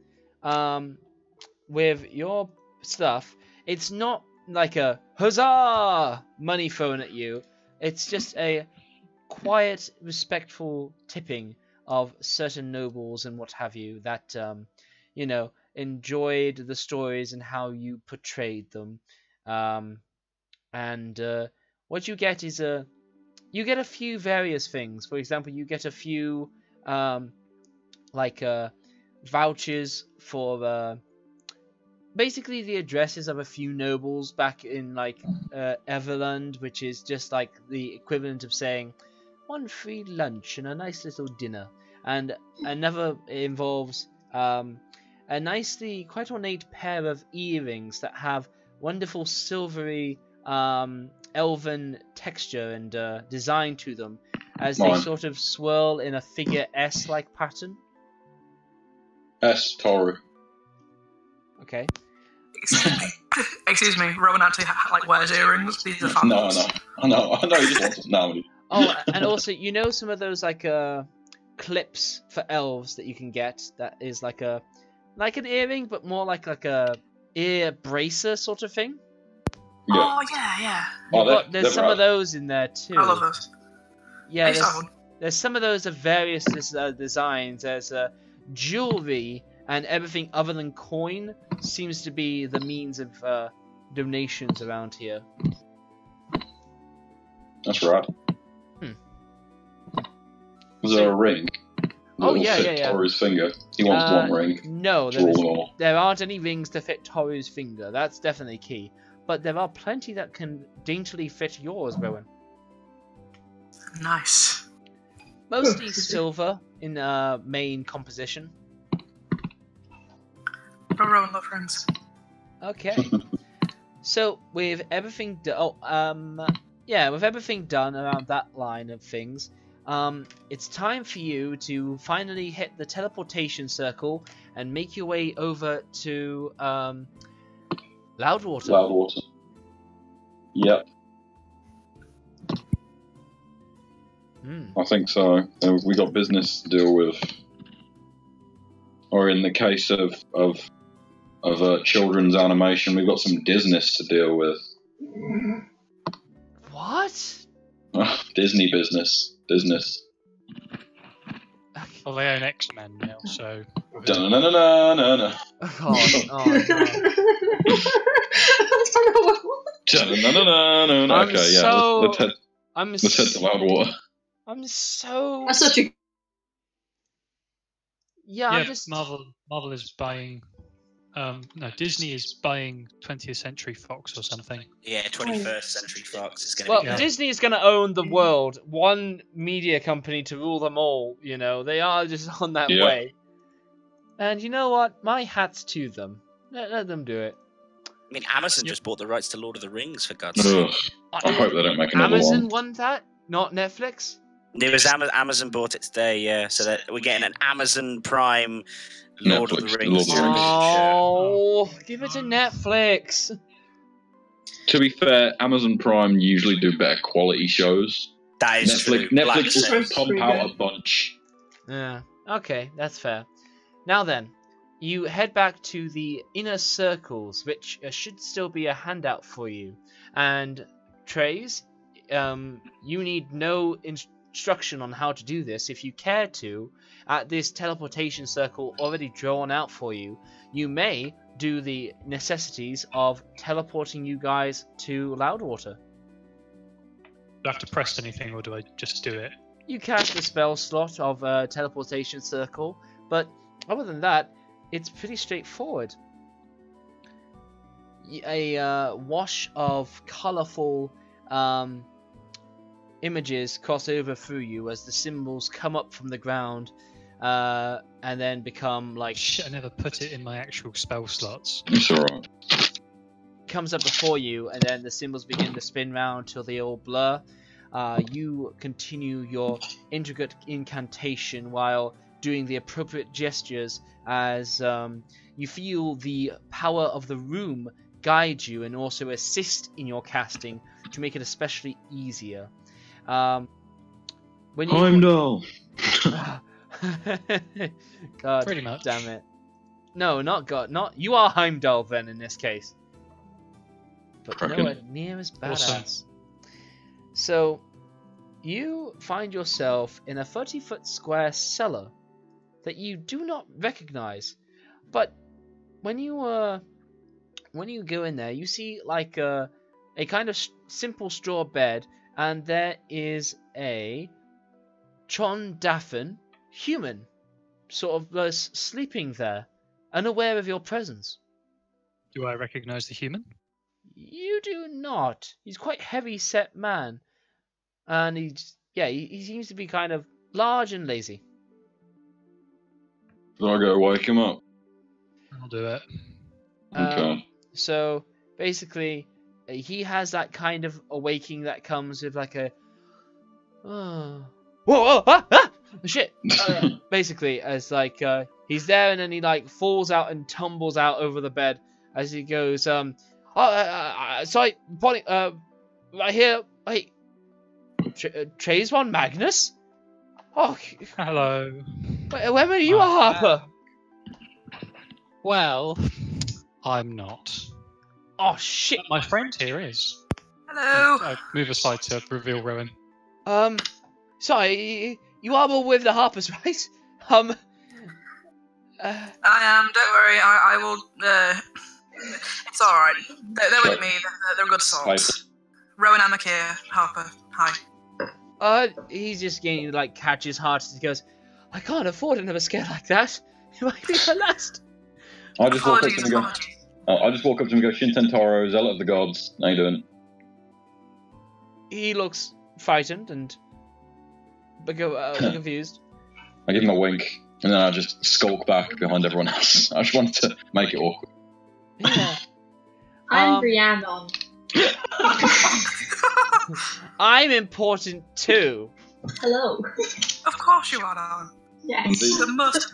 with your stuff, it's not like a huzzah money thrown at you. It's just a quiet, respectful tipping of certain nobles and what have you that, enjoyed the stories and how you portrayed them. What you get is you get a few various things. For example, you get a few vouchers for basically the addresses of a few nobles back in Everlund, which is just like the equivalent of saying one free lunch and a nice little dinner. And another involves a nicely quite ornate pair of earrings that have wonderful silvery elven texture and design to them, as they sort of swirl in a figure S-like pattern. Toruh. Okay. Excuse me, Rowan actually wears earrings. These are fun. No, I know. He just wants them now. Oh, and also, some of those clips for elves that you can get. That is like an earring, but more like a ear bracer sort of thing. Yeah. Oh yeah. There's some of those in there too. I love those. Yeah, there's some of those of various designs. There's jewelry and everything other than coin seems to be the means of donations around here. That's right. Was there a ring? Oh yeah. Toruh's finger. He wants one ring. No, there aren't any rings to fit Toruh's finger. That's definitely key. But there are plenty that can daintily fit yours, Rowan. Nice. mostly silver in main composition. Rowan, love friends. Okay. So with everything with everything done around that line of things, it's time for you to finally hit the teleportation circle and make your way over to Loudwater. Loudwater. Yep. I think so. We got business to deal with, or in the case of children's animation, we've got some business to deal with. What? Disney business. Well, they own X-Men now, so... Da-na-na-na-na-na. Da-na-na-na-na-na. Okay, yeah. Let's head to Loudwater. That's such a... Yeah, Marvel is buying... Disney is buying 20th Century Fox or something. Yeah, 21st Century Fox is going to be... Disney is going to own the world. One media company to rule them all, you know. They are just on that way. And you know what? My hat's to them. Let them do it. I mean, Amazon just bought the rights to Lord of the Rings, for God's sake. I hope they don't make another Amazon one. won that, not Netflix? There was Amazon bought it today, yeah. So that we're getting an Amazon Prime Lord of the Rings. Oh, give it to Netflix. To be fair, Amazon Prime usually do better quality shows. That is true. Netflix will pump out a bunch. Yeah, okay, that's fair. Now then, you head back to the inner circles, which should still be a handout for you. And Trieze, you need no instruction on how to do this. If you care to, at this teleportation circle already drawn out for you, you may do the necessities of teleporting you guys to Loudwater. Do I have to press anything, or do I just do it? You cast the spell slot of teleportation circle, but other than that, it's pretty straightforward. A wash of colourful images cross over through you as the symbols come up from the ground and then become like... Shit, I never put it in my actual spell slots. It's alright. Comes up before you, and then the symbols begin to spin round till they all blur. You continue your intricate incantation while doing the appropriate gestures as you feel the power of the room guide you and also assist in your casting to make it especially easier. Heimdall! God, pretty much. Damn it. No, not God. Not you are Heimdall then in this case. But nowhere near as badass. So, you find yourself in a 30-foot square cellar that you do not recognize. But when you go in there, you see like a kind of simple straw bed, and there is a Trondaffin human sort of sleeping there, unaware of your presence. Do I recognize the human? You do not. He's quite heavy-set man, and he seems to be kind of large and lazy. So I go wake him up. I'll do it. Okay. So basically, he has that kind of awaking that comes with like a shit. Basically, as like he's there and then he like falls out and tumbles out over the bed as he goes. Sorry, Bonnie. Right here. Hey, Trieze one Magnus. Oh, hello. When were you a Harper? Well, I'm not. Oh shit! But my friend here is. Hello. I move aside to reveal Rowan. Sorry, you are all with the Harpers, right? I am. Don't worry. I will. It's all right. They're with me. They're good souls. Rowan Amakir, Harper. Hi. He's just getting like catches heart as he goes. I can't afford another scare like that. It might be the last. I just walk up to him and go. I just walk up to him and go. Shinten Toruh, Zealot of the Gods. How you doing? He looks frightened and confused. I give him a wink, and then I just skulk back behind everyone else. I just wanted to make it awkward. Yeah. I'm Rhiannon. I'm important too. Hello. Of course you are, Alan. Yes. The most.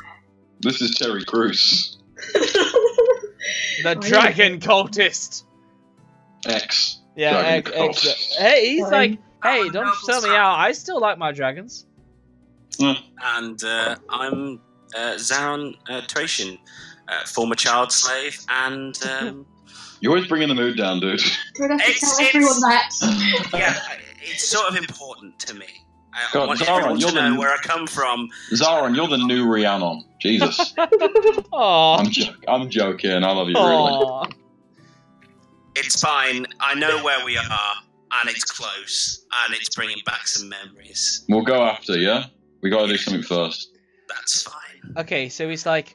This is Terry Crews. The dragon cultist. X. Yeah, Dragon X. cultist. Hey, he's like, hey, Alan don't Noble's tell me son. out. I still like my dragons. And I'm Zaun Tracian, former child slave, and You're always bringing the mood down, dude. Don't have to It's- tell everyone that. yeah, it's sort of important to me. I God, want Zara, everyone to you're know the- where I come from. Zaron, you're the new Rhiannon. Jesus. Aww. I'm joking. I love you, really. Aww. It's fine. I know where we are, and it's close, and it's bringing back some memories. We'll go after, yeah? We gotta do something first. That's fine. Okay, so he's like,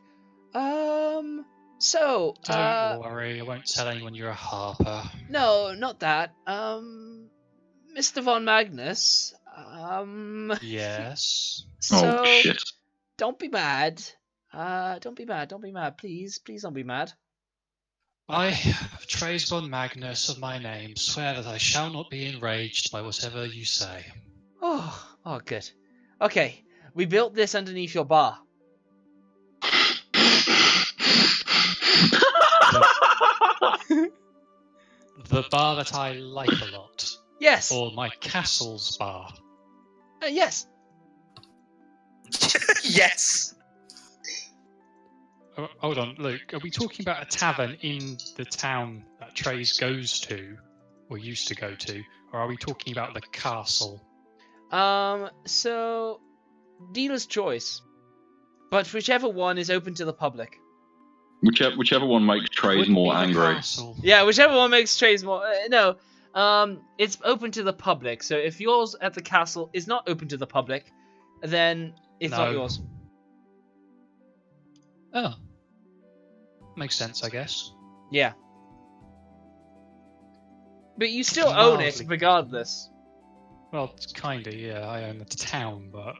so, Don't worry, I won't tell anyone you're a harper. no, not that. Mr. Von Magnus, Yes. so, Oh, shit. don't be mad. Don't be mad, please don't be mad. I, Trieze von Magnus of my name, swear that I shall not be enraged by whatever you say. Oh, good. Okay, we built this underneath your bar. The bar that I like a lot. Yes, Or my castle's bar. yes. Yes. Oh, hold on, Luke. Are we talking about a tavern in the town that Trieze goes to, or used to go to, or are we talking about the castle? So, dealer's choice. But whichever one is open to the public. Whichever one makes Trace Wouldn't more be the angry. castle. Yeah, whichever one makes trades more. No, it's open to the public. So if yours at the castle is not open to the public, then it's not No. yours. Oh. Makes sense, I guess. Yeah. But you still own it Mildly. regardless. Well, it's kinda, yeah, I own the town, but...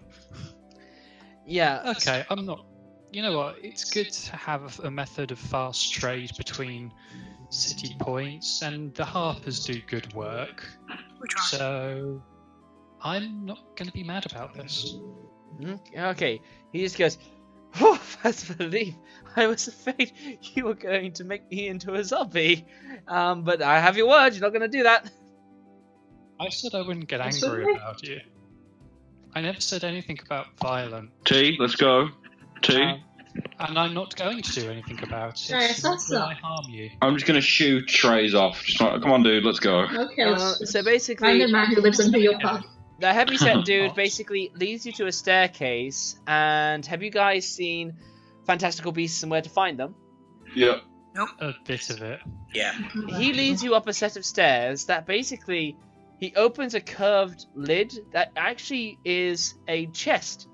Yeah. Okay, I'm not... You know what, it's good to have a method of fast trade between city points, and the Harpers do good work, We try. so... I'm not going to be mad about this. Okay. He just goes, "Oh, first believe. I was afraid you were going to make me into a zombie. But I have your word, you're not going to do that." I said I wouldn't get That's angry okay. about you. I never said anything about violence, T, let's go. T. and I'm not going to do anything about it. Right, so that's Will not- I harm you? I'm just gonna shoot Trace off. Just like, come on, dude, let's go. Okay, let's So basically, find a man who lives under your pub. the heavyset dude What? basically leads you to a staircase, and have you guys seen Fantastical Beasts and Where to Find Them? Yeah. A bit of it. Yeah. He leads you up a set of stairs that basically he opens a curved lid that actually is a chest.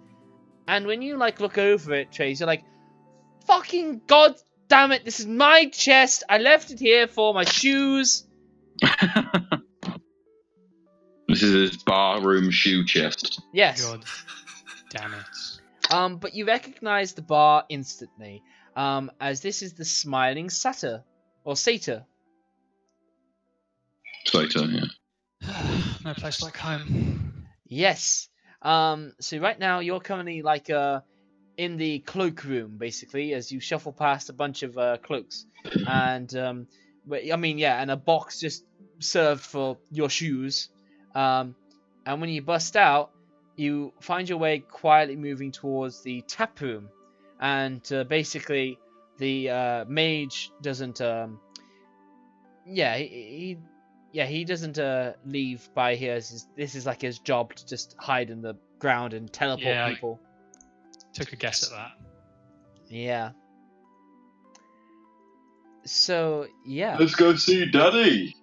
And when you like look over it, Trace, you're like, "Fucking god damn it, this is my chest. I left it here for my shoes." This is his barroom shoe chest. Yes. God damn it. But you recognize the bar instantly, as this is the Smiling Satyr, or Satyr. Slater, yeah. No place like home. Yes. So right now you're currently like in the cloak room, basically, as you shuffle past a bunch of cloaks, and and a box just served for your shoes. And when you bust out, you find your way quietly moving towards the tap room, and basically the mage doesn't. He doesn't leave by here. This is like his job to just hide in the ground and teleport Yeah, people. Took a guess at that. Yeah. So yeah. Let's go see Daddy.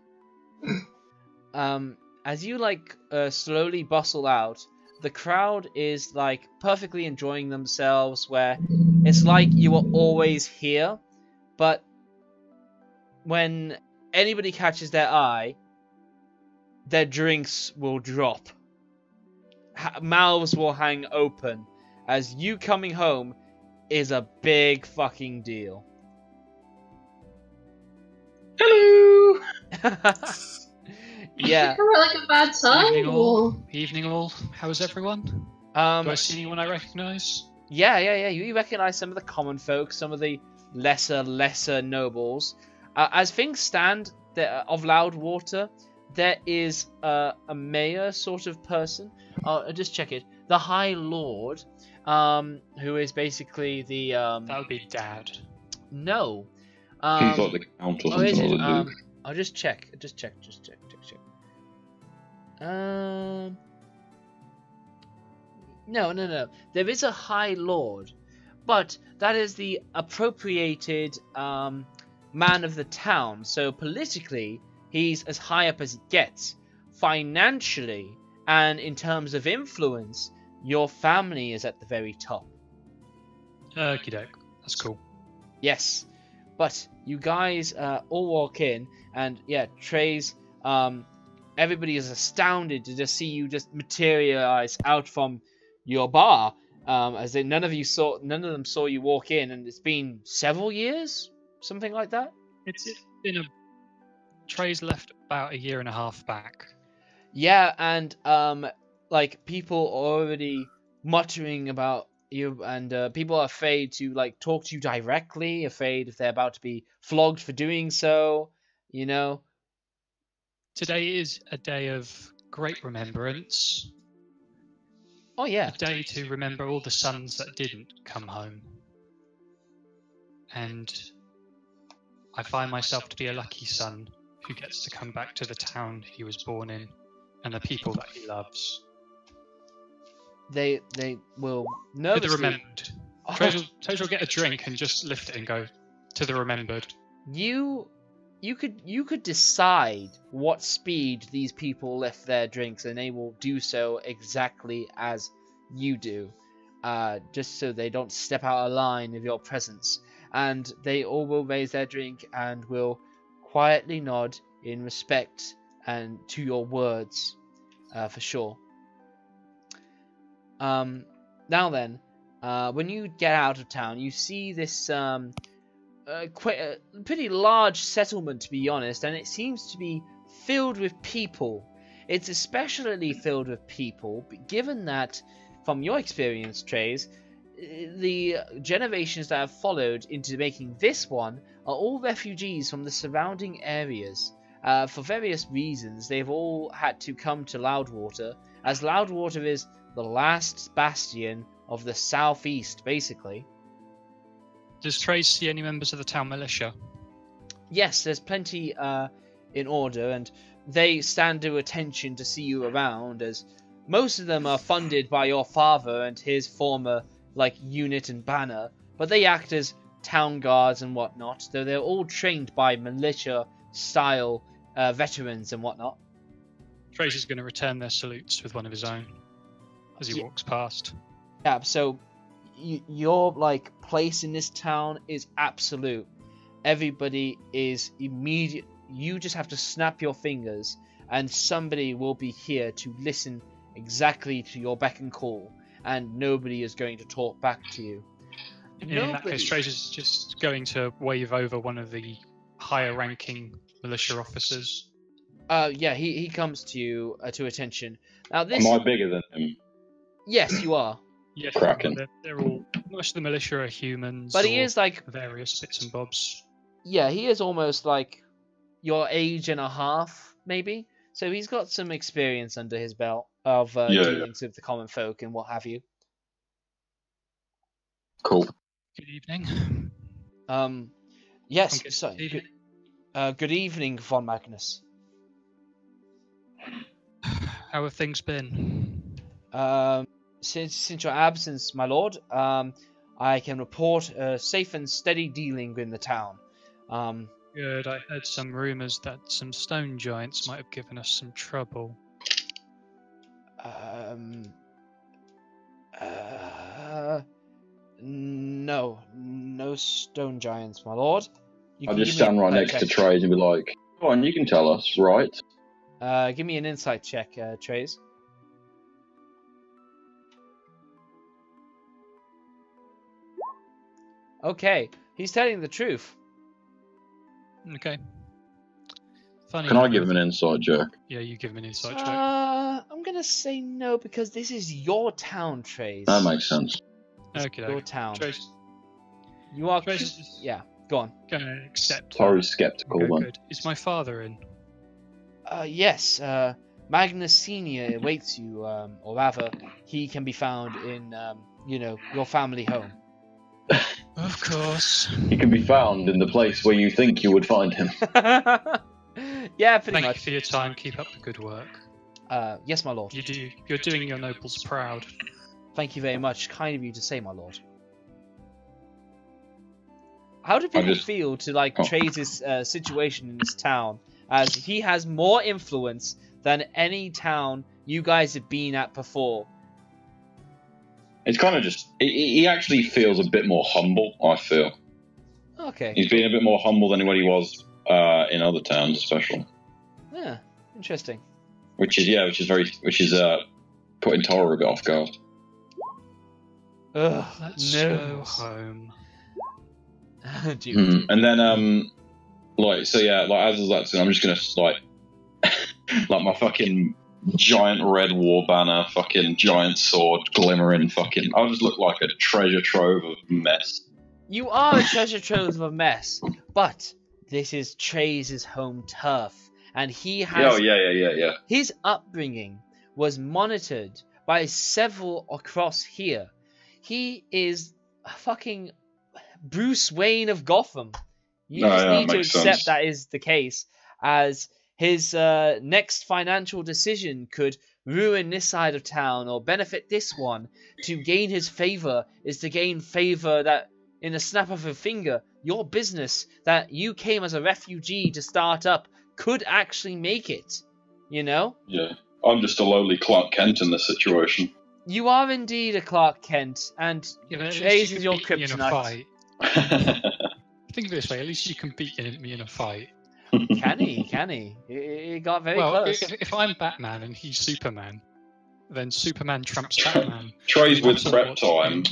As you like slowly bustle out, the crowd is like perfectly enjoying themselves, where it's like you were always here, but when anybody catches their eye, their drinks will drop. mouths will hang open, as you coming home is a big fucking deal. Hello! Yeah. We're like a bad time. Evening all. Evening all. How's everyone? Do I see anyone I recognise? Yeah. You recognise some of the common folk, some of the lesser nobles. As things stand of Loudwater, there is a mayor sort of person. I'll just check it. The High Lord, who is basically the That would be Dad. No. He's like the count or something. I'll just check. No. There is a High Lord, but that is the appropriated man of the town. So politically, he's as high up as it gets. Financially, and in terms of influence, your family is at the very top. Okie doke. That's cool. Yes. But you guys all walk in, and yeah, Trieze, everybody is astounded to just see you just materialize out from your bar, as in none of them saw you walk in, and it's been several years, something like that. It's been Trieze left about 1.5 years back. Yeah, and like people are already muttering about you, and people are afraid to like talk to you directly, afraid if they're about to be flogged for doing so, you know. Today is a day of great remembrance. Oh yeah. A day to remember all the sons that didn't come home. And I find myself to be a lucky son who gets to come back to the town he was born in and the people that he loves. They will nervously... To the remembered. Trieze will get a drink and just lift it and go, to the remembered. You could decide what speed these people lift their drinks, and they will do so exactly as you do, just so they don't step out of line of your presence. And they all will raise their drink and will quietly nod in respect and to your words, for sure. Now then, when you get out of town, you see this quite a pretty large settlement, to be honest, and it seems to be filled with people. It's especially filled with people, given that, from your experience, Trieze, the generations that have followed into making this one are all refugees from the surrounding areas. For various reasons, they've all had to come to Loudwater, as Loudwater is the last bastion of the southeast, basically. Does Trieze see any members of the town militia? Yes, there's plenty in order, and they stand to attention to see you around, as most of them are funded by your father and his former unit and banner, but they act as town guards and whatnot, though they're all trained by militia-style veterans and whatnot. Trieze is going to return their salutes with one of his own as he walks past. Yeah, so your place in this town is absolute. Everybody is immediate. You just have to snap your fingers, and somebody will be here to listen exactly to your beck and call, and nobody is going to talk back to you. In that case, Trieze is just going to wave over one of the higher-ranking militia officers. Yeah, he comes to you to attention. Now, Am I bigger than him? Yes, you are. Yes, Cracking. they're all. Most of the militia are humans. But he is various bits and bobs. Yeah, he is almost your age and a half, maybe. So he's got some experience under his belt of dealings with the common folk and what have you. Cool. Good evening. Yes. Sorry. Good evening, Von Magnus. How have things been? Since your absence, my lord, I can report a safe and steady dealing in the town. Good. I heard some rumours that some stone giants might have given us some trouble. No stone giants, my lord. I'll just stand right next to Trieze and be like, "Go on, you can tell us, right?" Give me an insight check, Trieze. Okay, he's telling the truth. Okay. Funny. Can I give him an insight check? Yeah, you give him an insight check. I'm gonna say no because this is your town, Trieze. That makes sense. Okay. Your town. Trieze, You are. Trieze, Yeah, go on. gonna accept. Toruh's skeptical Okay, then. good. Is my father in? Yes. Magnus Senior awaits you, or rather, he can be found in, your family home. Of course. He can be found in the place where you think you would find him. Yeah, pretty Thank much. you for your time. Keep up the good work. Yes, my lord. You're doing your nobles proud. Thank you very much. Kind of you to say, my lord. How do people feel to Trize's situation in this town, as he has more influence than any town you guys have been at before? It's kind of just... He actually feels a bit more humble, I feel. Okay. He's been a bit more humble than what he was in other towns, especially. Yeah, interesting. Which is putting Toruh a bit off guard. Ugh, Let's no. go home. And then, as that's, I'm just gonna like my fucking giant red war banner, fucking giant sword, glimmering, fucking. I'll just look like a treasure trove of mess. You are a treasure trove of a mess, but this is Trize's home turf, and he has. Oh yeah. His upbringing was monitored by several across here. He is a fucking Bruce Wayne of Gotham. You just need to accept that is the case, as his next financial decision could ruin this side of town or benefit this one. To gain his favor is to gain favor that, in a snap of a finger, your business that you came as a refugee to start up could actually make it. You know? Yeah. I'm just a lowly Clark Kent in this situation. You are indeed a Clark Kent, and Trieze is your kryptonite. Think of it this way, at least you can beat me in a fight. Can he? He got very close. If I'm Batman and he's Superman, then Superman trumps Batman. Trieze with prep time.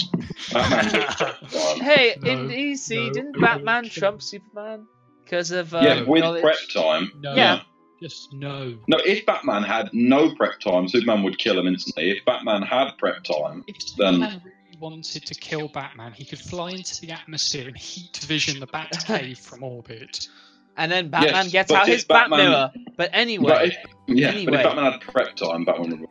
Batman with prep time. Hey, in DC, didn't Batman trump Superman? Because of with knowledge? prep time. No. Yeah. Just no. No, if Batman had no prep time, Superman would kill him instantly. If Batman had prep time, If then Superman really wanted to kill Batman, he could fly into the atmosphere and heat vision the Batcave from orbit. And then Batman gets but out if his Bat Batman- mirror. But anyway. but if Anyway. Batman had prep time, Batman would.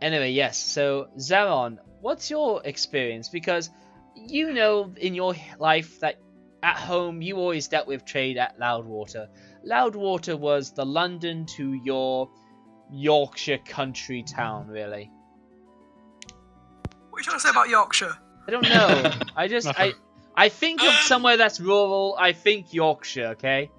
Anyway, yes. So, Zeron, what's your experience? Because you know in your life that at home you always dealt with trade at Loudwater. Loudwater was the London to your Yorkshire country town, really. What are you trying to say about Yorkshire? I don't know. I think of somewhere that's rural. I think Yorkshire, okay?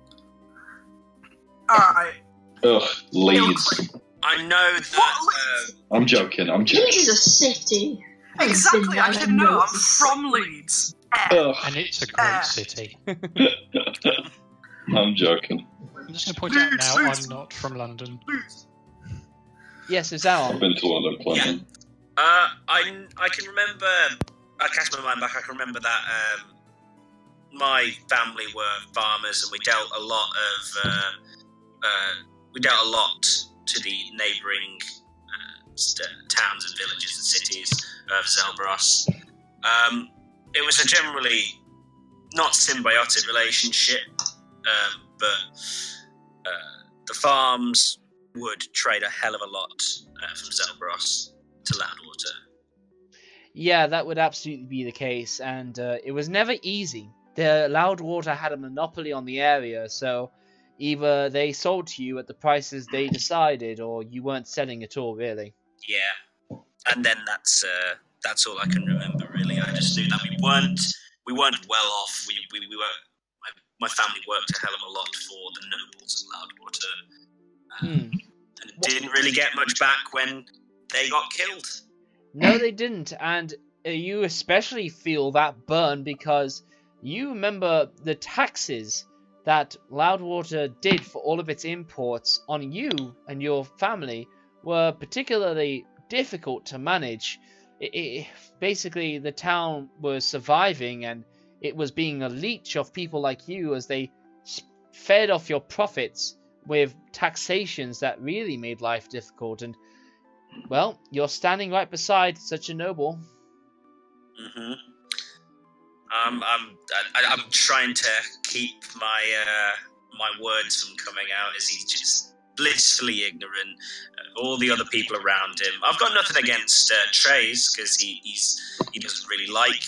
Alright. Ugh, Leeds. I know that. I'm joking. Leeds is a city. Exactly, I should know. I'm from Leeds. Ugh, And it's a great city. I'm joking. I'm just going to point out now I'm not from London. Yes, it's Zeron. I've been to London plenty. I can remember. I cast my mind back. I can remember that my family were farmers, and we dealt a lot to the neighbouring towns and villages and cities of Zelbros. It was a generally not symbiotic relationship, but the farms would trade a hell of a lot from Zelbros to Loudwater. Yeah, that would absolutely be the case, and it was never easy. The Loudwater had a monopoly on the area, so either they sold to you at the prices they decided, or you weren't selling at all, really. Yeah, and then that's all I can remember, really. I just knew that we weren't well off. We were. My family worked a hell of a lot for the nobles of Loudwater, and didn't really get much back when they got killed. No, they didn't, and you especially feel that burn because you remember the taxes that Loudwater did for all of its imports on you and your family were particularly difficult to manage. Basically, the town was surviving, and it was being a leech of people like you as they fed off your profits with taxations that really made life difficult. And, well, you're standing right beside such a noble. Mm-hmm. I'm trying to keep my words from coming out as he's just blissfully ignorant of all the other people around him. I've got nothing against Trieze because he doesn't really like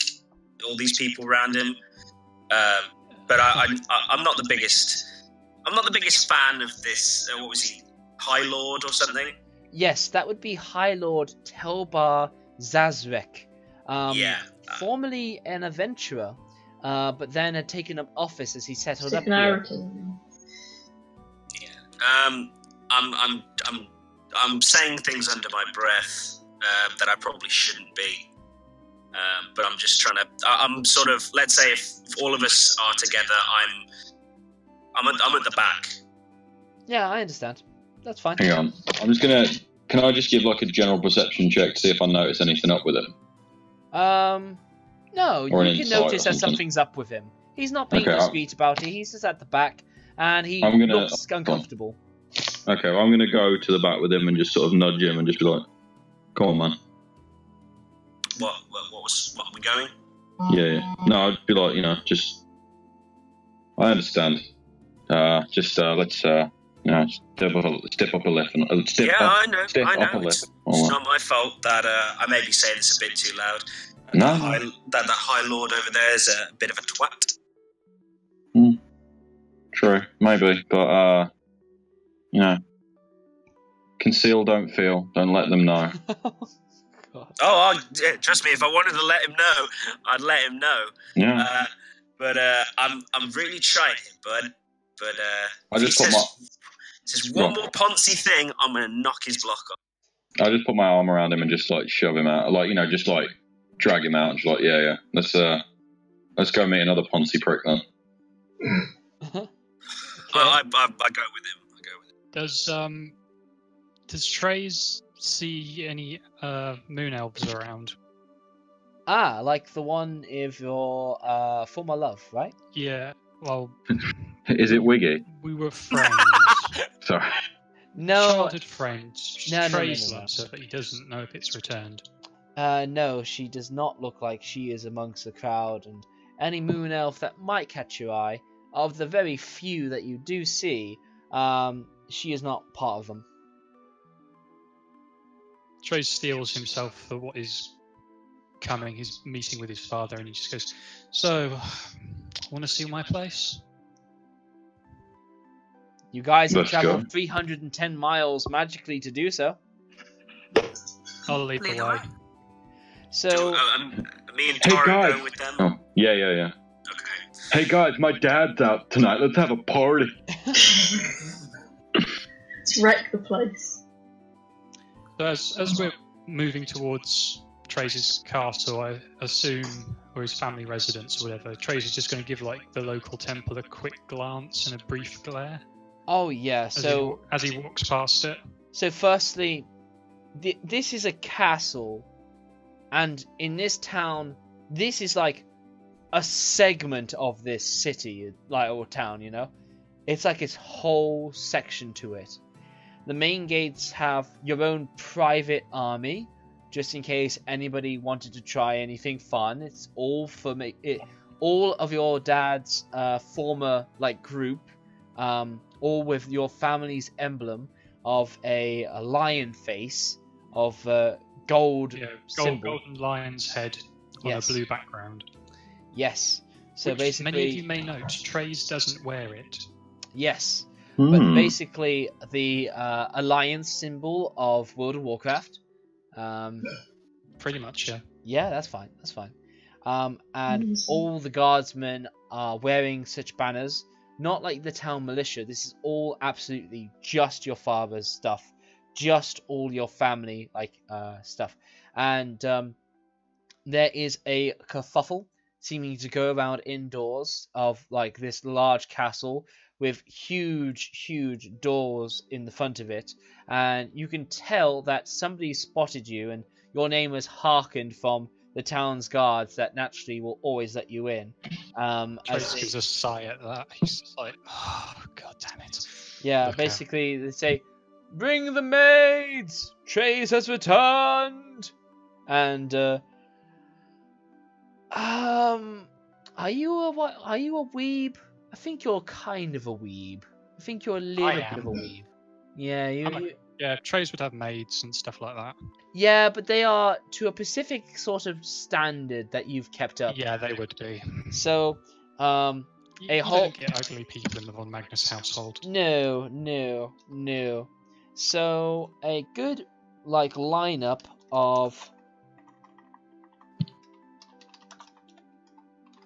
all these people around him. But I'm not the biggest. I'm not the biggest fan of this. What was he? High Lord or something? Yes, that would be High Lord Telbar Zazrek. Formerly an adventurer, but then had taken up office as he settled up here. Yeah. I'm saying things under my breath that I probably shouldn't be. But I'm just trying to. I'm sort of. Let's say if all of us are together, I'm at the back. Yeah, I understand. That's fine. Hang on. I'm just gonna. Can I just give like a general perception check to see if I notice anything up with him? No, you can notice that something's up with him. He's not being discreet about it. He's just at the back, and he looks uncomfortable. Okay, well, I'm going to go to the back with him and just sort of nudge him and just be like, "Come on, man." What are we going? Yeah. No, I'd be like, just. I understand. Let's step up a left and I know. It's not my fault that I maybe say this a bit too loud. That High Lord over there is a bit of a twat. True, maybe, but conceal, don't feel. Don't let them know. Trust me. If I wanted to let him know, I'd let him know. Yeah. But I'm really trying it, bud. But I just says one more Ponzi thing, I'm gonna knock his block off. I just put my arm around him and just like shove him out, just like drag him out and just like, yeah. Let's go meet another Ponzi prick then. Okay. I go with him. Does Trieze see any moon elves around? Like the one of your former love, right? Yeah. Well, is it Wiggy? We were friends. Sorry. No. Childhood friends. No. Loves her, but he doesn't know if it's returned. No, she does not look like she is amongst the crowd, and any moon elf that might catch your eye, of the very few that you do see, she is not part of them. Trieze steels himself for what is coming. He's meeting with his father, and he just goes, "So, want to see my place?" You guys have traveled 310 miles magically to do so. I'll lead the way. So, me and Toruh go with them. Oh, yeah. Okay. Hey guys, my dad's out tonight. Let's have a party. Let's wreck the place. So as we're moving towards Trize's castle, I assume, or his family residence or whatever, Trieze is just going to give like the local temple a quick glance and a brief glare. Oh yeah. As he walks past it. So firstly, this is a castle, and in this town, this is like a segment of this city, or town. It's like its whole section to it. The main gates have your own private army, just in case anybody wanted to try anything fun. It's all for all of your dad's former group, all with your family's emblem of a lion face of gold symbol. Golden lion's head on a blue background. Yes. So which basically, many of you may note, Trieze doesn't wear it. Yes. But basically, the alliance symbol of World of Warcraft. Pretty much, yeah. Yeah, that's fine. And all the guardsmen are wearing such banners. Not like the town militia. This is all absolutely just your father's stuff. Just all your family stuff. And there is a kerfuffle seeming to go around indoors of this large castle with huge doors in the front of it, and you can tell that somebody spotted you, and your name was hearkened from the town's guards that naturally will always let you in. Trace gives a sigh at that. He's just like, oh, god damn it. Yeah, Look basically they say, "Bring the maids! Trieze has returned!" And are you a weeb? I think you're kind of a weeb. I think you're a little bit of a weeb. Yeah, yeah, Trace would have maids and stuff like that. Yeah, but they are to a specific sort of standard that you've kept up. Yeah, they would be. So, you don't get ugly people in the Von Magnus household. No. So a good lineup of.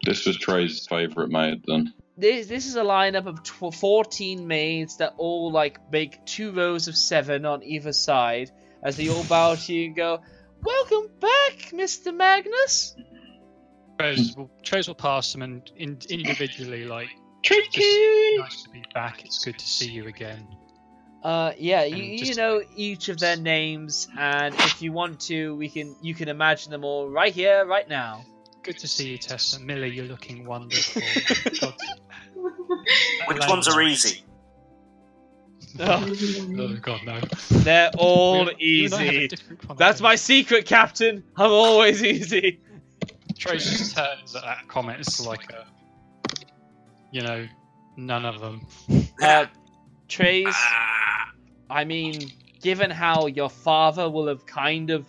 This was Trey's favourite maid then. This is a lineup of 14 maids that all make 2 rows of 7 on either side as they all bow to you and go, "Welcome back, Mr. Magnus." Trace will pass them and individually Thank nice to be back. It's good to see you again. Yeah, you know each of their names, and if you want to, you can imagine them all right here, right now. Good to see you, Tessa. Millie, you're looking wonderful. Which ones are easy? Oh god, no. They're all easy. That's my secret, Captain. I'm always easy. Trace just turns at that comment. It's like none of them. Trieze, I mean, given how your father will have kind of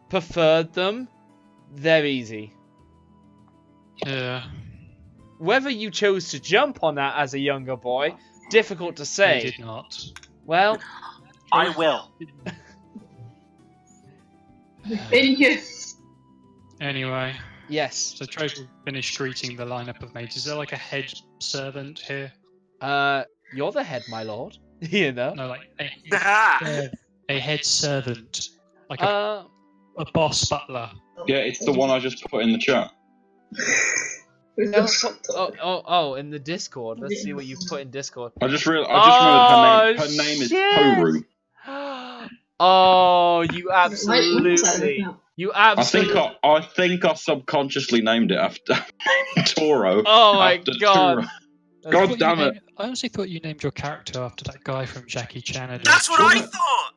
preferred them, they're easy. Yeah. Whether you chose to jump on that as a younger boy, difficult to say. I did not. Well, I will. Anyway. Yes. So Trace will finish greeting the lineup of maids. Is there a head servant here? You're the head, my lord. You know? No, a head servant. A boss butler. Yeah, it's the one I just put in the chat. Oh, in the Discord. Let's see what you put in Discord. I just remembered her name is Toruh. Oh, you absolutely. I think I subconsciously named it after Toruh. Oh my god. God damn it. I honestly thought you named your character after that guy from Jackie Chan. That's what I thought!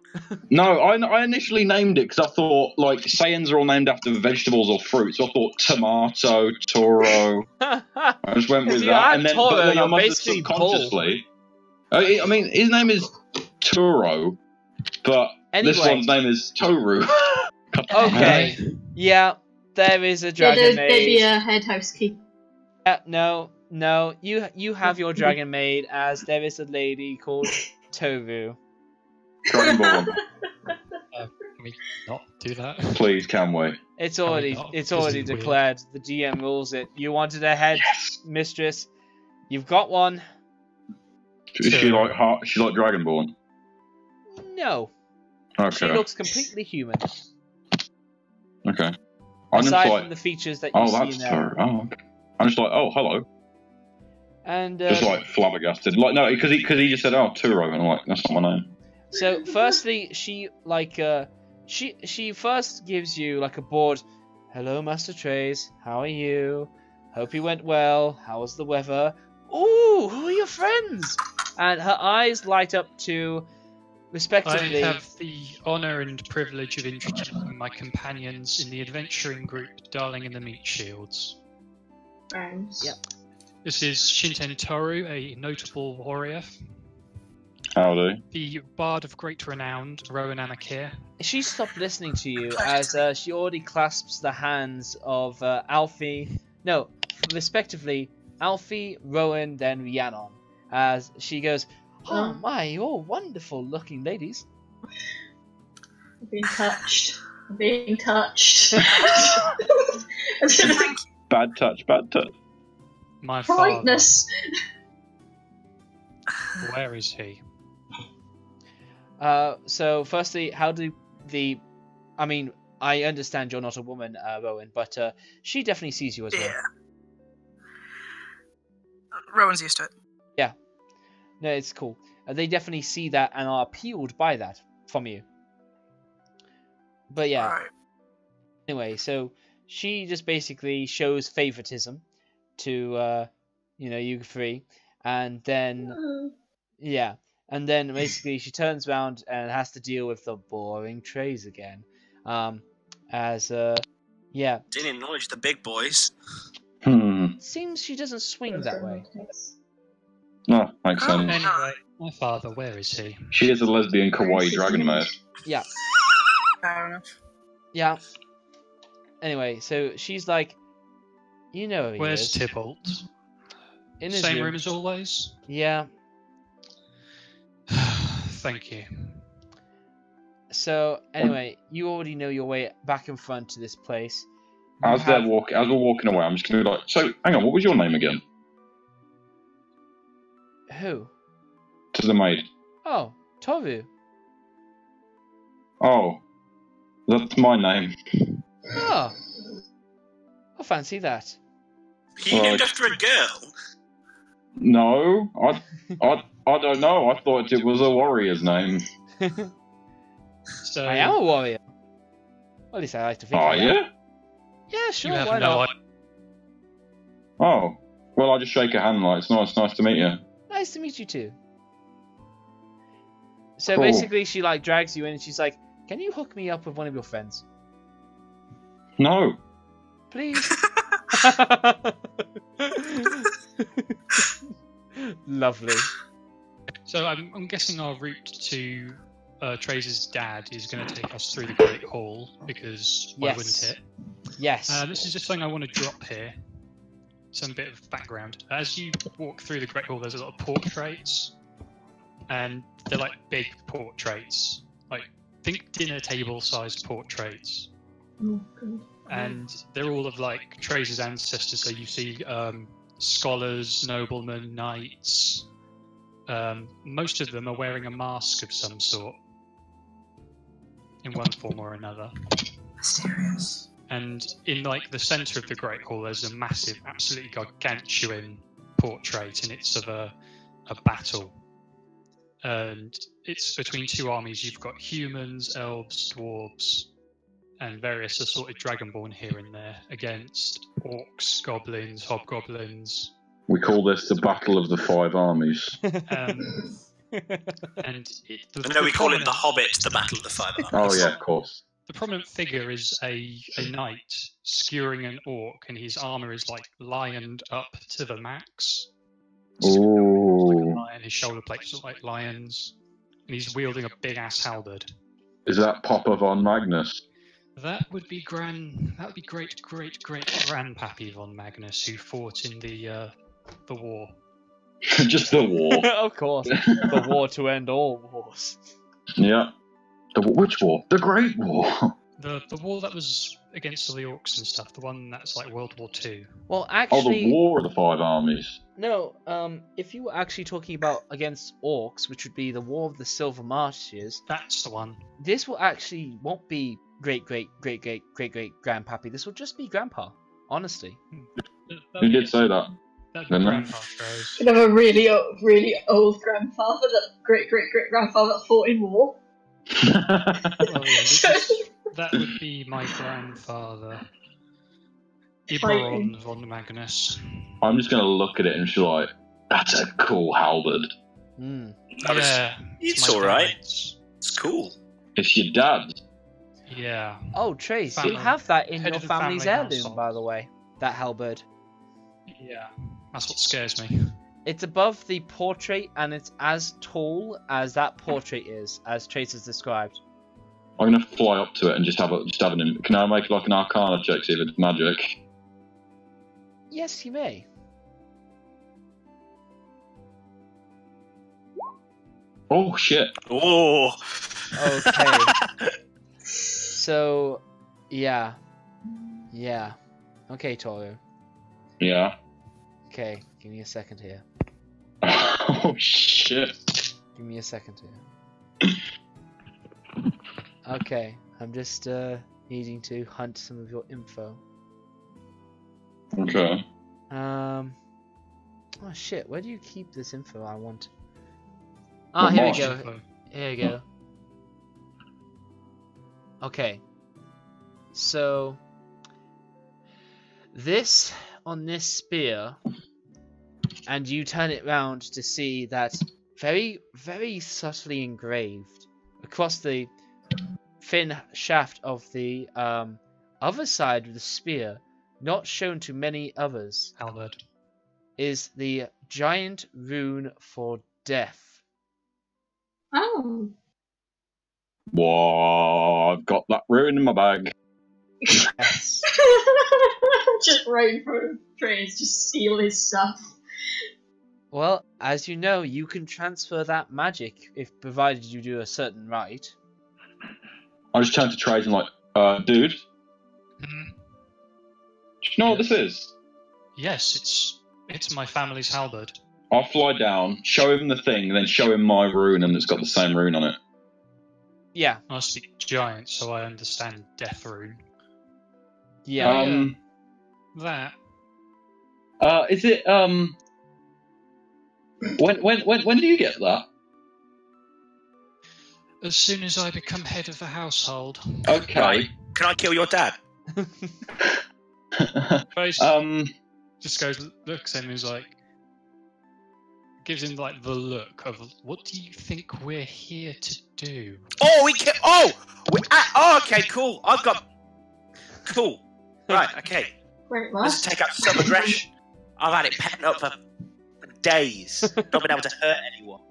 No, I initially named it because I thought, Saiyans are all named after vegetables or fruits. So I thought tomato, Toruh. I just went with that. And then, but I must have subconsciously. I mean, his name is Toruh, but this one's name is Toruh. Okay. Yeah, there is a dragon maid. There'd be a head housekeeper. No. You have your dragon maid, as there is a lady called Toruh. Dragonborn. Can we not do that? Please, can we? It's already declared. The GM rules it. You wanted a head mistress. You've got one. Is she like Dragonborn? No. Okay. She looks completely human. Okay. Aside from the features that you see there. Oh, okay. I'm just like, oh, hello. And just flabbergasted. No, because he just said, oh, Toruh, and I'm like, that's not my name. So, firstly, she first gives you a bored, "Hello, Master Trieze. How are you? Hope you went well. How was the weather? Ooh, who are your friends?" And her eyes light up to, respectively. I have the honour and privilege of introducing my companions in the adventuring group, Darling in the Meat Shields. Yep. This is Shinten Toruh, a notable warrior. Howdy. The bard of great renown, Rowan Anakir. She stopped listening to you as she already clasps the hands of respectively, Alfie, Rowan, then Rhiannon. As she goes, "Oh my, you're wonderful looking ladies." I'm being touched. Bad touch. My father. Brightness. Where is he? So firstly, how do I mean, I understand you're not a woman, Rowan, but she definitely sees you as well. Yeah. Rowan's used to it. Yeah. No, it's cool. They definitely see that and are appealed by that from you. But yeah. Right. Anyway, so she just basically shows favoritism to you three, and then basically she turns around and has to deal with the boring Trieze again. Didn't acknowledge the big boys. Seems she doesn't swing that way. No, makes sense. Anyway, my father, where is he? She is a lesbian kawaii dragon maid. Yeah. Fair enough. Yeah. Anyway, so she's like, you know who he Where's is. Tybalt? In his Same room as always? Yeah. Thank you. So, anyway, you already know your way back and front to this place. As we're walking away, I'm just going to be like, so, hang on, what was your name again? Who? To the maid. Oh, Toruh. Oh, that's my name. Oh. I fancy that. You named after a girl? No, I don't know. I thought it was a warrior's name. So I am a warrior. Well, at least I like to think. Oh, yeah? Yeah, sure. you have Why no not? idea. Oh, well, I just shake her hand like, it's nice to meet you. Nice to meet you too. So Cool. basically, she like drags you in, and she's like, "Can you hook me up with one of your friends, No. please?" Lovely. So I'm guessing our route to Trize's dad is going to take us through the Great Hall, because why Yes. wouldn't it? Yes. This is just something I want to drop here. Some bit of background. As you walk through the Great Hall, there's a lot of portraits, and they're like big portraits, like think dinner table sized portraits. Oh, God. And they're all of like Trize's ancestors. So you see scholars, noblemen, knights. Most of them are wearing a mask of some sort, in one form or another. Mysterious. And in like the centre of the Great Hall, there's a massive, absolutely gargantuan portrait, and it's of a battle. And it's between two armies. You've got humans, elves, dwarves, and various assorted dragonborn here and there against orcs, goblins, hobgoblins. We call this the Battle of the Five Armies. And We call it the Hobbit, the Battle of the Five Armies. Oh, yeah, of course. The prominent figure is a knight skewering an orc, and his armour is like lioned up to the max. Ooh. Lion, his shoulder plates look like lions, and he's wielding a big ass halberd. Is that Papa von Magnus? That would be great grandpappy von Magnus, who fought in the war. Just the war. Of course. The war to end all wars. Yeah. Which war? The Great War. The war that was against the orcs and stuff, the one that's like World War II. Well, Oh, actually, the War of the Five Armies. no. If you were actually talking about against orcs, which would be the War of the Silver Marshes, That's the one. this won't be great grandpappy. This will just be grandpa. Honestly. Who did say that? That'd Didn't be they? grandpa throws. Could have a really old grandfather, great grandfather that fought in war. Oh, yeah, that would be my grandfather, Iberon von Magnus. I'm just going to look at it and be like, that's a cool halberd. Mm. Yeah, It's my alright. dad's. It's cool. It's your dad. Yeah. Oh, Trieze, you Family. have that in Head your of the family's family heirloom, household. by the way. That halberd. Yeah. That's what scares me. It's above the portrait, and it's as tall as that portrait is, as Trieze has described. I'm going to fly up to it and just have an. Can I make like an Arcana check, see if it's magic? Yes, you may. Oh shit! Oh. Okay. So, yeah. Okay, Toruh. Yeah. Okay, give me a second here. Oh shit! Give me a second here. Okay, I'm just needing to hunt some of your info. Okay. Oh shit, where do you keep this info I want? What Here we marsh? go. Here we go. Okay. So, this on this spear, and you turn it round to see that very, very subtly engraved across the thin shaft of the other side of the spear, not shown to many others, Albert, is the giant rune for death. Oh. Whoa, I've got that rune in my bag. Yes. Just right in front of Trieze, just steal his stuff. Well, as you know, you can transfer that magic if provided you do a certain rite. I just turn to Trieze and dude, do you know what this is? Yes, it's my family's halberd. I'll fly down, show him the thing, and then show him my rune, and it's got the same rune on it. Yeah. I speak giant, so I understand death rune. Yeah. That. Is it When do you get that? As soon as I become head of the household. Okay. Right. Can I kill your dad? Just goes, looks at him, and is like, gives him like the look of, what do you think we're here to do? Oh, okay, cool. Cool. Right, okay. Wait, Let's what? take out some aggression. I've had it pent up for days. Not been able to hurt anyone.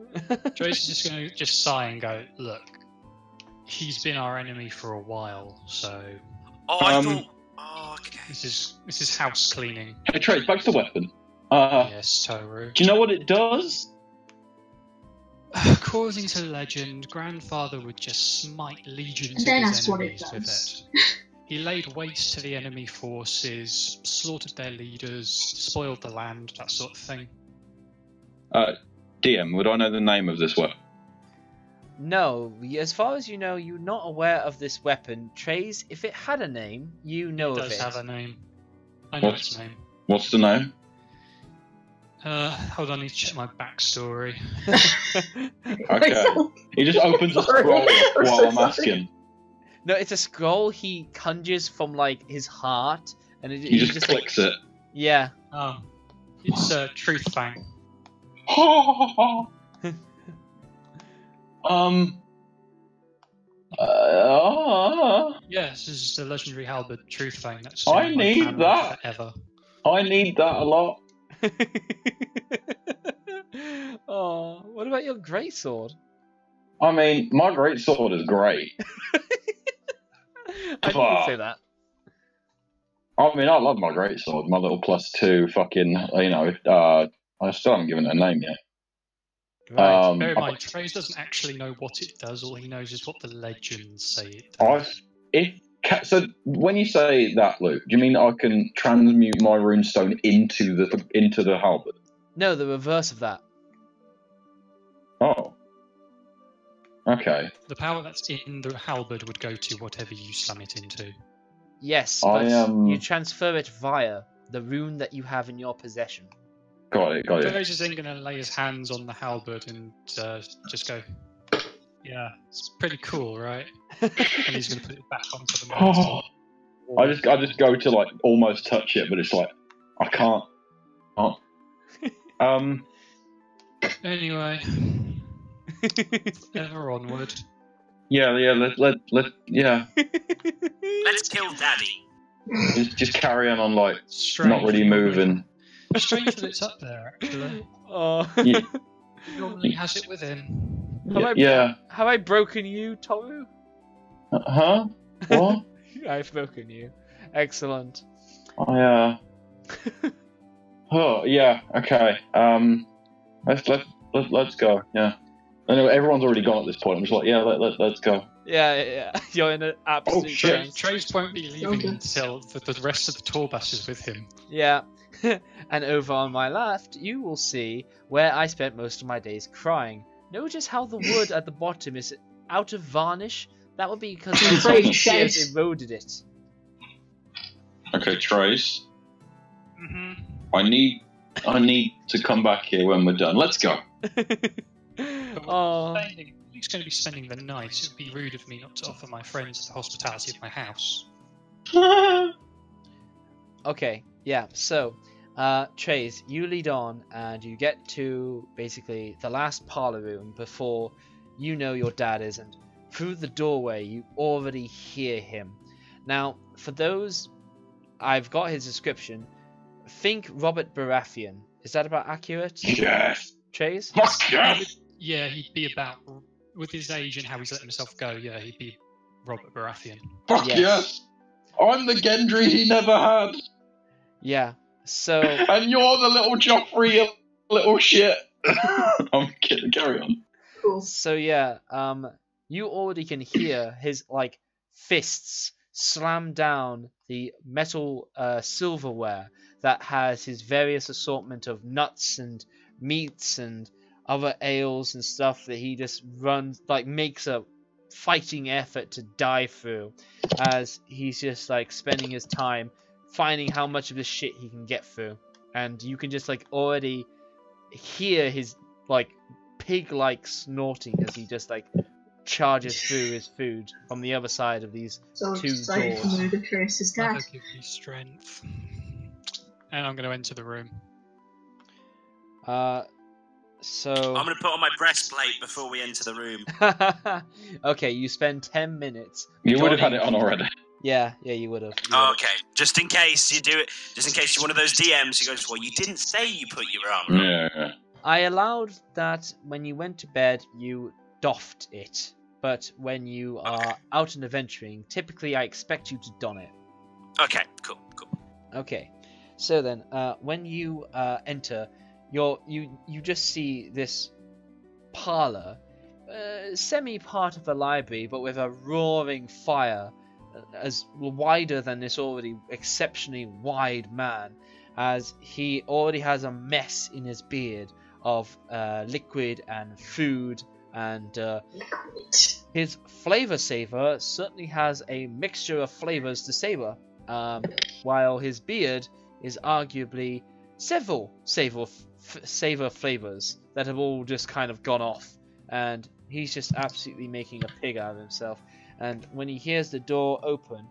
Trace is just going to sigh and go, look, he's been our enemy for a while, so... Oh, I thought... Oh, okay. This is house cleaning. Hey, Trace, back to the weapon. Yes, Toruh. Do you know what it does? According to legend, Grandfather would just smite legions of his enemies with it. He laid waste to the enemy forces, slaughtered their leaders, spoiled the land, that sort of thing. DM, would I know the name of this weapon? No, as far as you know, you're not aware of this weapon. Trieze, if it had a name, you know of it. It does have a name. I know its name. What's the name? Hold on, I need to check my backstory. Okay. He just opens a scroll while I'm asking. No, it's a scroll he conjures from, like, his heart. And he just clicks it. Yeah. Oh. It's Truth Fang. Yes, this is the legendary halberd Truth Fang. That's I need that. Forever. I need that a lot. Oh, what about your greatsword? I mean, my greatsword is great. I didn't say that. I mean, I love my greatsword. My little +2 fucking, I still haven't given it a name yet. Right. Bear in mind, Trieze doesn't actually know what it does. All he knows is what the legends say it does. So when you say that, Luke, do you mean I can transmute my runestone into the halberd? No, the reverse of that. Oh. Okay. The power that's in the halberd would go to whatever you slam it into. Yes, but you transfer it via the rune that you have in your possession. Got it. Trieze is then going to lay his hands on the halberd and just go, yeah, it's pretty cool, right? And he's going to put it back onto the monster. I just go to like almost touch it, but it's like I can't. Anyway, ever onward. Yeah. Let's kill Daddy. Just carry on like Strange, not really moving. Strange that it's up there, actually. Oh. Yeah. He normally has it with him. Have I broken you, Toruh? Huh? What? I've broken you. Excellent. Oh yeah. Oh yeah. Okay. Let's go. Yeah. I know everyone's already gone at this point. I'm just like, yeah, let's go. Yeah. You're in an absolute trance. Trieze won't be leaving until the rest of the tour bus is with him. Yeah. And over on my left, you will see where I spent most of my days crying. Notice how the wood at the bottom is out of varnish? That would be because my salty tears eroded it. Okay, Trieze. Mm-hmm. I need to come back here when we're done. Let's go. Oh. Luke's going to be spending the night. It would be rude of me not to offer my friends the hospitality of my house. Okay. Yeah, so, Trieze, you lead on, and you get to, basically, the last parlor room before you know your dad is, and through the doorway, you already hear him. Now, for those, I've got his description. Think Robert Baratheon. Is that about accurate? Yes. Trieze? Fuck yes. Yeah, he'd be about, with his age and how he's let himself go, yeah, he'd be Robert Baratheon. Fuck yes. I'm the Gendry he never had. Yeah, so... And you're the little Joffrey, you little shit. I'm kidding, carry on. Cool. So yeah, you already can hear his, like, fists slam down the metal silverware that has his various assortment of nuts and meats and other ales and stuff that he just runs, like, makes a fighting effort to dive through, as he's just, like, spending his time finding how much of this shit he can get through. And you can just, like, already hear his, like, pig-like snorting as he just, like, charges through his food from the other side of these So two excited to doors. know the Trieze is dead. That'll give me strength. And I'm going to enter the room. So... I'm going to put on my breastplate before we enter the room. Okay, you spend 10 minutes. You would have had donning- it on already. Yeah, you would have. Oh, okay, just in case you do it, just in case you're one of those DMs who goes, well, you didn't say you put your armor on. Yeah. I allowed that when you went to bed, you doffed it. But when you are out and adventuring, typically I expect you to don it. Okay, cool. Okay, so then, when you enter, you just see this parlor, semi-part of the library, but with a roaring fire, as wider than this already exceptionally wide man, as he already has a mess in his beard of liquid and food, and his flavor saver certainly has a mixture of flavors to savor, while his beard is arguably several savor flavors that have all just kind of gone off, and he's just absolutely making a pig out of himself. And when he hears the door open,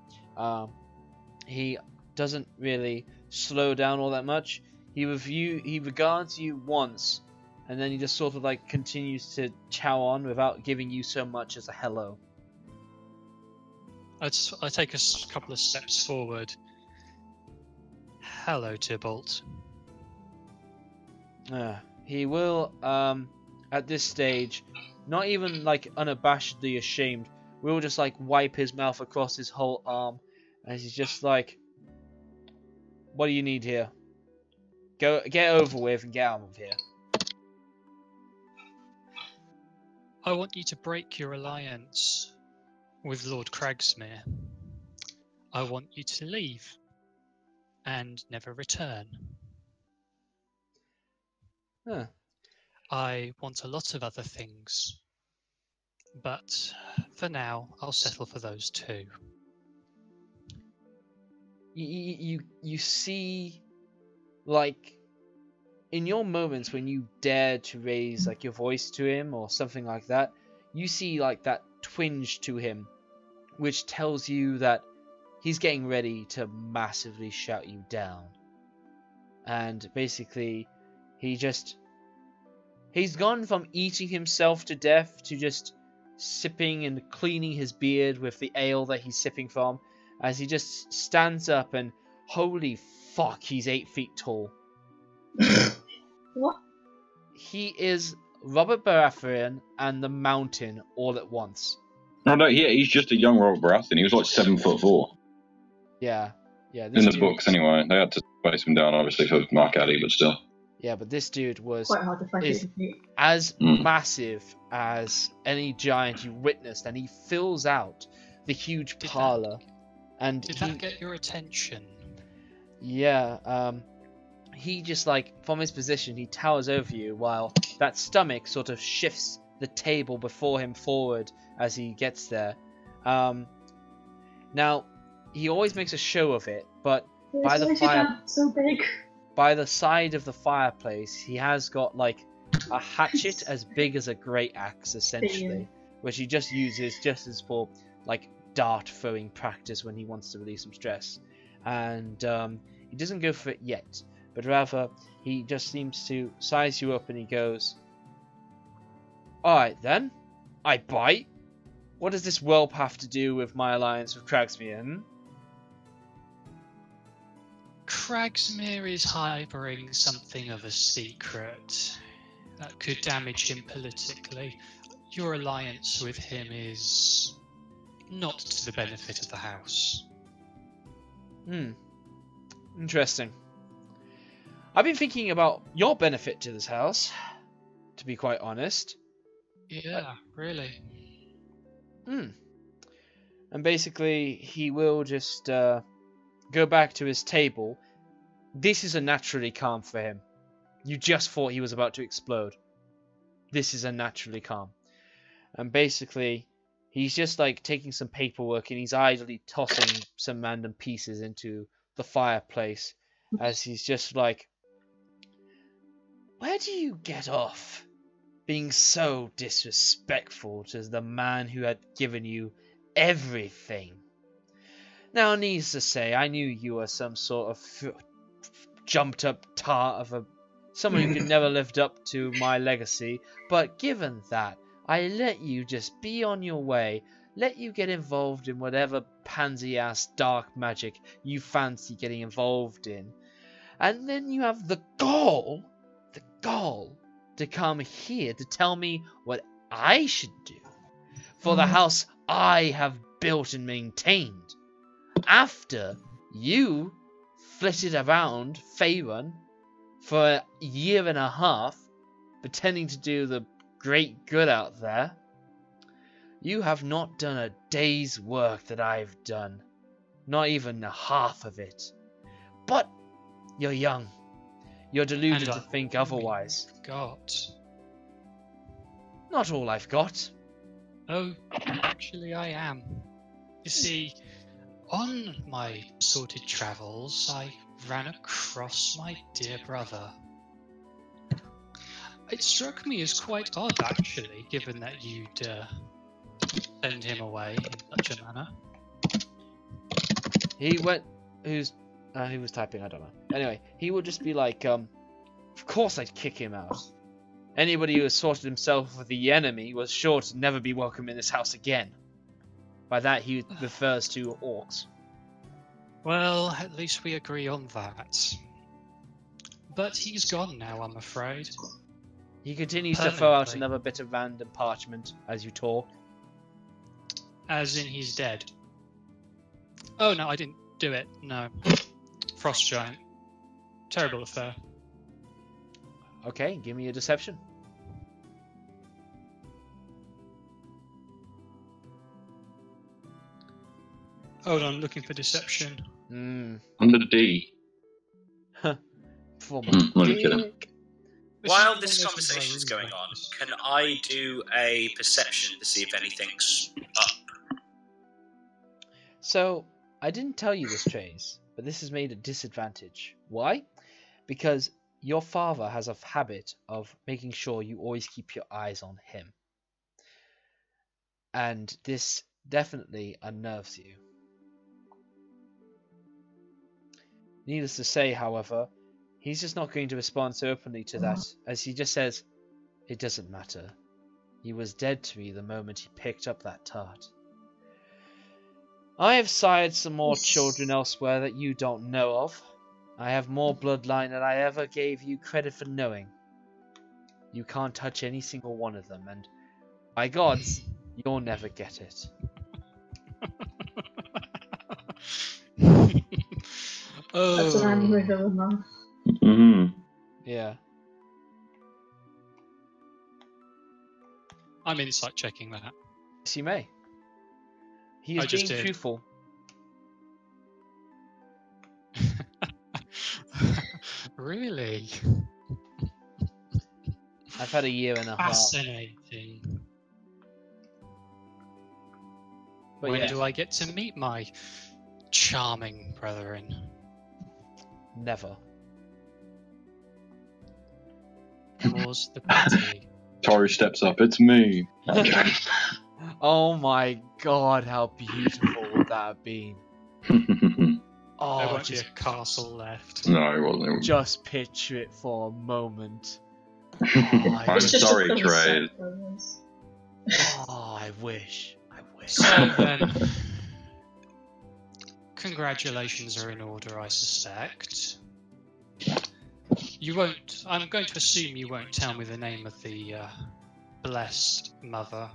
he doesn't really slow down all that much. He regards you once, and then he just sort of like continues to chow on without giving you so much as a hello. I take a couple of steps forward. Hello, Tybalt. He will, at this stage, not even like unabashedly ashamed, will just like wipe his mouth across his whole arm, as he's just like, "What do you need here? Get over with and get out of here." I want you to break your alliance with Lord Cragsmere. I want you to leave and never return. Huh. I want a lot of other things, but for now, I'll settle for those two. You see, like, in your moments when you dare to raise like your voice to him or something like that, you see like that twinge to him, which tells you that he's getting ready to massively shout you down. And basically, he's gone from eating himself to death to just sipping and cleaning his beard with the ale that he's sipping from, as he just stands up and holy fuck, he's 8 feet tall. What? He is Robert Baratheon and the Mountain all at once. No, yeah, he's just a young Robert Baratheon. He was like 7'4". Yeah. In the books, anyway. They had to space him down, obviously, for Mark Addy, but still. Yeah, but this dude was Quite hard to find it. as massive as any giant you witnessed, and he fills out the huge parlor. Did that get your attention? Yeah, he just like, from his position, he towers over you while that stomach sort of shifts the table before him forward as he gets there. Now, he always makes a show of it, but by the fire, so big. by the side of the fireplace, he has got like a hatchet as big as a great axe, essentially, which he just uses just as for like dart throwing practice when he wants to release some stress. And He doesn't go for it yet, but rather he just seems to size you up and he goes, "Alright then, I bite. What does this whelp have to do with my alliance with Kragsmere?" Kragsmere is harbouring something of a secret that could damage him politically. Your alliance with him is not to the benefit of the house. Interesting. I've been thinking about your benefit to this house, to be quite honest. Yeah, really. And basically, he will just go back to his table. This is a naturally calm for him. You just thought he was about to explode. This is a naturally calm. And basically, he's just like taking some paperwork and he's idly tossing some random pieces into the fireplace as he's just like, "Where do you get off being so disrespectful to the man who had given you everything? Now, needless to say, I knew you were some sort of jumped up tart of someone who could never lived up to my legacy, but given that, I let you just be on your way, let you get involved in whatever pansy-ass dark magic you fancy getting involved in, and then you have the gall to come here to tell me what I should do for the house I have built and maintained, after you flitted around Faerun for a year and a half, pretending to do the great good out there. You have not done a day's work that I've done, not even a half of it. But you're young. You're deluded to think otherwise. Not all I've got. Oh, actually I am. You see, on my assorted travels, I ran across my dear brother. It struck me as quite odd, actually, given that you'd send him away in such a manner. He went... he was typing, I don't know. Anyway, he would just be like, of course I'd kick him out. Anybody who assorted himself with the enemy was sure to never be welcome in this house again. By that he refers to orcs. Well, at least we agree on that. But he's gone now, I'm afraid. He continues to throw out another bit of random parchment as you talk. As in he's dead? Oh no, I didn't do it, no. Frost Giant. Terrible affair. Okay, give me a deception. Hold on, looking for deception. Under the D. While this conversation is going on, can I do a perception to see if anything's up? So, I didn't tell you this, Trieze, but this is made a disadvantage. Why? Because your father has a habit of making sure you always keep your eyes on him. And this definitely unnerves you. Needless to say, however, he's just not going to respond so openly to that, as he just says, "It doesn't matter. He was dead to me the moment he picked up that tart. I have sired some more children elsewhere that you don't know of. I have more bloodline than I ever gave you credit for knowing. You can't touch any single one of them, and by gods, you'll never get it." That's an angry villain, though. Yeah. I'm insight checking that. Yes, you may. He is being truthful. Really? I've had a year and a half. Fascinating. But when yeah. do I get to meet my charming brethren? Never. More's the pity. Toruh steps up. It's me. Oh my god, how beautiful would that have been? Oh, there won't be a castle left. No, it wasn't. Just picture it for a moment. I'm sorry, Trieze. Oh, I wish. So then, congratulations are in order, I suspect. You won't. I'm going to assume you won't tell me the name of the blessed mother.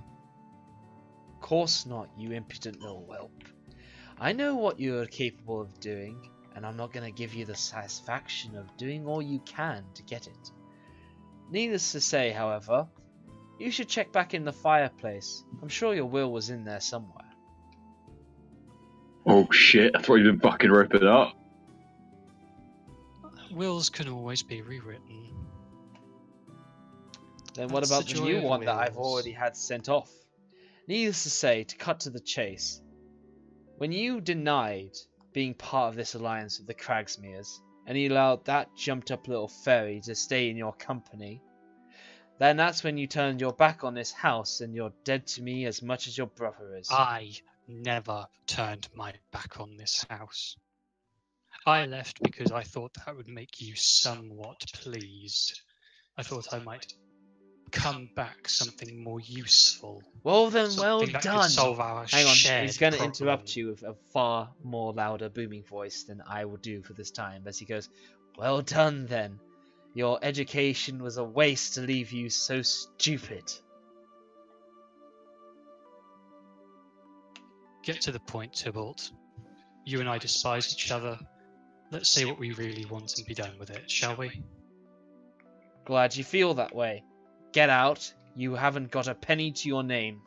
Of course not, you impudent little whelp. I know what you are capable of doing, and I'm not going to give you the satisfaction of doing all you can to get it. Needless to say, however, you should check back in the fireplace. I'm sure your will was in there somewhere. Oh shit, I thought you'd been fucking ripping up. Wills can always be rewritten. Then what That's about the the joy new of one that I've wills. already had sent off? Needless to say, to cut to the chase, when you denied being part of this alliance with the Cragsmeres, and you allowed that jumped up little fairy to stay in your company, then that's when you turned your back on this house and you're dead to me as much as your brother is. I never turned my back on this house. I left because I thought that would make you somewhat pleased. I thought I might come back something more useful. Well then, Something well that done. could solve our Hang on, shared he's going to problem. interrupt you with a far more louder booming voice than I will do for this time as he goes, well done then. Your education was a waste to leave you so stupid. Get to the point, Tybalt. You and I despise each other. Let's say what we really want and be done with it, shall we? Glad you feel that way. Get out. You haven't got a penny to your name.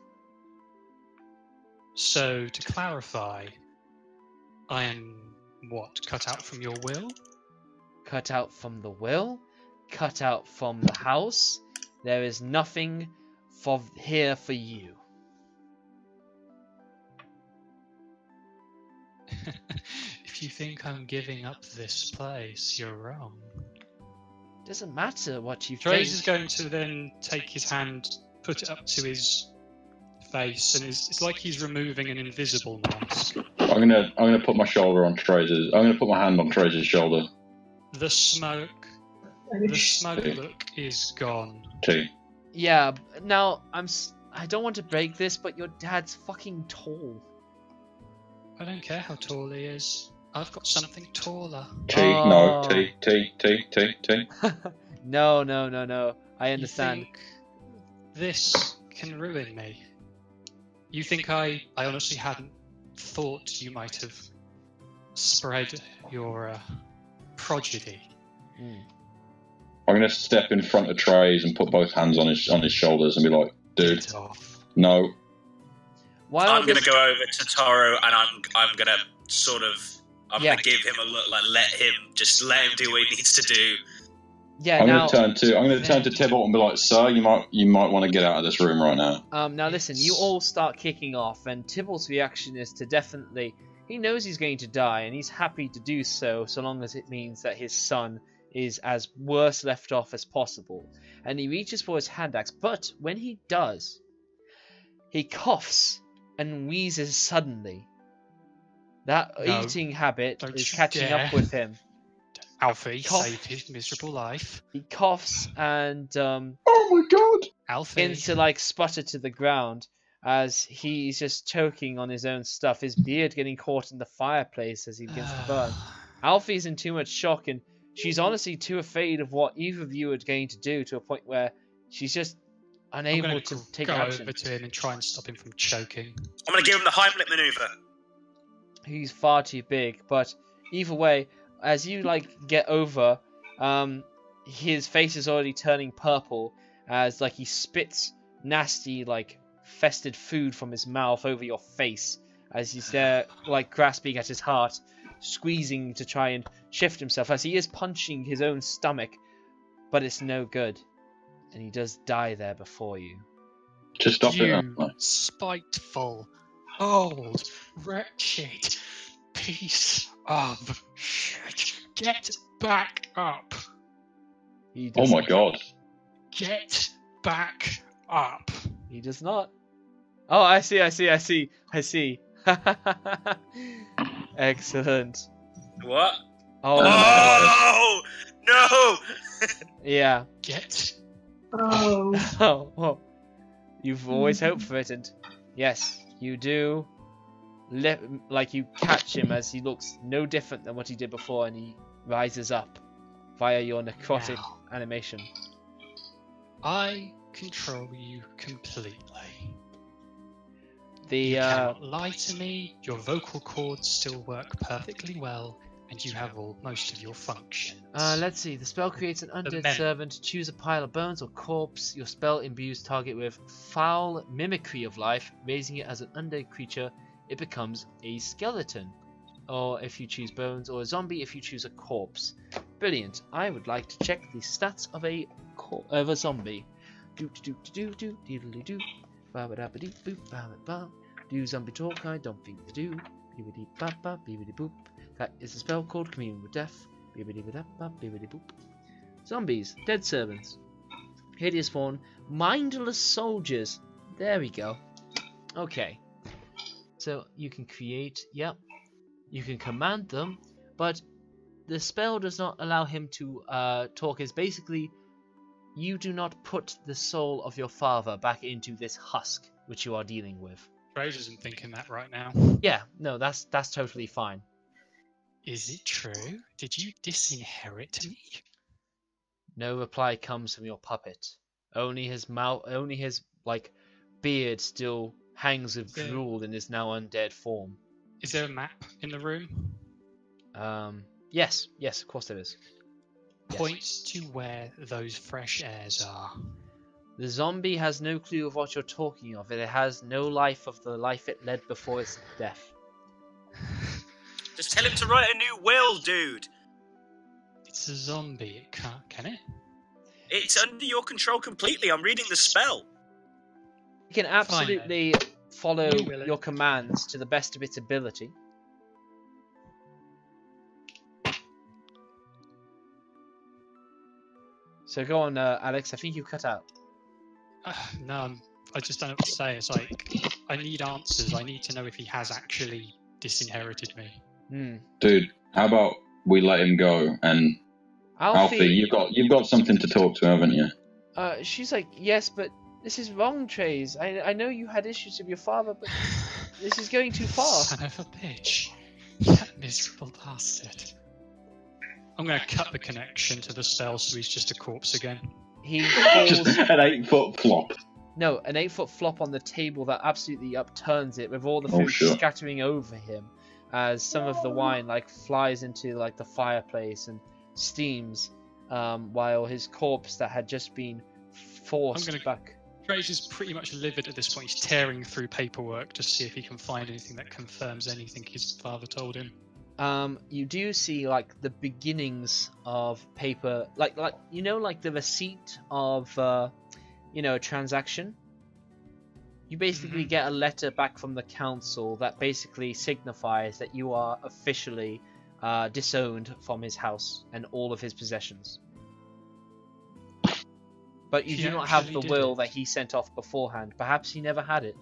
So, to clarify, I am, what, cut out from your will? Cut out from the will? Cut out from the house? There is nothing here for you. If you think I'm giving up this place, you're wrong. Doesn't matter what you Trieze is think. going to then take his hand, put it up to his face, and it's like he's removing an invisible mask. I'm gonna put my shoulder on Trize's. I'm gonna put my hand on Trize's shoulder. The smug look is gone. T. Yeah, now I don't want to break this, but your dad's fucking tall. I don't care how tall he is. I've got something taller. T. Oh. No. T. No. I understand. You think this can ruin me? You think I honestly hadn't thought you might have spread your prodigy? I'm gonna step in front of Trieze and put both hands on his shoulders and be like, dude, Get off. no. I'm going to go over to Toruh and I'm going to sort of... I'm Yeah. going to give him a look, like let him do what he needs to do. Yeah, I'm now gonna turn to Tybalt and be like, sir, you might want to get out of this room right now. now listen, you all start kicking off, and Tybalt's reaction is to definitely... He knows he's going to die, and he's happy to do so long as it means that his son is as worse left off as possible. And he reaches for his hand axe, but when he does, he coughs and wheezes suddenly. That No, eating habit don't is you catching dare. up with him. Alfie Cough. saved his miserable life. He coughs and Oh my god! Alfie. begins to like sputter to the ground as he's just choking on his own stuff, his beard getting caught in the fireplace as he begins to burn. Alfie's in too much shock, and she's honestly too afraid of what either of you are going to do, to a point where she's just I'm unable going to take go action. over to him and try and stop him from choking. I'm going to give him the Heimlich maneuver. He's far too big, but either way, as you like get over, his face is already turning purple as like he spits nasty like fested food from his mouth over your face as he's there like grasping at his heart, squeezing to try and shift himself as he is punching his own stomach, but it's no good, and he does die there before you. Just stop it. You No. spiteful, old, wretched piece of shit. Get back up. He Oh does my god. Get back up. He does not. Oh, I see. Excellent. What? Oh, no! yeah. Get. Oh. You've always hoped for it, and yes, you do. Like you catch him as he looks no different than what he did before, and he rises up via your necrotic animation. I control you completely. You cannot lie to me. Your vocal cords still work perfectly well, and you have most of your functions. Let's see. The spell creates an undead servant. Choose a pile of bones or corpse. Your spell imbues target with foul mimicry of life, raising it as an undead creature. It becomes a skeleton. Or if you choose bones, or a zombie if you choose a corpse. Brilliant. I would like to check the stats of a zombie. Do zombie talk? I don't think they do. That is a spell called Commune with Death. Zombies, dead servants, hideous form, mindless soldiers. There we go. Okay. So you can create, you can command them, but the spell does not allow him to talk. Is basically, you do not put the soul of your father back into this husk which you are dealing with. Trieze isn't thinking that right now. Yeah, no, that's totally fine. Is it true? Did you disinherit me? No reply comes from your puppet. Only his mouth, only his beard still hangs with drool in his now undead form. Is there a map in the room? Yes, of course there is. Point to where those fresh airs are. The zombie has no clue of what you're talking of. It has no life of the life it led before its death. Just tell him to write a new will, dude. It's a zombie. It can't, can it? It's under your control completely. I'm reading the spell. You can absolutely follow your commands to the best of its ability. So go on, Alex. I think you cut out. No, I just don't know what to say. It's like, I need answers. I need to know if he has actually disinherited me. Dude, how about we let him go? And Alfie, you've got something to talk to, haven't you? She's like, yes, but this is wrong, Trieze. I know you had issues with your father, but this is going too far. Son of a bitch. That miserable bastard. I'm going to cut the connection to the spell so he's just a corpse again. He falls... Just an 8-foot flop. No, an 8-foot flop on the table that absolutely upturns it with all the food scattering over him as some of the wine flies into the fireplace and steams while his corpse that had just been forced back. Trieze is pretty much livid at this point. He's tearing through paperwork to see if he can find anything that confirms anything his father told him. You do see the beginnings of paper, the receipt of a transaction. You basically get a letter back from the council that basically signifies that you are officially disowned from his house and all of his possessions. But you do not have the will that he sent off beforehand. Perhaps he never had it.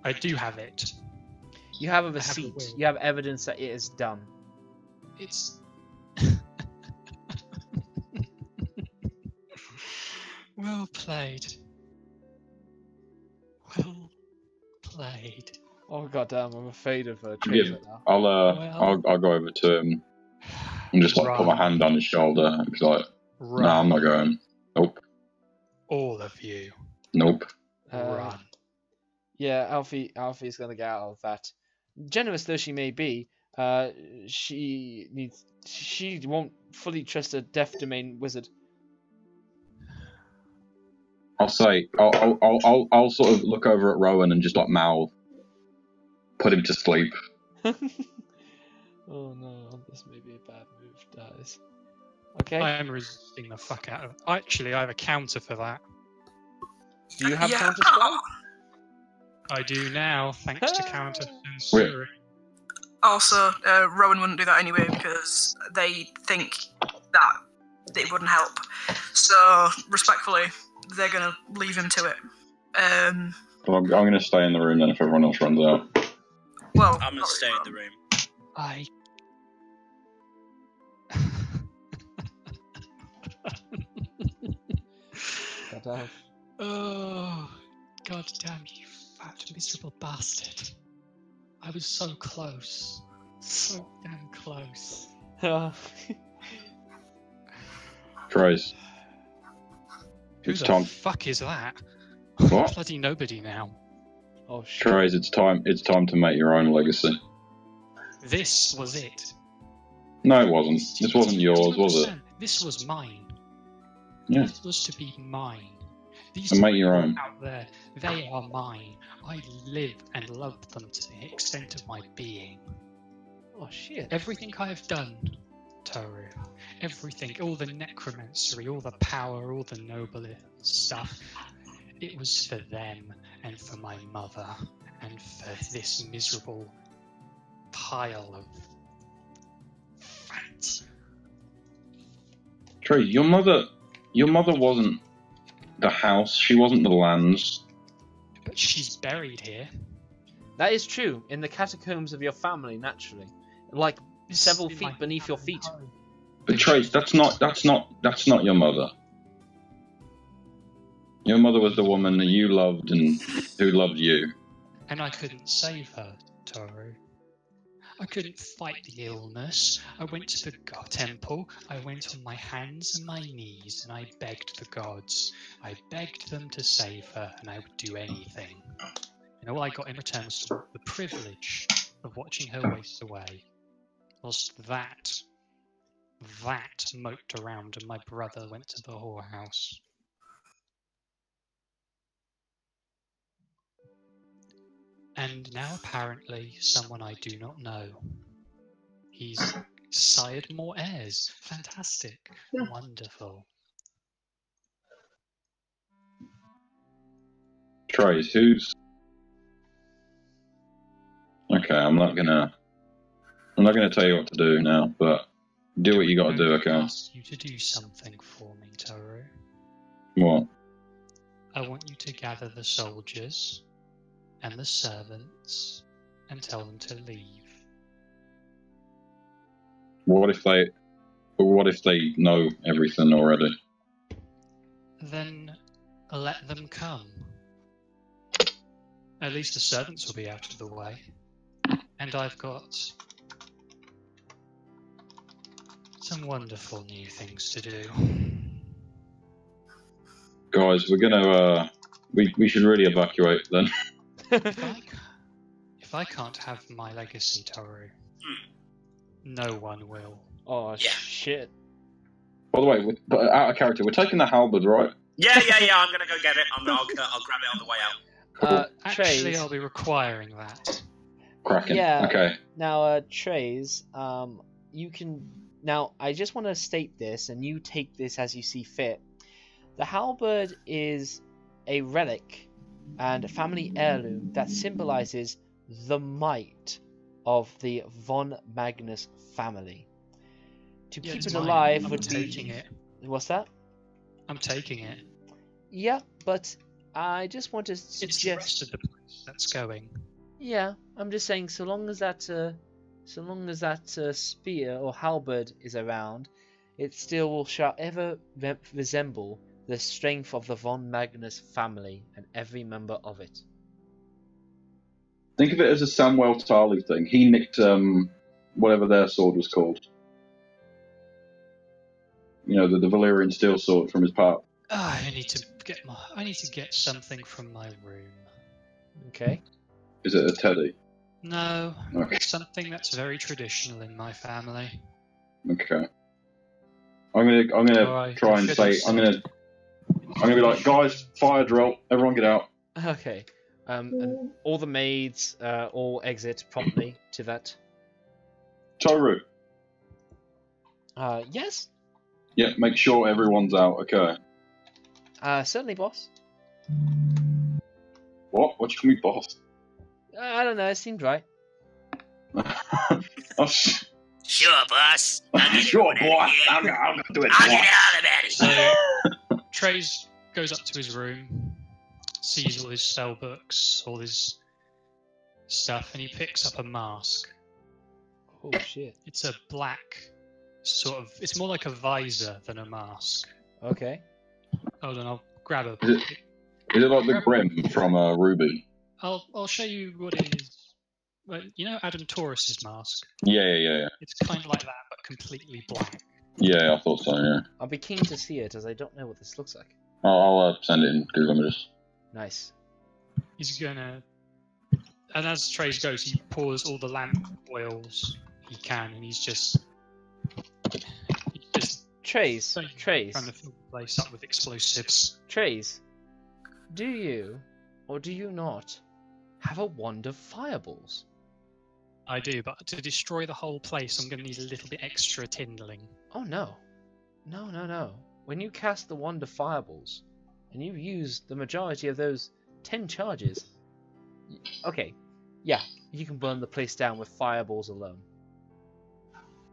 I do have it. You have a receipt. You have evidence that it is done. It's... Well played. Well played. Oh goddamn! I'm afraid of Trieze now. I'll go over to him and just put my hand on his shoulder and be like, "No, I'm not going. Nope. All of you. Nope. Run." Yeah, Alfie's gonna get out of that. Generous though she may be, she won't fully trust a deaf domain wizard. I'll say I'll sort of look over at Rowan and just mouth, put him to sleep. Oh no, this may be a bad move, guys. Okay. I am resisting the fuck out of it. Actually, I have a counter for that. Do you have counter spell? I do now, thanks to counter censoring. Also, Rowan wouldn't do that anyway because they think that it wouldn't help. So, respectfully, they're going to leave him to it. Well, I'm going to stay in the room then if everyone else runs out. Well, I'm going to stay in the room. I... Oh, god damn you, fat miserable bastard. I was so close. So damn close. Trieze. Who It's the time. fuck is that? What? Bloody nobody now. Oh shit. Trieze, it's time to make your own legacy. This was it. No, it wasn't. This wasn't yours, was it? This was mine. Yeah. This was to be mine. These And make your people own. out there, they are mine. I live and love them to the extent of my being. Oh shit. Everything I have done, Toruh, everything, all the necromancy, all the power, all the noble stuff, it was for them and for my mother and for this miserable pile of fat. Trieze, your mother wasn't the house. She wasn't the lands. But she's buried here. That is true. In the catacombs of your family, naturally, like several In feet my beneath your feet. home. But Trieze, that's not your mother. Your mother was the woman that you loved and who loved you. And I couldn't save her, Toruh. I couldn't fight the illness. I went to the temple, I went on my hands and my knees, and I begged the gods. I begged them to save her, and I would do anything. And all I got in return was the privilege of watching her waste away. Was that moped around, and my brother went to the whorehouse. And now apparently someone I do not know. He's sired more heirs. Fantastic. Wonderful. Trieze, who's... Okay, I'm not gonna tell you what to do now, but do what you gotta do, okay? I ask you to do something for me, Toruh. What? I want you to gather the soldiers and the servants and tell them to leave. What if they know everything already? Then let them come. At least the servants will be out of the way. And I've got some wonderful new things to do. Guys, we're gonna we should really evacuate then. If I can't have my legacy, Toruh, no one will. Oh shit. By the way, but out of character, we're taking the halberd, right? Yeah. I'm gonna go get it. I'll grab it on the way out. Actually, Trieze. I'll be requiring that. Cracking. Yeah. Okay. Now, Trieze, you can. Now, I just want to state this, and you take this as you see fit. The halberd is a relic and a family heirloom that symbolizes the might of the von Magnus family. To keep it's it mine. alive I'm would taking be. it. What's that? I'm taking it. Yeah, but I just want to It's the suggest. rest of the place that's going. Yeah, I'm just saying, so long as that spear or halberd is around, it still shall ever resemble the strength of the von Magnus family and every member of it. Think of it as a Samuel Tarly thing. He nicked whatever their sword was called. You know, the Valyrian steel sword from his part. I need to get something from my room. Okay. Is it a teddy? No, Okay. something that's very traditional in my family. Okay. I'm gonna Alright, try and say I'm gonna be like, guys, fire drill, everyone get out. Okay. And all the maids all exit promptly to that. Toruh. Yes. Yeah, make sure everyone's out. Okay. Certainly, boss. What? What you call me, boss? I don't know. It seemed right. Oh, Sure, boss. sure, boy. I'm gonna do it. I'll get all about it. So Trieze goes up to his room, sees all his spell books, all his stuff, and he picks up a mask. Oh shit. It's a black sort of. It's more like a visor than a mask. Okay. Hold on, I'll grab a. Is it like the Grim from Ruby? I'll show you what it is. Well, you know Adam Taurus's mask? Yeah. It's kind of like that, but completely black. Yeah, I thought so, yeah. I'll be keen to see it, as I don't know what this looks like. I'll send it in Google Images. Nice. He's gonna... And as Trieze goes, he pours all the lamp oils he can, and he's just Trieze, trying to fill the place up with explosives. Trieze, do you, or do you not, have a wand of fireballs? I do, but to destroy the whole place, I'm going to need a little bit extra kindling. Oh no. No. When you cast the wand of fireballs, and you use the majority of those 10 charges... Okay, yeah, you can burn the place down with fireballs alone.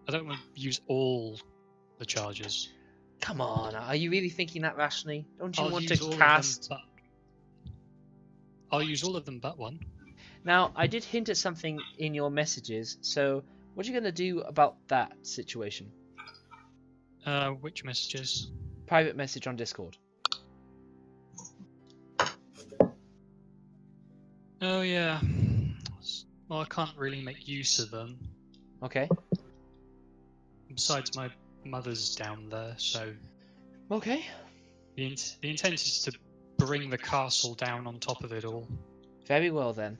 I don't want to use all the charges. Come on, are you really thinking that rationally? Don't you want use to all of cast... them, I'll use all of them but one. Now, I did hint at something in your messages, so what are you going to do about that situation? Which messages? Private message on Discord. Oh yeah. Well, I can't really make use of them. Okay. Besides, my mother's down there, so... Okay. The intent is to bring the castle down on top of it all. Very well then.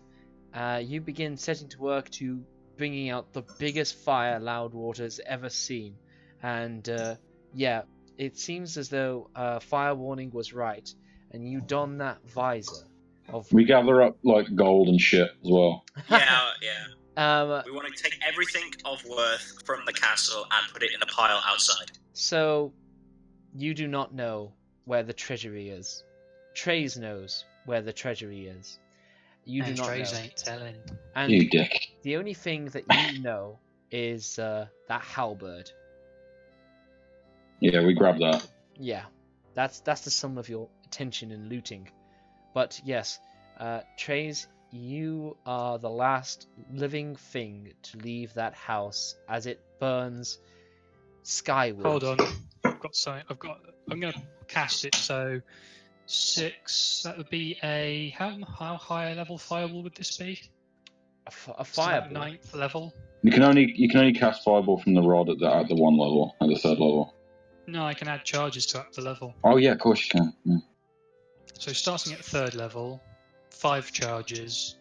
You begin setting to work to bringing out the biggest fire Loudwater's ever seen. And yeah, it seems as though fire warning was right. And you don that visor. We gather up like gold and shit as well. Yeah. Um, We want to take everything of worth from the castle and put it in a pile outside. So, you do not know where the treasury is. Trieze knows where the treasury is. You do not Trieze know. ain't telling. And You dick. the only thing that you know is that halberd. Yeah, we grabbed that. Yeah, that's the sum of your attention in looting. But yes, Trieze, you are the last living thing to leave that house as it burns skyward. Hold on, I've got something. I'm gonna cast it. So 6. That would be a how high a level fireball would this be? A fireball. 9th level. You can only cast fireball from the rod at the 1 level, at the 3rd level. No, I can add charges to up the level. Oh yeah, of course you can. Yeah. So starting at 3rd level, 5 charges.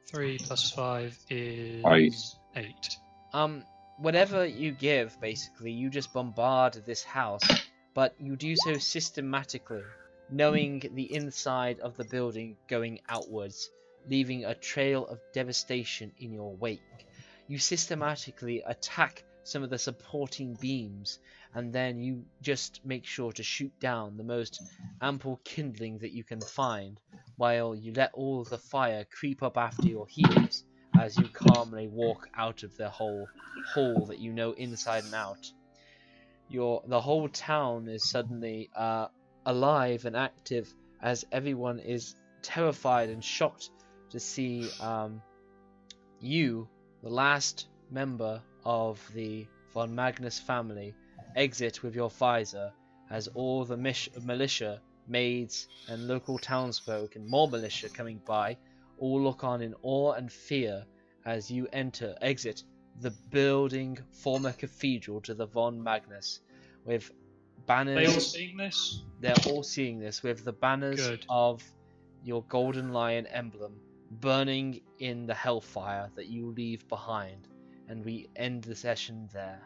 3 plus 5 is 8. Whatever you give, basically, you just bombard this house, but you do so systematically, knowing the inside of the building going outwards, leaving a trail of devastation in your wake. You systematically attack some of the supporting beams, and then you just make sure to shoot down the most ample kindling that you can find, while you let all the fire creep up after your heels as you calmly walk out of the hole that you know inside and out. The whole town is suddenly alive and active, as everyone is terrified and shocked to see you, the last member of the von Magnus family, exit with your visor, as all the militia, maids, and local townsfolk, and more militia coming by, all look on in awe and fear as you exit the building former cathedral to the von Magnus, with banners. Are they all seeing this? They're all seeing this, with the banners of your golden lion emblem burning in the hellfire that you leave behind. And we end the session there.